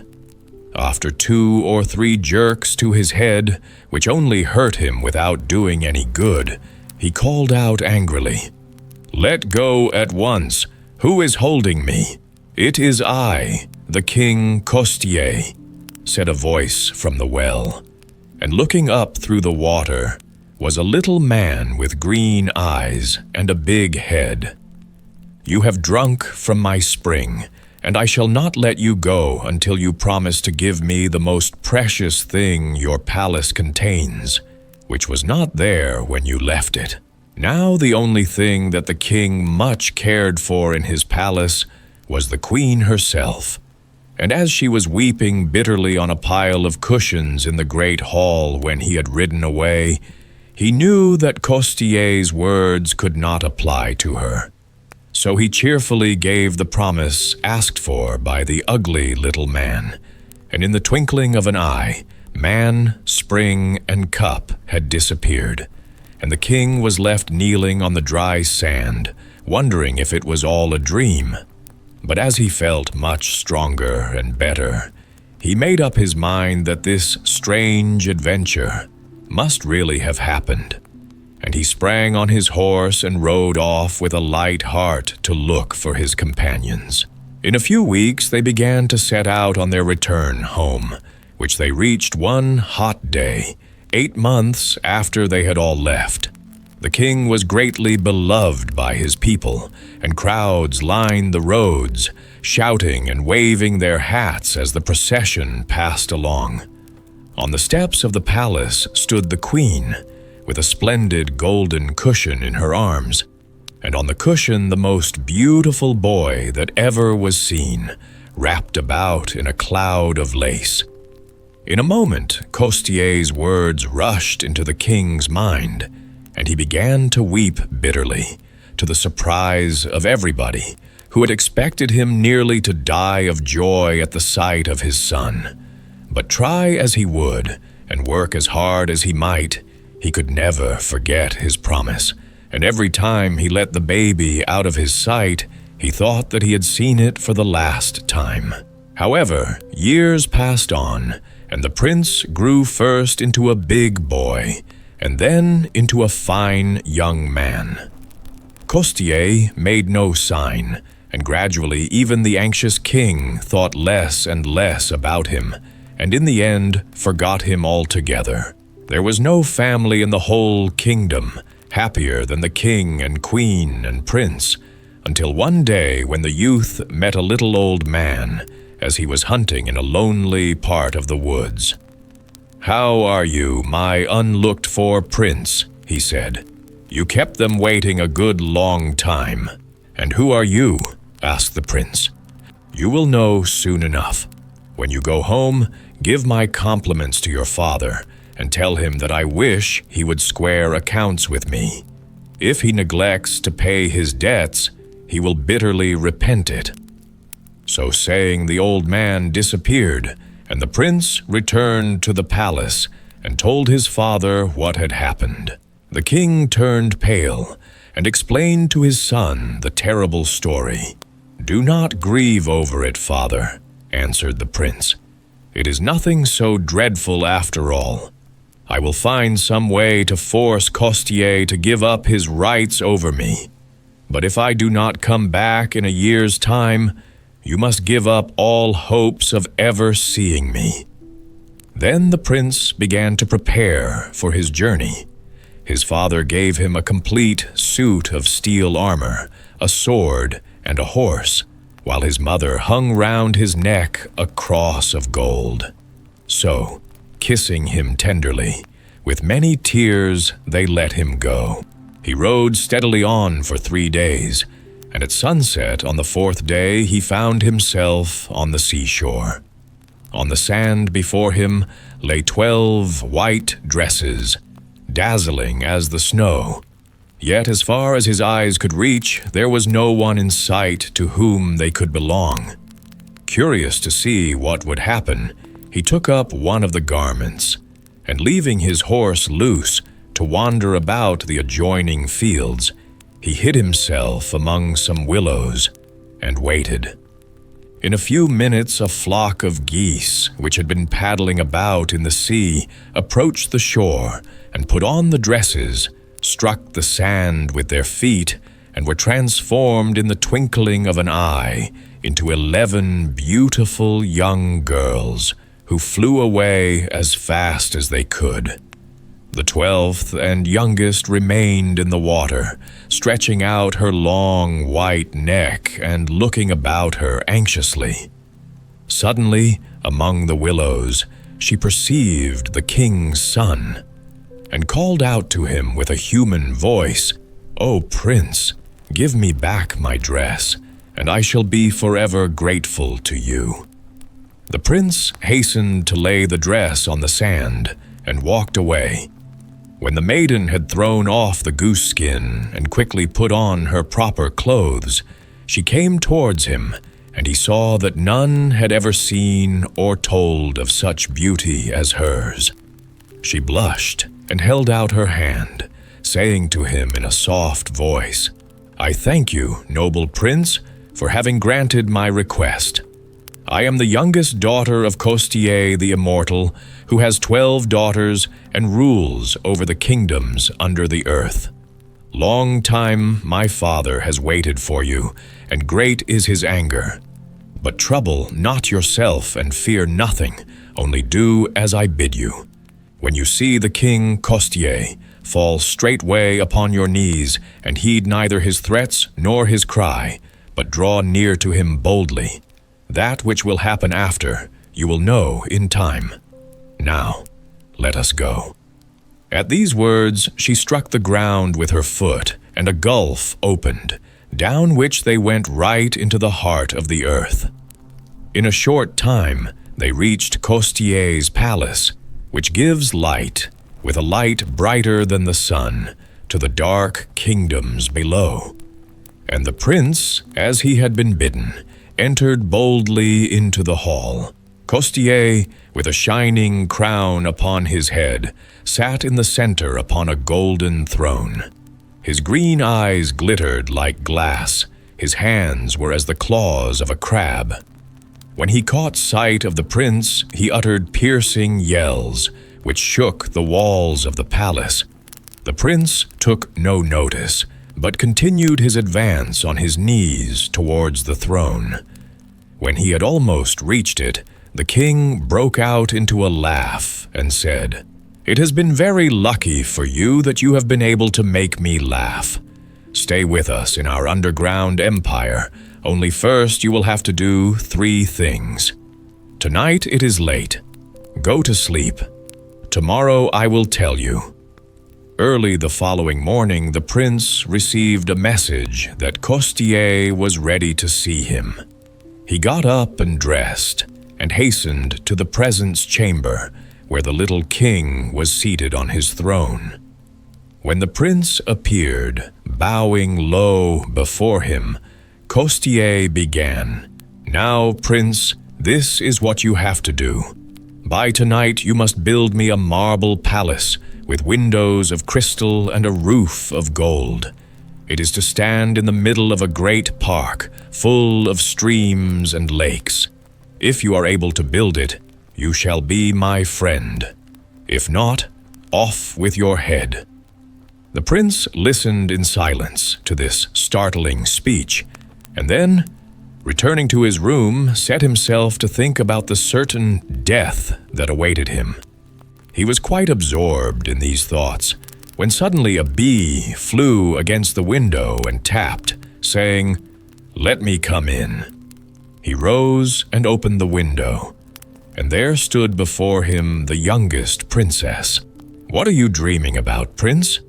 After 2 or 3 jerks to his head, which only hurt him without doing any good, he called out angrily, "Let go at once! Who is holding me?" "It is I, the King Costier," said a voice from the well, and looking up through the water was a little man with green eyes and a big head. "You have drunk from my spring, and I shall not let you go until you promise to give me the most precious thing your palace contains, which was not there when you left it." Now the only thing that the king much cared for in his palace was the queen herself. And as she was weeping bitterly on a pile of cushions in the great hall when he had ridden away, he knew that Costier's words could not apply to her. So he cheerfully gave the promise asked for by the ugly little man, and in the twinkling of an eye, man, spring, and cup had disappeared, and the king was left kneeling on the dry sand, wondering if it was all a dream. But as he felt much stronger and better, he made up his mind that this strange adventure must really have happened, and he sprang on his horse and rode off with a light heart to look for his companions. In a few weeks they began to set out on their return home, which they reached one hot day, 8 months after they had all left. The king was greatly beloved by his people, and crowds lined the roads, shouting and waving their hats as the procession passed along. On the steps of the palace stood the queen, with a splendid golden cushion in her arms, and on the cushion the most beautiful boy that ever was seen, wrapped about in a cloud of lace. In a moment, Costier's words rushed into the king's mind, and he began to weep bitterly, to the surprise of everybody, who had expected him nearly to die of joy at the sight of his son. But try as he would, and work as hard as he might, he could never forget his promise, and every time he let the baby out of his sight, he thought that he had seen it for the last time. However, years passed on, and the prince grew first into a big boy, and then into a fine young man. Costier made no sign, and gradually even the anxious king thought less and less about him, and in the end forgot him altogether. There was no family in the whole kingdom happier than the king and queen and prince, until one day when the youth met a little old man as he was hunting in a lonely part of the woods. "How are you, my unlooked-for prince?" he said. "You kept them waiting a good long time." "And who are you?" asked the prince. "You will know soon enough. When you go home, give my compliments to your father, and tell him that I wish he would square accounts with me. If he neglects to pay his debts, he will bitterly repent it." So saying, the old man disappeared, and the prince returned to the palace and told his father what had happened. The king turned pale and explained to his son the terrible story. "Do not grieve over it, father," answered the prince. "It is nothing so dreadful after all. I will find some way to force Costier to give up his rights over me. But if I do not come back in a year's time, you must give up all hopes of ever seeing me." Then the prince began to prepare for his journey. His father gave him a complete suit of steel armor, a sword, and a horse, while his mother hung round his neck a cross of gold. So, kissing him tenderly, with many tears they let him go. He rode steadily on for 3 days, and at sunset on the 4th day he found himself on the seashore. On the sand before him lay 12 white dresses, dazzling as the snow. Yet as far as his eyes could reach, there was no one in sight to whom they could belong. Curious to see what would happen, he took up one of the garments, and leaving his horse loose to wander about the adjoining fields, he hid himself among some willows and waited. In a few minutes a flock of geese, which had been paddling about in the sea, approached the shore and put on the dresses, struck the sand with their feet, and were transformed in the twinkling of an eye into 11 beautiful young girls, who flew away as fast as they could. The 12th and youngest remained in the water, stretching out her long white neck and looking about her anxiously. Suddenly, among the willows, she perceived the king's son, and called out to him with a human voice, "O Prince, give me back my dress, and I shall be forever grateful to you." The prince hastened to lay the dress on the sand and walked away. When the maiden had thrown off the goose skin and quickly put on her proper clothes, she came towards him, and he saw that none had ever seen or told of such beauty as hers. She blushed and held out her hand, saying to him in a soft voice, "I thank you, noble prince, for having granted my request. I am the youngest daughter of Costier the Immortal, who has 12 daughters and rules over the kingdoms under the earth. Long time my father has waited for you, and great is his anger. But trouble not yourself and fear nothing, only do as I bid you. When you see the king Costier, fall straightway upon your knees, and heed neither his threats nor his cry, but draw near to him boldly. That which will happen after, you will know in time. Now, let us go." At these words, she struck the ground with her foot, and a gulf opened, down which they went right into the heart of the earth. In a short time, they reached Costier's palace, which gives light, with a light brighter than the sun, to the dark kingdoms below. And the prince, as he had been bidden, entered boldly into the hall. Costier, with a shining crown upon his head, sat in the center upon a golden throne. His green eyes glittered like glass, his hands were as the claws of a crab. When he caught sight of the prince, he uttered piercing yells, which shook the walls of the palace. The prince took no notice, but continued his advance on his knees towards the throne. When he had almost reached it, the king broke out into a laugh and said, "It has been very lucky for you that you have been able to make me laugh. Stay with us in our underground empire, only first you will have to do 3 things. Tonight it is late. Go to sleep. Tomorrow I will tell you." Early the following morning, the prince received a message that Costier was ready to see him. He got up and dressed, and hastened to the presence chamber, where the little king was seated on his throne. When the prince appeared, bowing low before him, Costier began, "Now, prince, this is what you have to do. By tonight you must build me a marble palace, with windows of crystal and a roof of gold. It is to stand in the middle of a great park, full of streams and lakes. If you are able to build it, you shall be my friend. If not, off with your head." The prince listened in silence to this startling speech, and then, returning to his room, set himself to think about the certain death that awaited him. He was quite absorbed in these thoughts, when suddenly a bee flew against the window and tapped, saying, "Let me come in." He rose and opened the window, and there stood before him the youngest princess. "What are you dreaming about, prince?"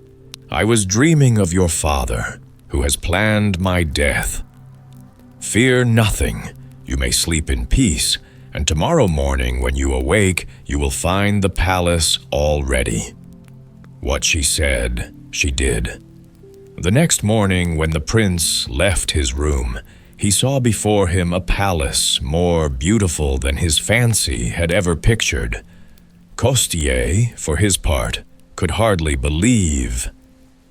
"I was dreaming of your father, who has planned my death." "Fear nothing. You may sleep in peace, and tomorrow morning when you awake, you will find the palace all ready." What she said, she did. The next morning, when the prince left his room, he saw before him a palace more beautiful than his fancy had ever pictured. Costier, for his part, could hardly believe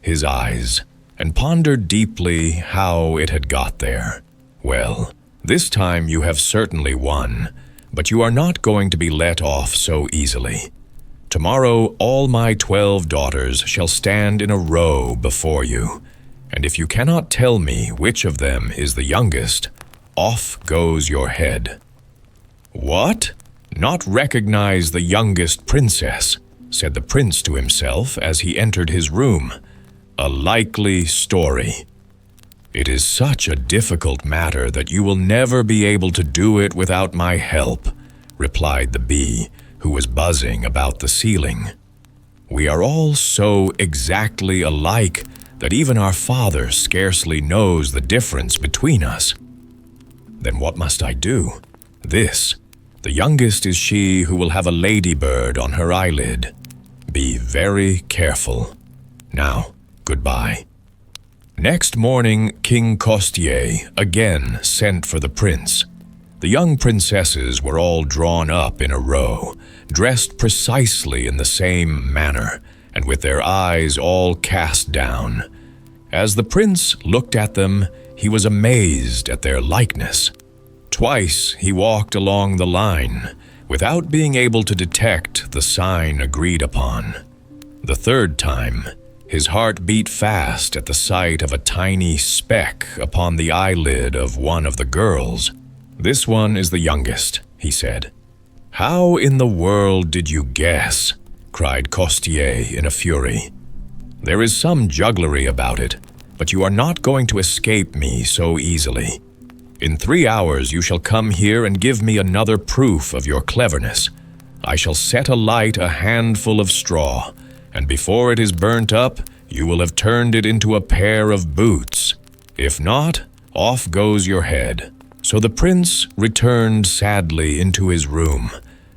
his eyes, and pondered deeply how it had got there. "Well, this time you have certainly won, but you are not going to be let off so easily. Tomorrow all my 12 daughters shall stand in a row before you, and if you cannot tell me which of them is the youngest, off goes your head." "What? Not recognize the youngest princess?" said the prince to himself as he entered his room. "A likely story. It is such a difficult matter that you will never be able to do it without my help," replied the bee, who was buzzing about the ceiling. "We are all so exactly alike that even our father scarcely knows the difference between us. Then what must I do? This. The youngest is she who will have a ladybird on her eyelid. Be very careful. Now, goodbye." Next morning, King Costier again sent for the prince. The young princesses were all drawn up in a row, dressed precisely in the same manner, and with their eyes all cast down. As the prince looked at them, he was amazed at their likeness. Twice he walked along the line, without being able to detect the sign agreed upon. The third time, his heart beat fast at the sight of a tiny speck upon the eyelid of one of the girls. "This one is the youngest," he said. "How in the world did you guess?" cried Costier in a fury. "There is some jugglery about it, but you are not going to escape me so easily. In 3 hours you shall come here and give me another proof of your cleverness. I shall set alight a handful of straw, and before it is burnt up, you will have turned it into a pair of boots. If not, off goes your head." So the prince returned sadly into his room,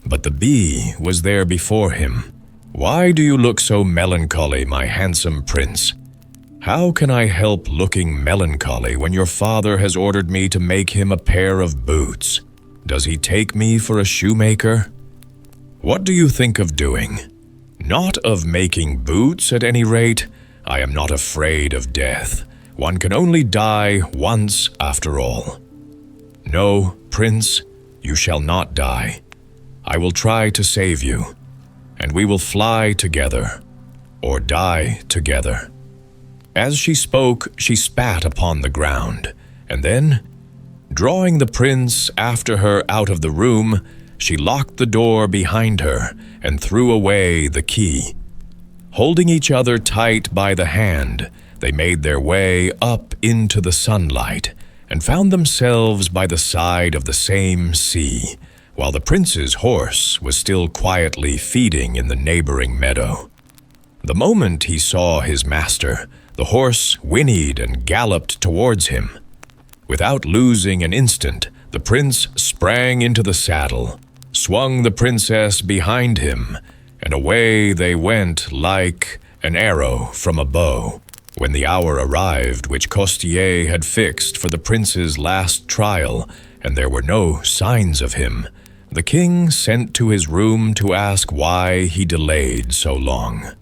but the bee was there before him. "Why do you look so melancholy, my handsome prince?" "How can I help looking melancholy when your father has ordered me to make him a pair of boots? Does he take me for a shoemaker? What do you think of doing? Not of making boots, at any rate. I am not afraid of death. One can only die once after all." "No, prince, you shall not die. I will try to save you, and we will fly together, or die together." As she spoke, she spat upon the ground, and then, drawing the prince after her out of the room, she locked the door behind her and threw away the key. Holding each other tight by the hand, they made their way up into the sunlight and found themselves by the side of the same sea, while the prince's horse was still quietly feeding in the neighboring meadow. The moment he saw his master, the horse whinnied and galloped towards him. Without losing an instant, the prince sprang into the saddle, swung the princess behind him, and away they went like an arrow from a bow. When the hour arrived which Costier had fixed for the prince's last trial, and there were no signs of him, the king sent to his room to ask why he delayed so long.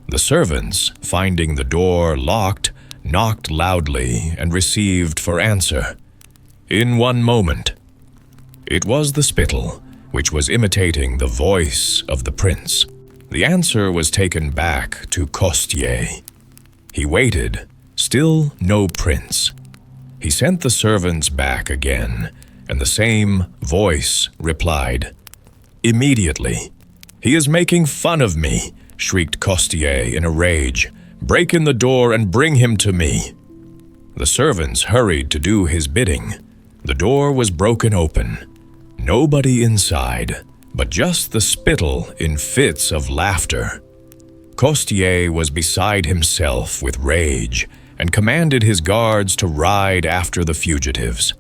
The servants, finding the door locked, knocked loudly and received for answer, "In 1 moment." It was the spittle, which was imitating the voice of the prince. The answer was taken back to Costier. He waited, still no prince. He sent the servants back again, and the same voice replied. "Immediately." "He is making fun of me," shrieked Costier in a rage. "Break in the door and bring him to me." The servants hurried to do his bidding. The door was broken open. Nobody inside, but just the spittle in fits of laughter. Costier was beside himself with rage and commanded his guards to ride after the fugitives.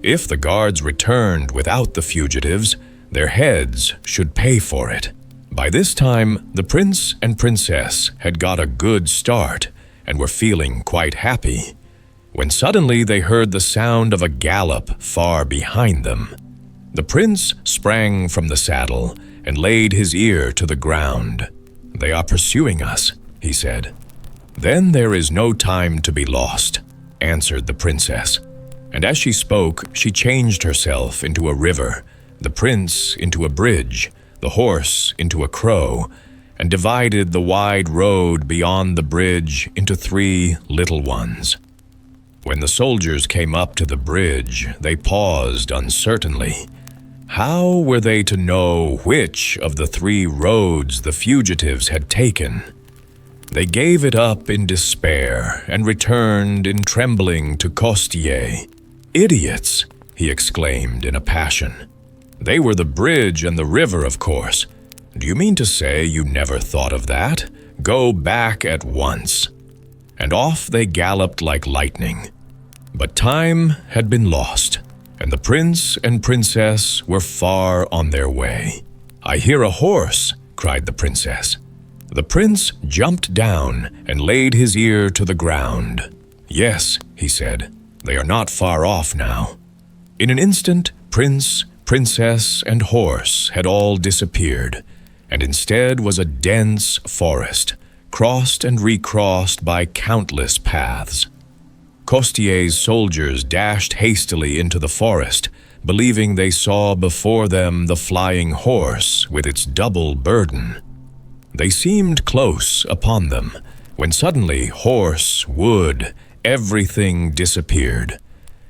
If the guards returned without the fugitives, their heads should pay for it. By this time, the prince and princess had got a good start and were feeling quite happy, when suddenly they heard the sound of a gallop far behind them. The prince sprang from the saddle and laid his ear to the ground. "They are pursuing us," he said. "Then there is no time to be lost," answered the princess. And as she spoke, she changed herself into a river, the prince into a bridge, the horse into a crow, and divided the wide road beyond the bridge into 3 little ones. When the soldiers came up to the bridge, they paused uncertainly. How were they to know which of the 3 roads the fugitives had taken? They gave it up in despair and returned in trembling to Costier. "Idiots!" he exclaimed in a passion. "They were the bridge and the river, of course. Do you mean to say you never thought of that? Go back at once." and off they galloped like lightning. But time had been lost, and the prince and princess were far on their way. "I hear a horse," cried the princess. The prince jumped down and laid his ear to the ground. "Yes," he said, "they are not far off now." In an instant, prince, princess, and horse had all disappeared, and instead was a dense forest, crossed and recrossed by countless paths. Costier's soldiers dashed hastily into the forest, believing they saw before them the flying horse with its double burden. They seemed close upon them, when suddenly horse, wood, everything disappeared,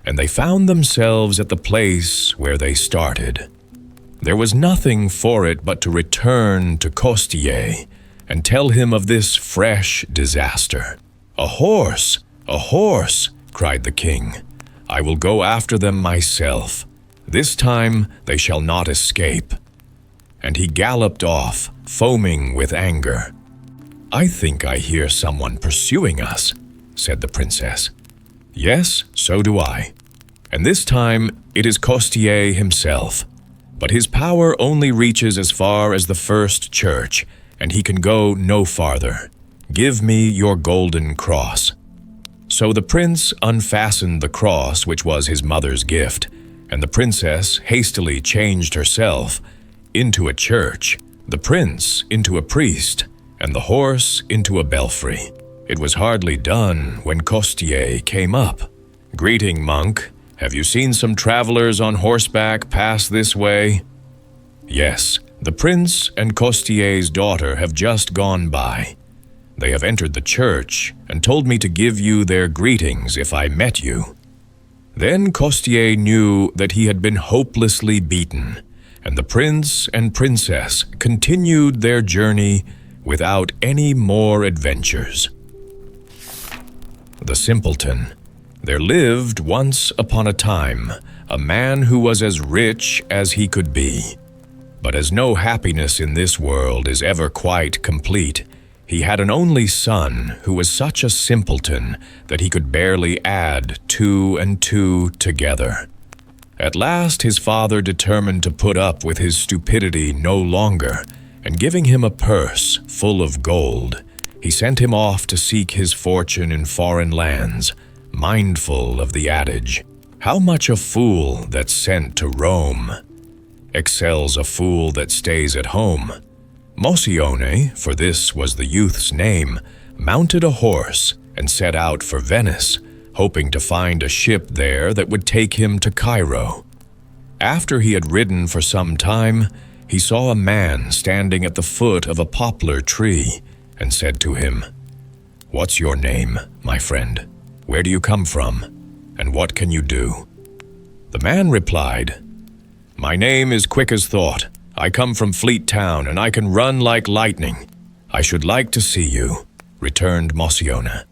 and they found themselves at the place where they started. There was nothing for it but to return to Costier and tell him of this fresh disaster. "A horse! A horse!" cried the king. "I will go after them myself. This time they shall not escape." And he galloped off, foaming with anger. "I think I hear someone pursuing us," said the princess. "Yes, so do I. And this time it is Costier himself. But his power only reaches as far as the first church, and he can go no farther. Give me your golden cross." So the prince unfastened the cross which was his mother's gift, and the princess hastily changed herself into a church, the prince into a priest, and the horse into a belfry. It was hardly done when Costier came up. "Greeting, monk. Have you seen some travelers on horseback pass this way?" "Yes, the prince and Costier's daughter have just gone by. They have entered the church and told me to give you their greetings if I met you." Then Costier knew that he had been hopelessly beaten, and the prince and princess continued their journey without any more adventures. The Simpleton. There lived once upon a time a man who was as rich as he could be. But as no happiness in this world is ever quite complete, he had an only son who was such a simpleton that he could barely add 2 and 2 together. At last his father determined to put up with his stupidity no longer, and giving him a purse full of gold, he sent him off to seek his fortune in foreign lands, mindful of the adage, "How much a fool that's sent to Rome excels a fool that stays at home." Moscione, for this was the youth's name, mounted a horse and set out for Venice, hoping to find a ship there that would take him to Cairo. After he had ridden for some time, he saw a man standing at the foot of a poplar tree and said to him, "What's your name, my friend? Where do you come from? And what can you do?" The man replied, "My name is Quick as Thought. I come from Fleet Town, and I can run like lightning." "I should like to see you," returned Moscione.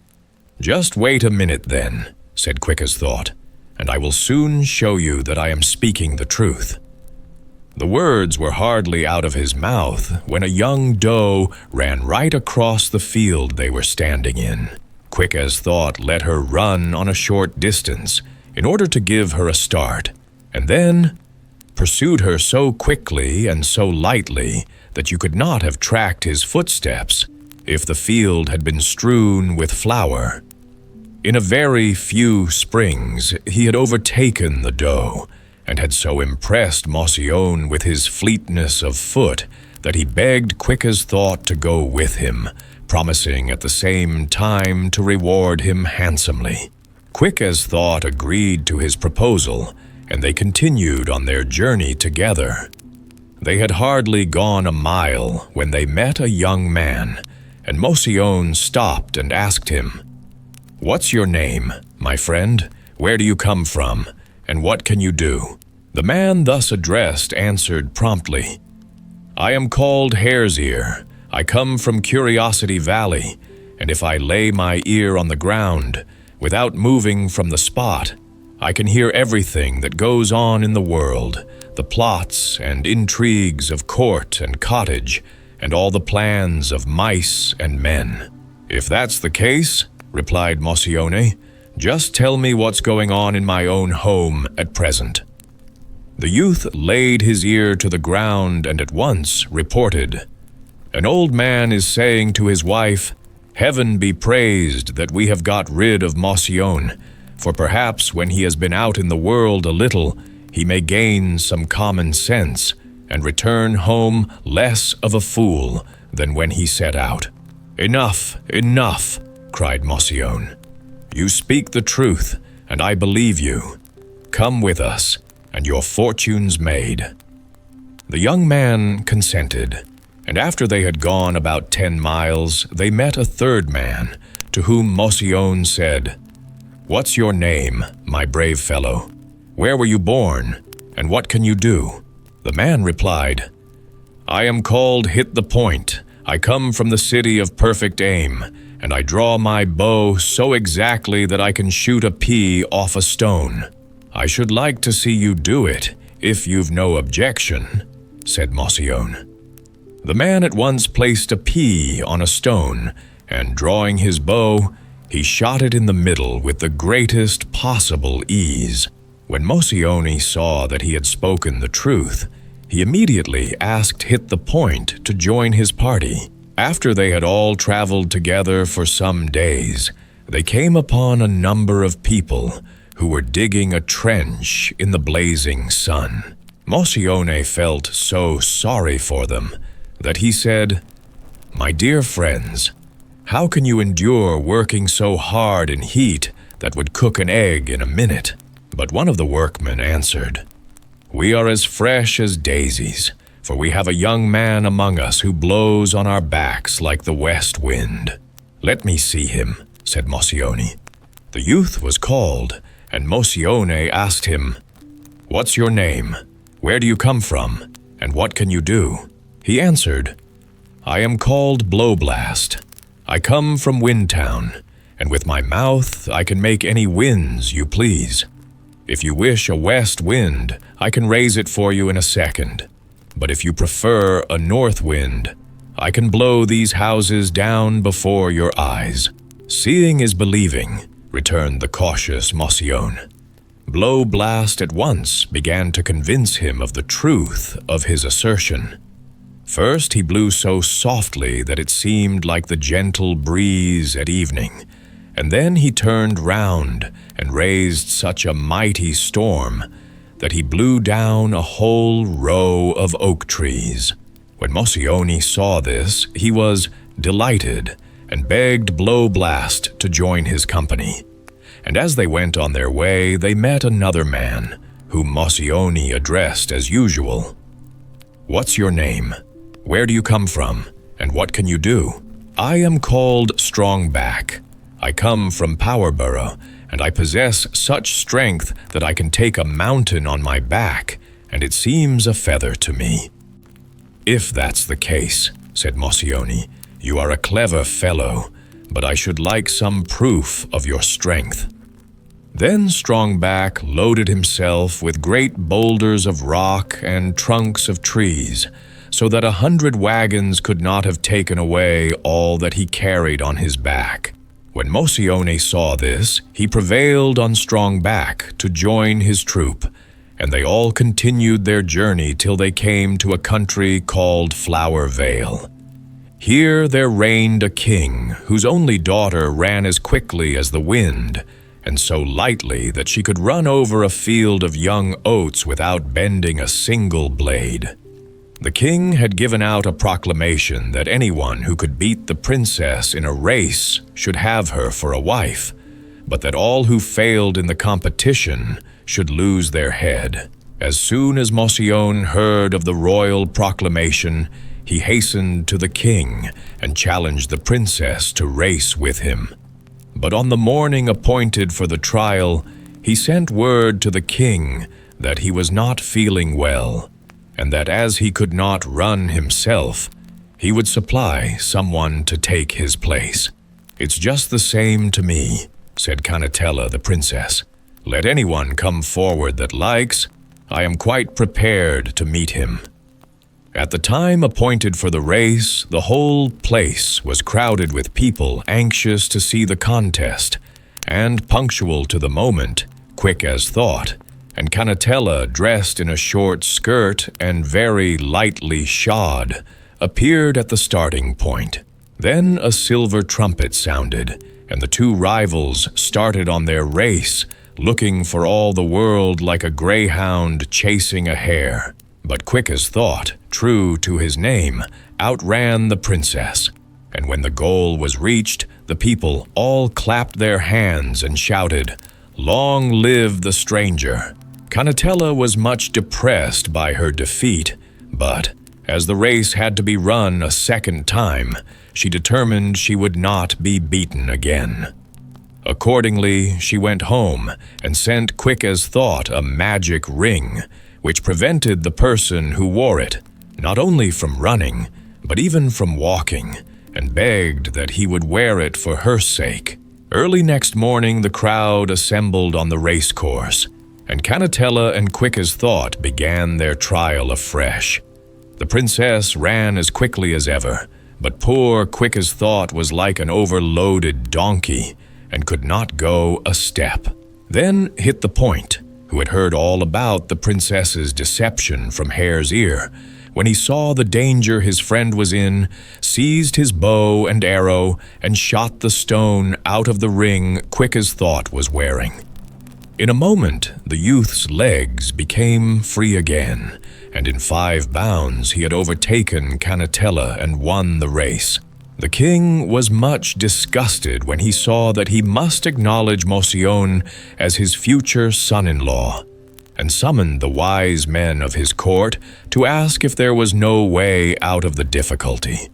"Just wait a minute then," said Quick as Thought, "and I will soon show you that I am speaking the truth." The words were hardly out of his mouth when a young doe ran right across the field they were standing in. Quick as Thought let her run on a short distance in order to give her a start, and then pursued her so quickly and so lightly that you could not have tracked his footsteps if the field had been strewn with flour. In a very few springs he had overtaken the doe, and had so impressed Moscione with his fleetness of foot that he begged Quick as Thought to go with him, promising at the same time to reward him handsomely. Quick as Thought agreed to his proposal, and they continued on their journey together. They had hardly gone a mile when they met a young man, and Moscione stopped and asked him, "What's your name, my friend? Where do you come from? And what can you do?" The man thus addressed answered promptly, "I am called Hare's Ear. I come from Curiosity Valley, and if I lay my ear on the ground, without moving from the spot, I can hear everything that goes on in the world, the plots and intrigues of court and cottage, and all the plans of mice and men. If that's the case, replied Moscione. "Just tell me what's going on in my own home at present." The youth laid his ear to the ground and at once reported, "An old man is saying to his wife, 'Heaven be praised that we have got rid of Moscione, for perhaps when he has been out in the world a little, he may gain some common sense and return home less of a fool than when he set out.'" "Enough, enough," cried Moscione. "You speak the truth, and I believe you. Come with us, and your fortune's made." The young man consented, and after they had gone about 10 miles, they met a third man, to whom Moscione said, "What's your name, my brave fellow? Where were you born, and what can you do?" The man replied, "I am called Hit the Point. I come from the city of perfect aim, and I draw my bow so exactly that I can shoot a pea off a stone. I should like to see you do it, if you've no objection," said Moscione. The man at once placed a pea on a stone, and drawing his bow, he shot it in the middle with the greatest possible ease. When Moscione saw that he had spoken the truth, he immediately asked Hit the Point to join his party. After they had all traveled together for some days, they came upon a number of people who were digging a trench in the blazing sun. Moscione felt so sorry for them that he said, "My dear friends, how can you endure working so hard in heat that would cook an egg in a minute?" But one of the workmen answered, "We are as fresh as daisies, for we have a young man among us who blows on our backs like the west wind." "Let me see him," said Moscione. The youth was called, and Moscione asked him, "What's your name? Where do you come from? And what can you do?" He answered, "I am called Blowblast. I come from Windtown, and with my mouth I can make any winds you please. If you wish a west wind, I can raise it for you in a second. But if you prefer a north wind, I can blow these houses down before your eyes." "Seeing is believing," returned the cautious Moscione. Blowblast at once began to convince him of the truth of his assertion. First he blew so softly that it seemed like the gentle breeze at evening, and then he turned round and raised such a mighty storm that he blew down a whole row of oak trees. When Moscione saw this, he was delighted and begged Blowblast to join his company. And as they went on their way, they met another man, whom Moscione addressed as usual. "What's your name? Where do you come from, and what can you do?" "I am called Strongback. I come from Powerborough, and I possess such strength that I can take a mountain on my back, and it seems a feather to me." "If that's the case," said Moscione, "you are a clever fellow, but I should like some proof of your strength." Then Strongback loaded himself with great boulders of rock and trunks of trees, so that 100 wagons could not have taken away all that he carried on his back. When Moscione saw this, he prevailed on Strongback to join his troop, and they all continued their journey till they came to a country called Flower Vale. Here there reigned a king whose only daughter ran as quickly as the wind, and so lightly that she could run over a field of young oats without bending a single blade. The king had given out a proclamation that anyone who could beat the princess in a race should have her for a wife, but that all who failed in the competition should lose their head. As soon as Moscione heard of the royal proclamation, he hastened to the king and challenged the princess to race with him. But on the morning appointed for the trial, he sent word to the king that he was not feeling well, and that as he could not run himself, he would supply someone to take his place. "It's just the same to me," said Cannetella the princess. "Let anyone come forward that likes. I am quite prepared to meet him." At the time appointed for the race, the whole place was crowded with people anxious to see the contest, and punctual to the moment, quick as thought, and Cannetella, dressed in a short skirt and very lightly shod, appeared at the starting point. Then a silver trumpet sounded, and the two rivals started on their race, looking for all the world like a greyhound chasing a hare. But quick as thought, true to his name, outran the princess. And when the goal was reached, the people all clapped their hands and shouted, "Long live the stranger!" Cannetella was much depressed by her defeat, but as the race had to be run a second time, she determined she would not be beaten again. Accordingly, she went home and sent Quick as Thought a magic ring, which prevented the person who wore it not only from running, but even from walking, and begged that he would wear it for her sake. Early next morning, the crowd assembled on the race course, and Cannetella and Quick as Thought began their trial afresh. The princess ran as quickly as ever, but poor Quick as Thought was like an overloaded donkey and could not go a step. Then Hit the Point, who had heard all about the princess's deception from Hare's Ear, when he saw the danger his friend was in, seized his bow and arrow and shot the stone out of the ring Quick as Thought was wearing. In a moment, the youth's legs became free again, and in 5 bounds he had overtaken Cannetella and won the race. The king was much disgusted when he saw that he must acknowledge Motion as his future son-in-law, and summoned the wise men of his court to ask if there was no way out of the difficulty.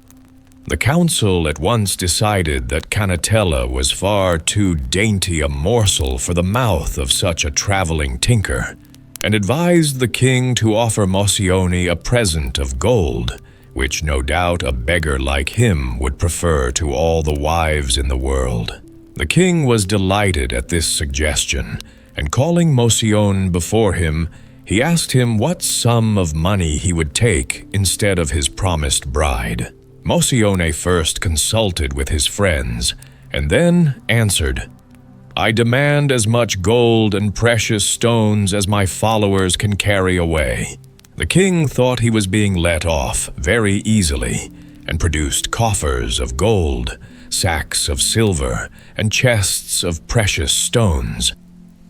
The council at once decided that Cannetella was far too dainty a morsel for the mouth of such a traveling tinker, and advised the king to offer Motion a present of gold, which no doubt a beggar like him would prefer to all the wives in the world. The king was delighted at this suggestion, and calling Motion before him, he asked him what sum of money he would take instead of his promised bride. Motion first consulted with his friends, and then answered, "I demand as much gold and precious stones as my followers can carry away." The king thought he was being let off very easily, and produced coffers of gold, sacks of silver, and chests of precious stones.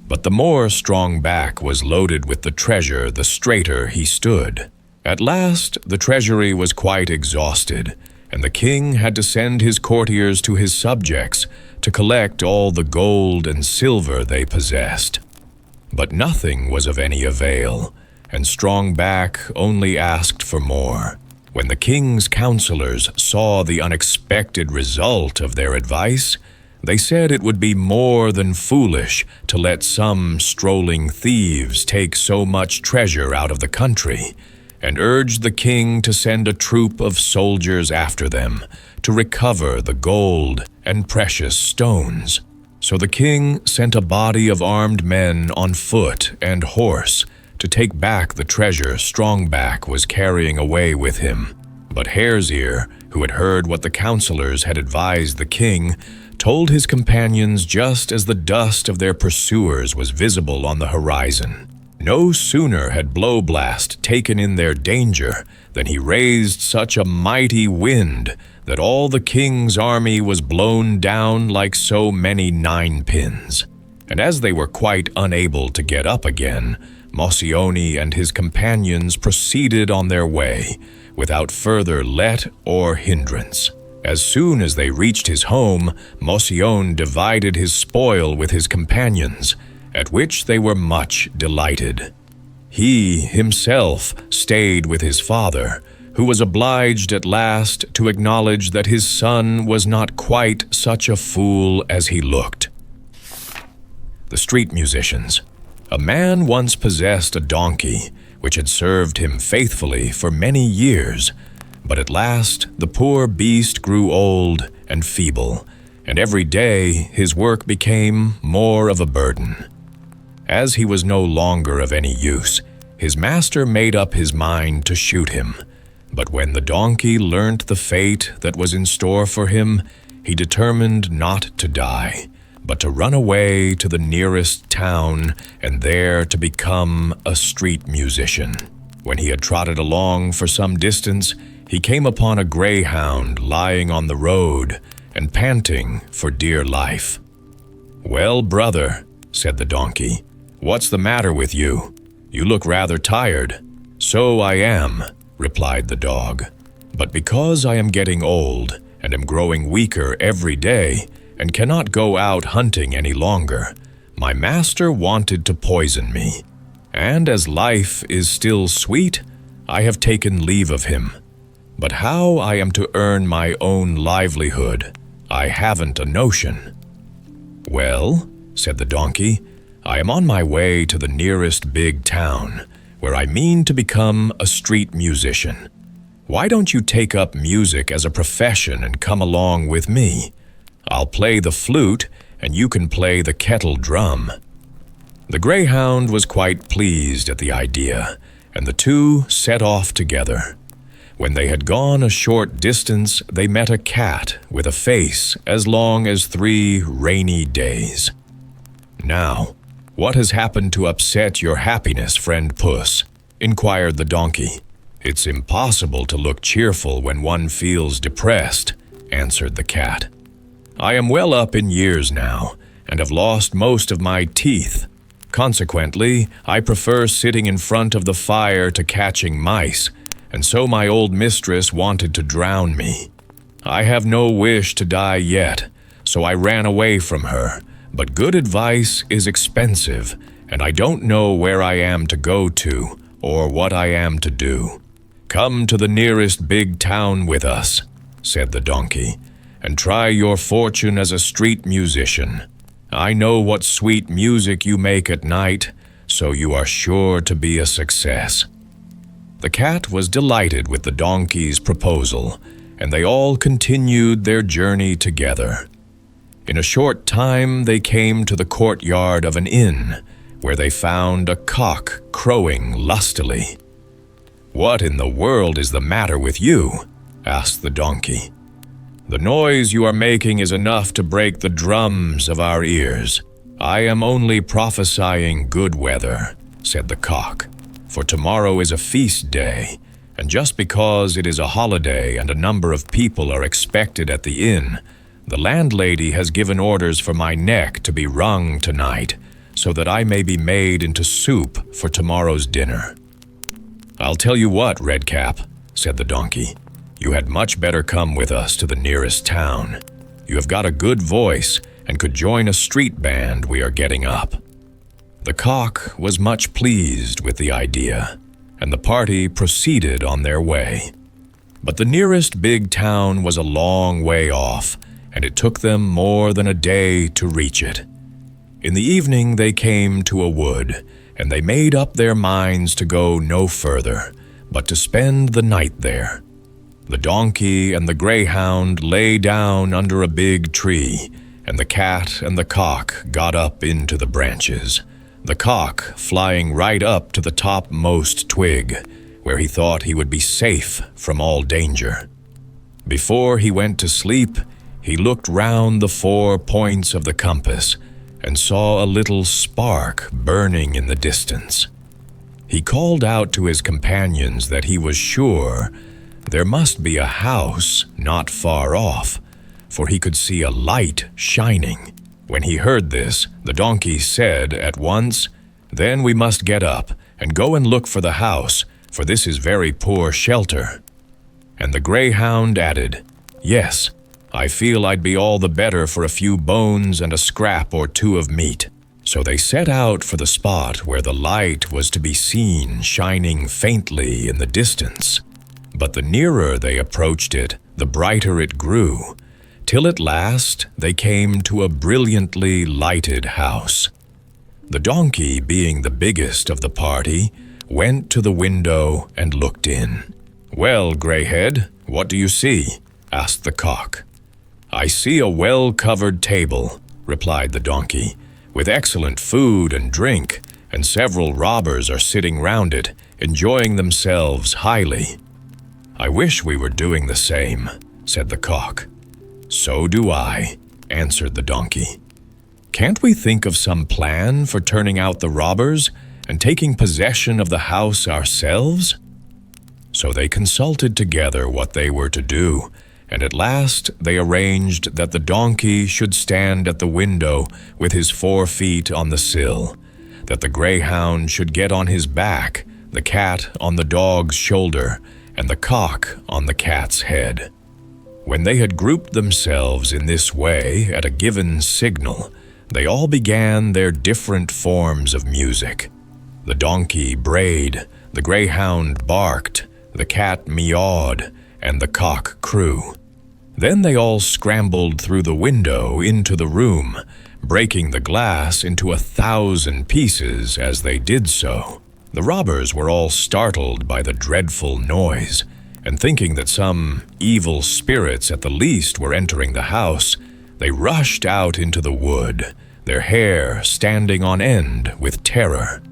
But the more Strong Back was loaded with the treasure, the straighter he stood. At last, the treasury was quite exhausted, and the king had to send his courtiers to his subjects to collect all the gold and silver they possessed. But nothing was of any avail, and Strong Back only asked for more. When the king's counselors saw the unexpected result of their advice, they said it would be more than foolish to let some strolling thieves take so much treasure out of the country, and urged the king to send a troop of soldiers after them to recover the gold and precious stones. So the king sent a body of armed men on foot and horse to take back the treasure Strong Back was carrying away with him. But Hare's Ear, who had heard what the counselors had advised the king, told his companions just as the dust of their pursuers was visible on the horizon. No sooner had Blowblast taken in their danger than he raised such a mighty wind that all the king's army was blown down like so many ninepins. And as they were quite unable to get up again, Motion and his companions proceeded on their way, without further let or hindrance. As soon as they reached his home, Motion divided his spoil with his companions, at which they were much delighted. He himself stayed with his father, who was obliged at last to acknowledge that his son was not quite such a fool as he looked. The Street Musicians. A man once possessed a donkey, which had served him faithfully for many years, but at last the poor beast grew old and feeble, and every day his work became more of a burden. As he was no longer of any use, his master made up his mind to shoot him, But when the donkey learnt the fate that was in store for him, he determined not to die, but to run away to the nearest town and there to become a street musician. When he had trotted along for some distance, he came upon a greyhound lying on the road and panting for dear life. "Well, brother," said the donkey, "what's the matter with you? You look rather tired." "So I am," replied the dog, "but because I am getting old and am growing weaker every day and cannot go out hunting any longer, my master wanted to poison me. And as life is still sweet, I have taken leave of him. But how I am to earn my own livelihood, I haven't a notion." "Well," said the donkey, "I am on my way to the nearest big town, where I mean to become a street musician. Why don't you take up music as a profession and come along with me? I'll play the flute, and you can play the kettle drum." The greyhound was quite pleased at the idea, and the two set off together. When they had gone a short distance, they met a cat with a face as long as 3 rainy days. "Now, what has happened to upset your happiness, friend Puss?" inquired the donkey. "It's impossible to look cheerful when one feels depressed," answered the cat. "I am well up in years now, and have lost most of my teeth. Consequently, I prefer sitting in front of the fire to catching mice, and so my old mistress wanted to drown me. I have no wish to die yet, so I ran away from her, but good advice is expensive, and I don't know where I am to go to or what I am to do. Come to the nearest big town with us," said the donkey, "and try your fortune as a street musician. I know what sweet music you make at night, so you are sure to be a success." The cat was delighted with the donkey's proposal, and they all continued their journey together. In a short time they came to the courtyard of an inn, where they found a cock crowing lustily. "What in the world is the matter with you?" asked the donkey. "The noise you are making is enough to break the drums of our ears. I am only prophesying good weather," said the cock, "for tomorrow is a feast day, and just because it is a holiday and a number of people are expected at the inn, the landlady has given orders for my neck to be wrung tonight, so that I may be made into soup for tomorrow's dinner." "I'll tell you what, Redcap," said the donkey, "you had much better come with us to the nearest town. You have got a good voice and could join a street band we are getting up." The cock was much pleased with the idea, and the party proceeded on their way. But the nearest big town was a long way off, and it took them more than a day to reach it. In the evening they came to a wood, and they made up their minds to go no further, but to spend the night there. The donkey and the greyhound lay down under a big tree, and the cat and the cock got up into the branches, the cock flying right up to the topmost twig, where he thought he would be safe from all danger. Before he went to sleep, he looked round the 4 points of the compass and saw a little spark burning in the distance. He called out to his companions that he was sure there must be a house not far off, for he could see a light shining. When he heard this, the donkey said at once, "Then we must get up and go and look for the house, for this is very poor shelter." And the greyhound added, "Yes, I feel I'd be all the better for a few bones and a scrap or 2 of meat." So they set out for the spot where the light was to be seen shining faintly in the distance. But the nearer they approached it, the brighter it grew, till at last they came to a brilliantly lighted house. The donkey, being the biggest of the party, went to the window and looked in. "Well, Greyhead, what do you see?" asked the cock. "I see a well-covered table," replied the donkey, "with excellent food and drink, and several robbers are sitting round it, enjoying themselves highly." "I wish we were doing the same," said the cock. "So do I," answered the donkey. "Can't we think of some plan for turning out the robbers and taking possession of the house ourselves?" So they consulted together what they were to do, and at last they arranged that the donkey should stand at the window with his 4 feet on the sill, that the greyhound should get on his back, the cat on the dog's shoulder, and the cock on the cat's head. When they had grouped themselves in this way at a given signal, they all began their different forms of music. The donkey brayed, the greyhound barked, the cat meowed, and the cock crew. Then they all scrambled through the window into the room, breaking the glass into 1,000 pieces as they did so. The robbers were all startled by the dreadful noise, and thinking that some evil spirits at the least were entering the house, they rushed out into the wood, their hair standing on end with terror.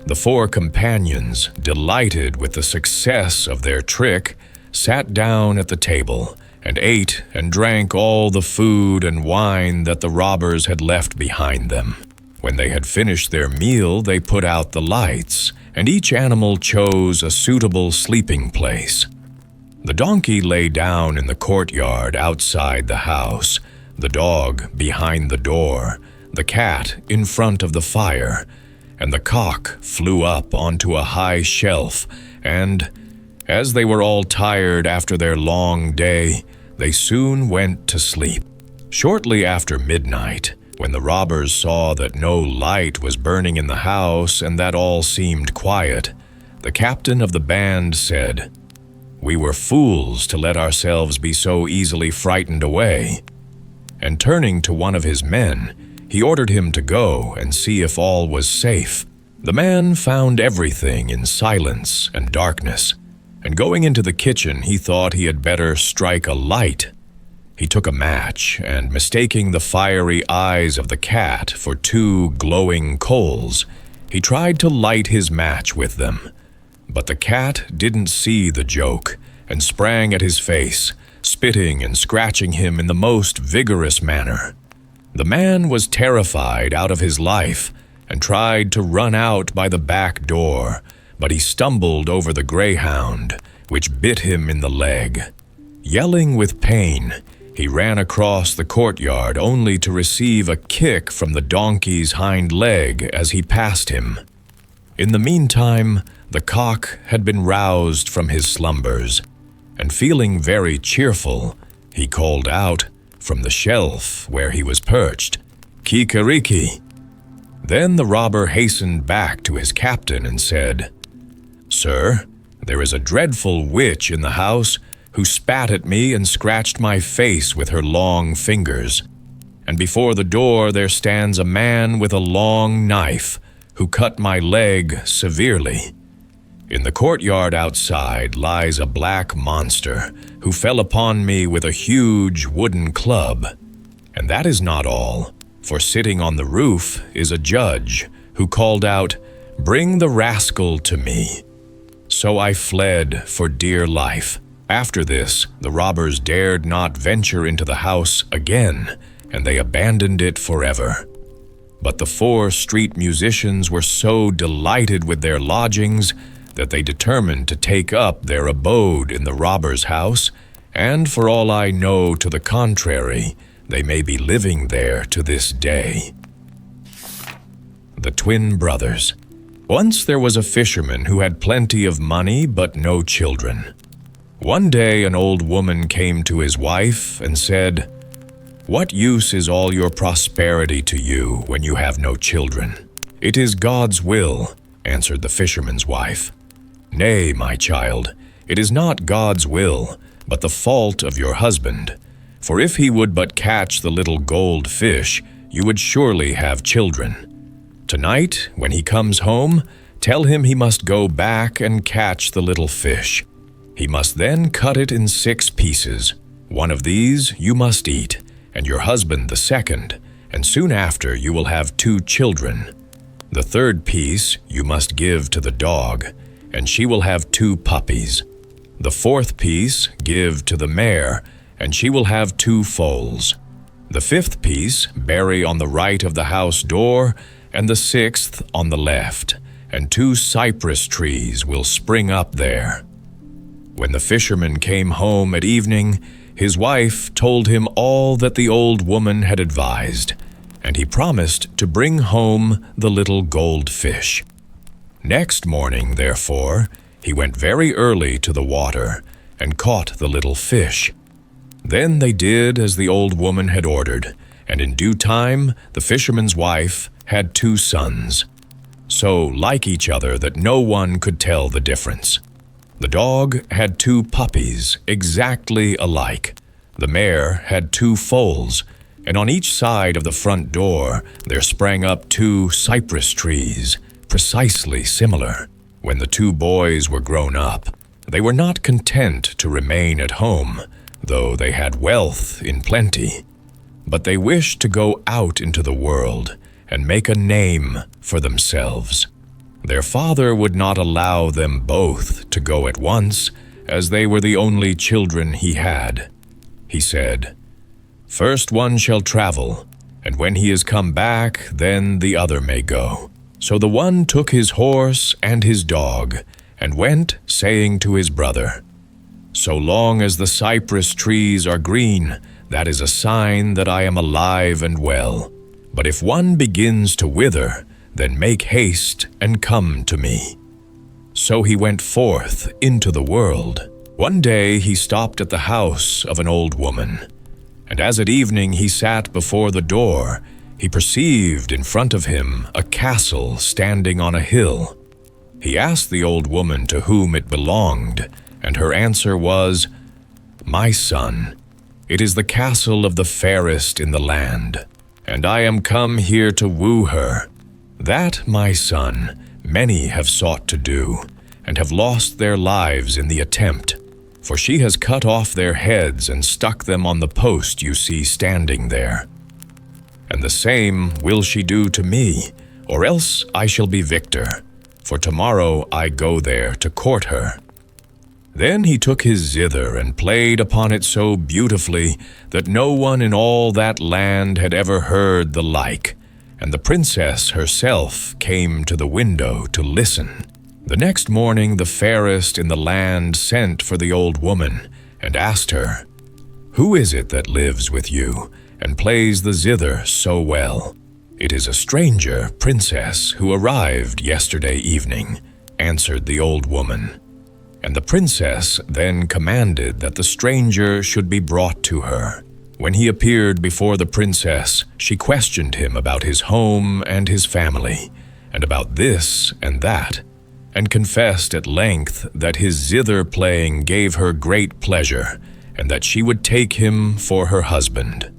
The 4 companions, delighted with the success of their trick, sat down at the table and ate and drank all the food and wine that the robbers had left behind them. When they had finished their meal, they put out the lights, and each animal chose a suitable sleeping place. The donkey lay down in the courtyard outside the house, the dog behind the door, the cat in front of the fire, and the cock flew up onto a high shelf, and, as they were all tired after their long day, they soon went to sleep. Shortly after midnight, when the robbers saw that no light was burning in the house and that all seemed quiet, the captain of the band said, "We were fools to let ourselves be so easily frightened away." And turning to one of his men, he ordered him to go and see if all was safe. The man found everything in silence and darkness, and going into the kitchen, he thought he had better strike a light. He took a match, and mistaking the fiery eyes of the cat for 2 glowing coals, he tried to light his match with them. But the cat didn't see the joke, and sprang at his face, spitting and scratching him in the most vigorous manner. The man was terrified out of his life, and tried to run out by the back door, but he stumbled over the greyhound, which bit him in the leg. Yelling with pain, he ran across the courtyard only to receive a kick from the donkey's hind leg as he passed him. In the meantime, the cock had been roused from his slumbers, and feeling very cheerful, he called out from the shelf where he was perched, "Kikariki." Then the robber hastened back to his captain and said, "Sir, there is a dreadful witch in the house who spat at me and scratched my face with her long fingers. And before the door there stands a man with a long knife who cut my leg severely. In the courtyard outside lies a black monster who fell upon me with a huge wooden club. And that is not all, for sitting on the roof is a judge who called out, 'Bring the rascal to me.' So I fled for dear life. After this, the robbers dared not venture into the house again, and they abandoned it forever. But the 4 street musicians were so delighted with their lodgings that they determined to take up their abode in the robber's house, and for all I know to the contrary, they may be living there to this day. The Twin Brothers. Once there was a fisherman who had plenty of money but no children. One day an old woman came to his wife and said, "What use is all your prosperity to you when you have no children?" "It is God's will," answered the fisherman's wife. "Nay, my child, it is not God's will, but the fault of your husband. For if he would but catch the little gold fish, you would surely have children. Tonight, when he comes home, tell him he must go back and catch the little fish. He must then cut it in 6 pieces. One of these you must eat, and your husband the second, and soon after you will have 2 children. The 3rd piece you must give to the dog, and she will have 2 puppies. The 4th piece give to the mare, and she will have 2 foals. The 5th piece bury on the right of the house door, and the 6th on the left, and 2 cypress trees will spring up there. When the fisherman came home at evening, his wife told him all that the old woman had advised, and he promised to bring home the little gold fish. Next morning, therefore, he went very early to the water and caught the little fish. Then they did as the old woman had ordered, and in due time the fisherman's wife had 2 sons, so like each other that no one could tell the difference. The dog had 2 puppies, exactly alike. The mare had 2 foals, and on each side of the front door there sprang up 2 cypress trees, precisely similar. When the 2 boys were grown up, they were not content to remain at home, though they had wealth in plenty. But they wished to go out into the world and make a name for themselves. Their father would not allow them both to go at once, as they were the only children he had. He said, "First one shall travel, and when he is come back, then the other may go." So the one took his horse and his dog, and went, saying to his brother, "So long as the cypress trees are green, that is a sign that I am alive and well. But if one begins to wither, then make haste and come to me." So he went forth into the world. One day he stopped at the house of an old woman, and as at evening he sat before the door, he perceived in front of him a castle standing on a hill. He asked the old woman to whom it belonged, and her answer was, "My son, it is the castle of the fairest in the land, and I am come here to woo her. That, my son, many have sought to do, and have lost their lives in the attempt, for she has cut off their heads and stuck them on the post you see standing there. And the same will she do to me, or else I shall be victor, for tomorrow I go there to court her." Then he took his zither and played upon it so beautifully that no one in all that land had ever heard the like, and the princess herself came to the window to listen. The next morning the fairest in the land sent for the old woman and asked her, "Who is it that lives with you and plays the zither so well?" "It is a stranger, princess, who arrived yesterday evening," answered the old woman. And the princess then commanded that the stranger should be brought to her. When he appeared before the princess, she questioned him about his home and his family, and about this and that, and confessed at length that his zither playing gave her great pleasure, and that she would take him for her husband.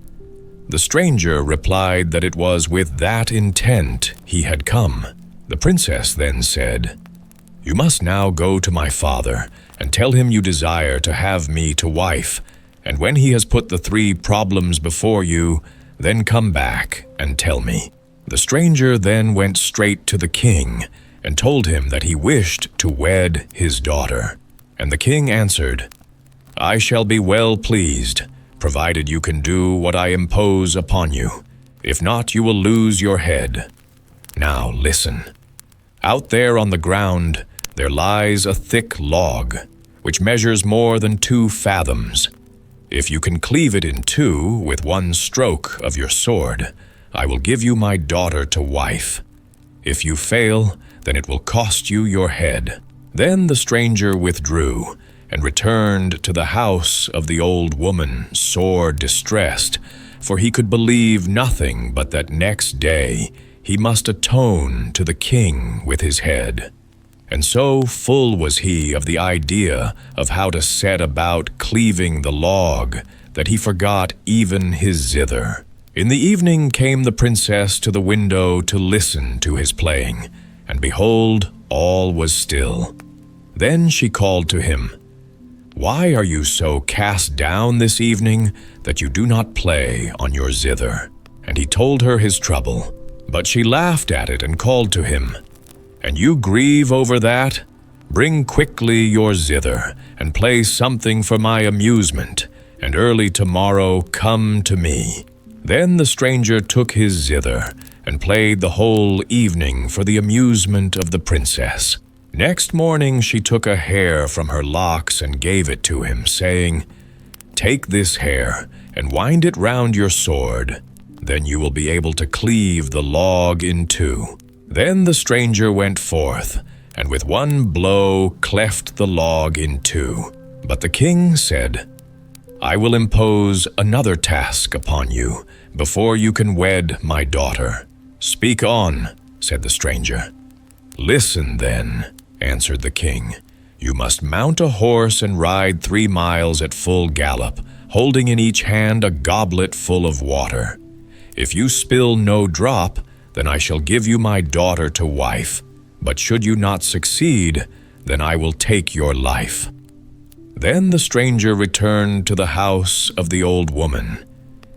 The stranger replied that it was with that intent he had come. The princess then said, "You must now go to my father and tell him you desire to have me to wife, and when he has put the 3 problems before you, then come back and tell me." The stranger then went straight to the king and told him that he wished to wed his daughter. And the king answered, "I shall be well pleased, provided you can do what I impose upon you. If not, you will lose your head. Now listen. Out there on the ground there lies a thick log, which measures more than 2 fathoms. If you can cleave it in 2 with one stroke of your sword, I will give you my daughter to wife. If you fail, then it will cost you your head." Then the stranger withdrew and returned to the house of the old woman, sore distressed, for he could believe nothing but that next day he must atone to the king with his head. And so full was he of the idea of how to set about cleaving the log that he forgot even his zither. In the evening came the princess to the window to listen to his playing, and behold, all was still. Then she called to him, "Why are you so cast down this evening that you do not play on your zither?" And he told her his trouble, but she laughed at it and called to him, "And you grieve over that? Bring quickly your zither, and play something for my amusement, and early tomorrow come to me." Then the stranger took his zither, and played the whole evening for the amusement of the princess. Next morning she took a hair from her locks and gave it to him, saying, "Take this hair, and wind it round your sword. Then you will be able to cleave the log in two." Then the stranger went forth, and with one blow cleft the log in two. But the king said, "I will impose another task upon you before you can wed my daughter." "Speak on," said the stranger. "Listen then," answered the king. "You must mount a horse and ride 3 miles at full gallop, holding in each hand a goblet full of water. If you spill no drop, then I shall give you my daughter to wife. But should you not succeed, then I will take your life." Then the stranger returned to the house of the old woman,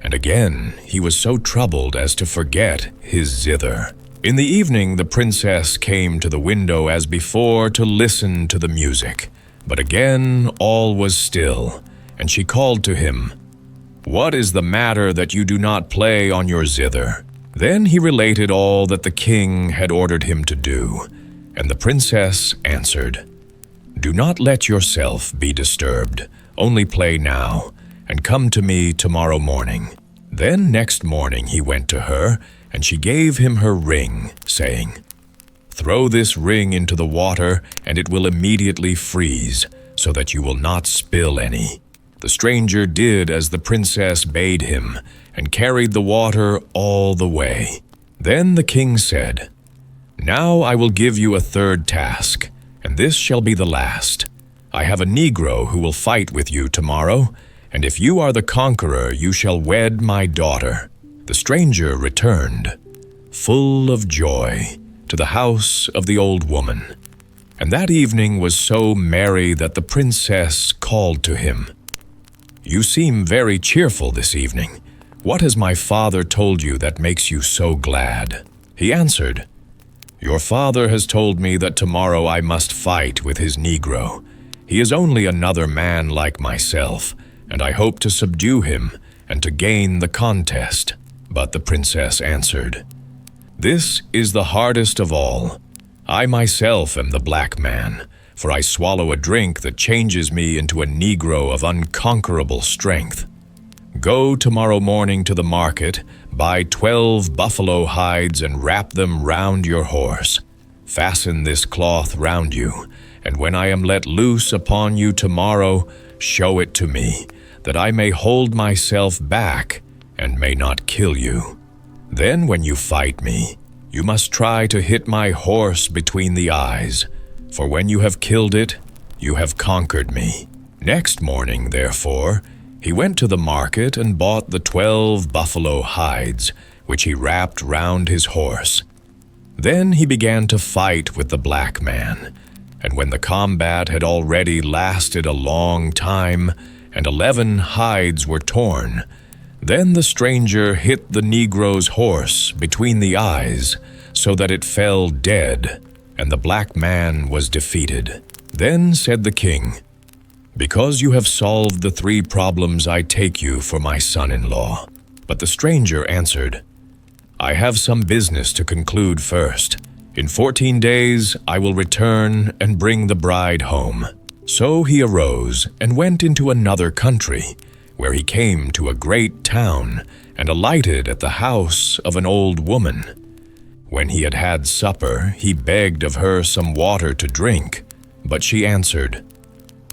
and again he was so troubled as to forget his zither. In the evening the princess came to the window as before to listen to the music, but again all was still, and she called to him, "What is the matter that you do not play on your zither?" Then he related all that the king had ordered him to do, and the princess answered, "Do not let yourself be disturbed, only play now, and come to me tomorrow morning." Then next morning he went to her, and she gave him her ring, saying, "Throw this ring into the water, and it will immediately freeze, so that you will not spill any." The stranger did as the princess bade him, and carried the water all the way. Then the king said, "Now I will give you a third task, and this shall be the last. I have a Negro who will fight with you tomorrow, and if you are the conqueror, you shall wed my daughter." The stranger returned, full of joy, to the house of the old woman. And that evening was so merry that the princess called to him, "You seem very cheerful this evening. What has my father told you that makes you so glad?" He answered, "Your father has told me that tomorrow I must fight with his Negro. He is only another man like myself, and I hope to subdue him and to gain the contest." But the princess answered, "This is the hardest of all. I myself am the black man, for I swallow a drink that changes me into a Negro of unconquerable strength. Go tomorrow morning to the market, buy 12 buffalo hides and wrap them round your horse. Fasten this cloth round you, and when I am let loose upon you tomorrow, show it to me, that I may hold myself back and may not kill you. Then when you fight me, you must try to hit my horse between the eyes, for when you have killed it, you have conquered me." Next morning, therefore, he went to the market and bought the 12 buffalo hides, which he wrapped round his horse. Then he began to fight with the black man, and when the combat had already lasted a long time, and 11 hides were torn, then the stranger hit the Negro's horse between the eyes, so that it fell dead, and the black man was defeated. Then said the king, "Because you have solved the 3 problems, I take you for my son-in-law." But the stranger answered, "I have some business to conclude first. In 14 days I will return and bring the bride home." So he arose and went into another country, where he came to a great town and alighted at the house of an old woman. When he had had supper, he begged of her some water to drink, but she answered,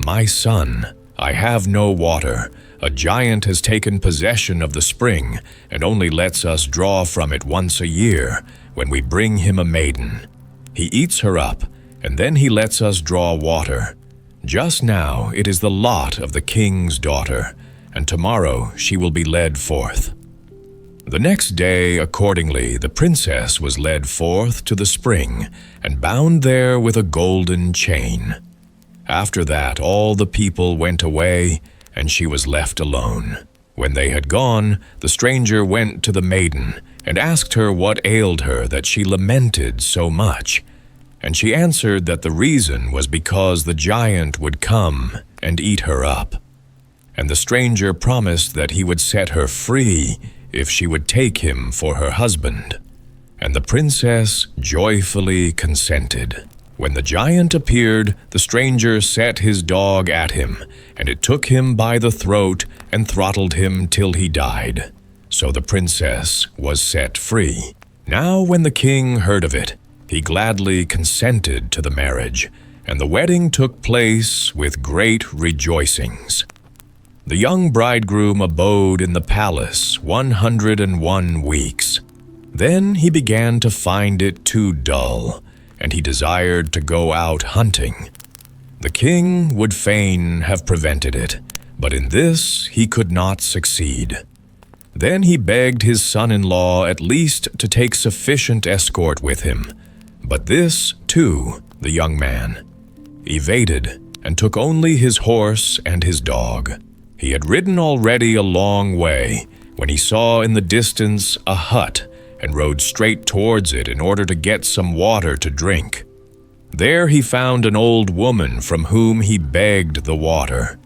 "My son, I have no water. A giant has taken possession of the spring and only lets us draw from it once a year, when we bring him a maiden. He eats her up, and then he lets us draw water. Just now it is the lot of the king's daughter, and tomorrow she will be led forth." The next day, accordingly, the princess was led forth to the spring and bound there with a golden chain. After that, all the people went away, and she was left alone. When they had gone, the stranger went to the maiden and asked her what ailed her that she lamented so much. And she answered that the reason was because the giant would come and eat her up. And the stranger promised that he would set her free if she would take him for her husband. And the princess joyfully consented. When the giant appeared, the stranger set his dog at him, and it took him by the throat and throttled him till he died. So the princess was set free. Now when the king heard of it, he gladly consented to the marriage, and the wedding took place with great rejoicings. The young bridegroom abode in the palace 101 weeks. Then he began to find it too dull, and he desired to go out hunting. The king would fain have prevented it, but in this he could not succeed. Then he begged his son-in-law at least to take sufficient escort with him. But this, too, the young man evaded and took only his horse and his dog. He had ridden already a long way when he saw in the distance a hut and rode straight towards it in order to get some water to drink. There he found an old woman from whom he begged the water.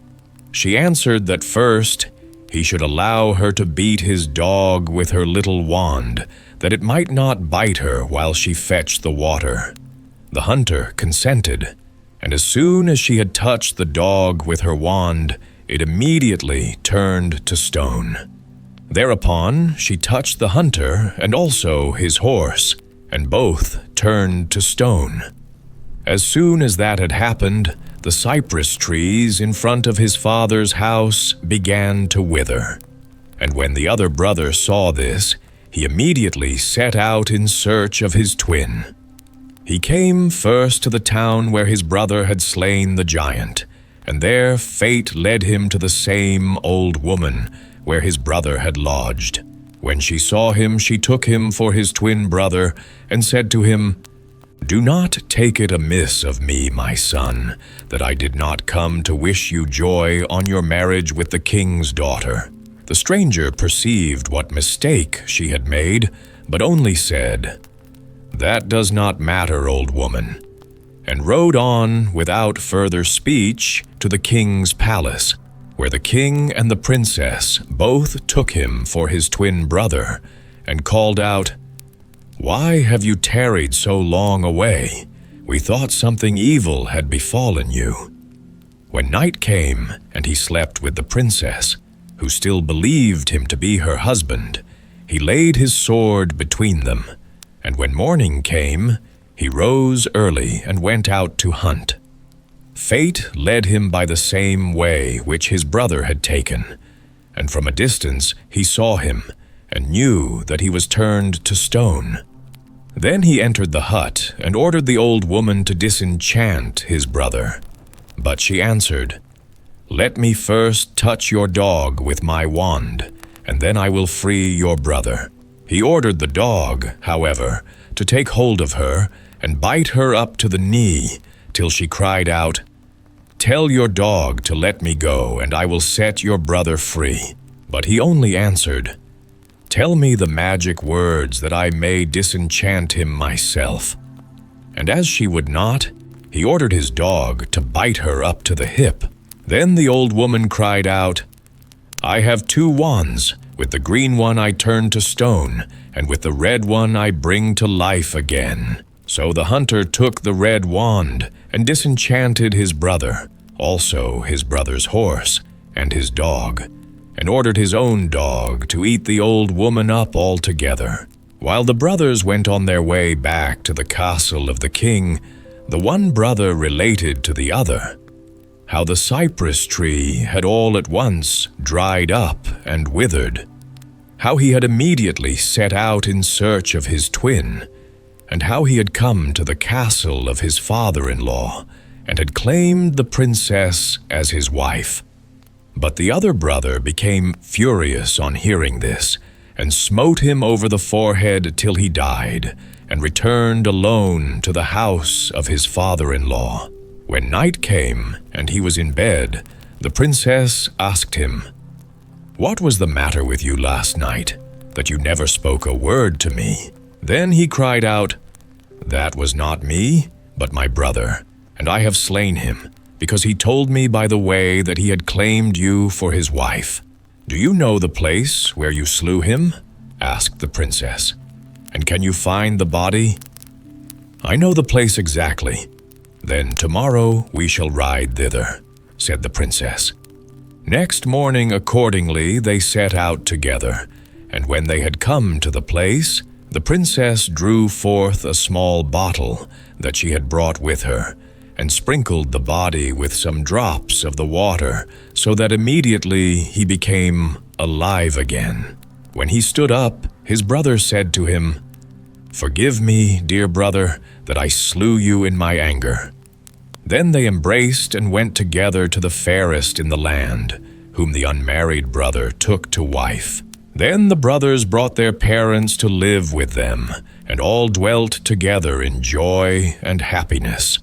She answered that first he should allow her to beat his dog with her little wand, that it might not bite her while she fetched the water. The hunter consented, and as soon as she had touched the dog with her wand, it immediately turned to stone. Thereupon she touched the hunter and also his horse, and both turned to stone. As soon as that had happened, the cypress trees in front of his father's house began to wither. And when the other brother saw this, he immediately set out in search of his twin. He came first to the town where his brother had slain the giant, and there fate led him to the same old woman where his brother had lodged. When she saw him, she took him for his twin brother and said to him, "Do not take it amiss of me, my son, that I did not come to wish you joy on your marriage with the king's daughter." The stranger perceived what mistake she had made, but only said, "That does not matter, old woman," and rode on without further speech to the king's palace, where the king and the princess both took him for his twin brother, and called out, "Why have you tarried so long away? We thought something evil had befallen you." When night came, and he slept with the princess, who still believed him to be her husband, he laid his sword between them, and when morning came, he rose early and went out to hunt. Fate led him by the same way which his brother had taken, and from a distance he saw him, and knew that he was turned to stone. Then he entered the hut and ordered the old woman to disenchant his brother. But she answered, "Let me first touch your dog with my wand, and then I will free your brother." He ordered the dog, however, to take hold of her and bite her up to the knee, till she cried out, "Tell your dog to let me go, and I will set your brother free." But he only answered, "Tell me the magic words that I may disenchant him myself." And as she would not, he ordered his dog to bite her up to the hip. Then the old woman cried out, "I have 2 wands. With the green one I turn to stone, and with the red one I bring to life again." So the hunter took the red wand and disenchanted his brother, also his brother's horse and his dog, and ordered his own dog to eat the old woman up altogether. While the brothers went on their way back to the castle of the king, the one brother related to the other how the cypress tree had all at once dried up and withered, how he had immediately set out in search of his twin, and how he had come to the castle of his father-in-law and had claimed the princess as his wife. But the other brother became furious on hearing this, and smote him over the forehead till he died, and returned alone to the house of his father-in-law. When night came, and he was in bed, the princess asked him, "What was the matter with you last night, that you never spoke a word to me?" Then he cried out, "That was not me, but my brother, and I have slain him, because he told me by the way that he had claimed you for his wife. Do you know the place where you slew him?" asked the princess. "And can you find the body?" "I know the place exactly." "Then tomorrow we shall ride thither," said the princess. Next morning, accordingly, they set out together, and when they had come to the place, the princess drew forth a small bottle that she had brought with her, and sprinkled the body with some drops of the water, so that immediately he became alive again. When he stood up, his brother said to him, "Forgive me, dear brother, that I slew you in my anger." Then they embraced and went together to the fairest in the land, whom the unmarried brother took to wife. Then the brothers brought their parents to live with them, and all dwelt together in joy and happiness.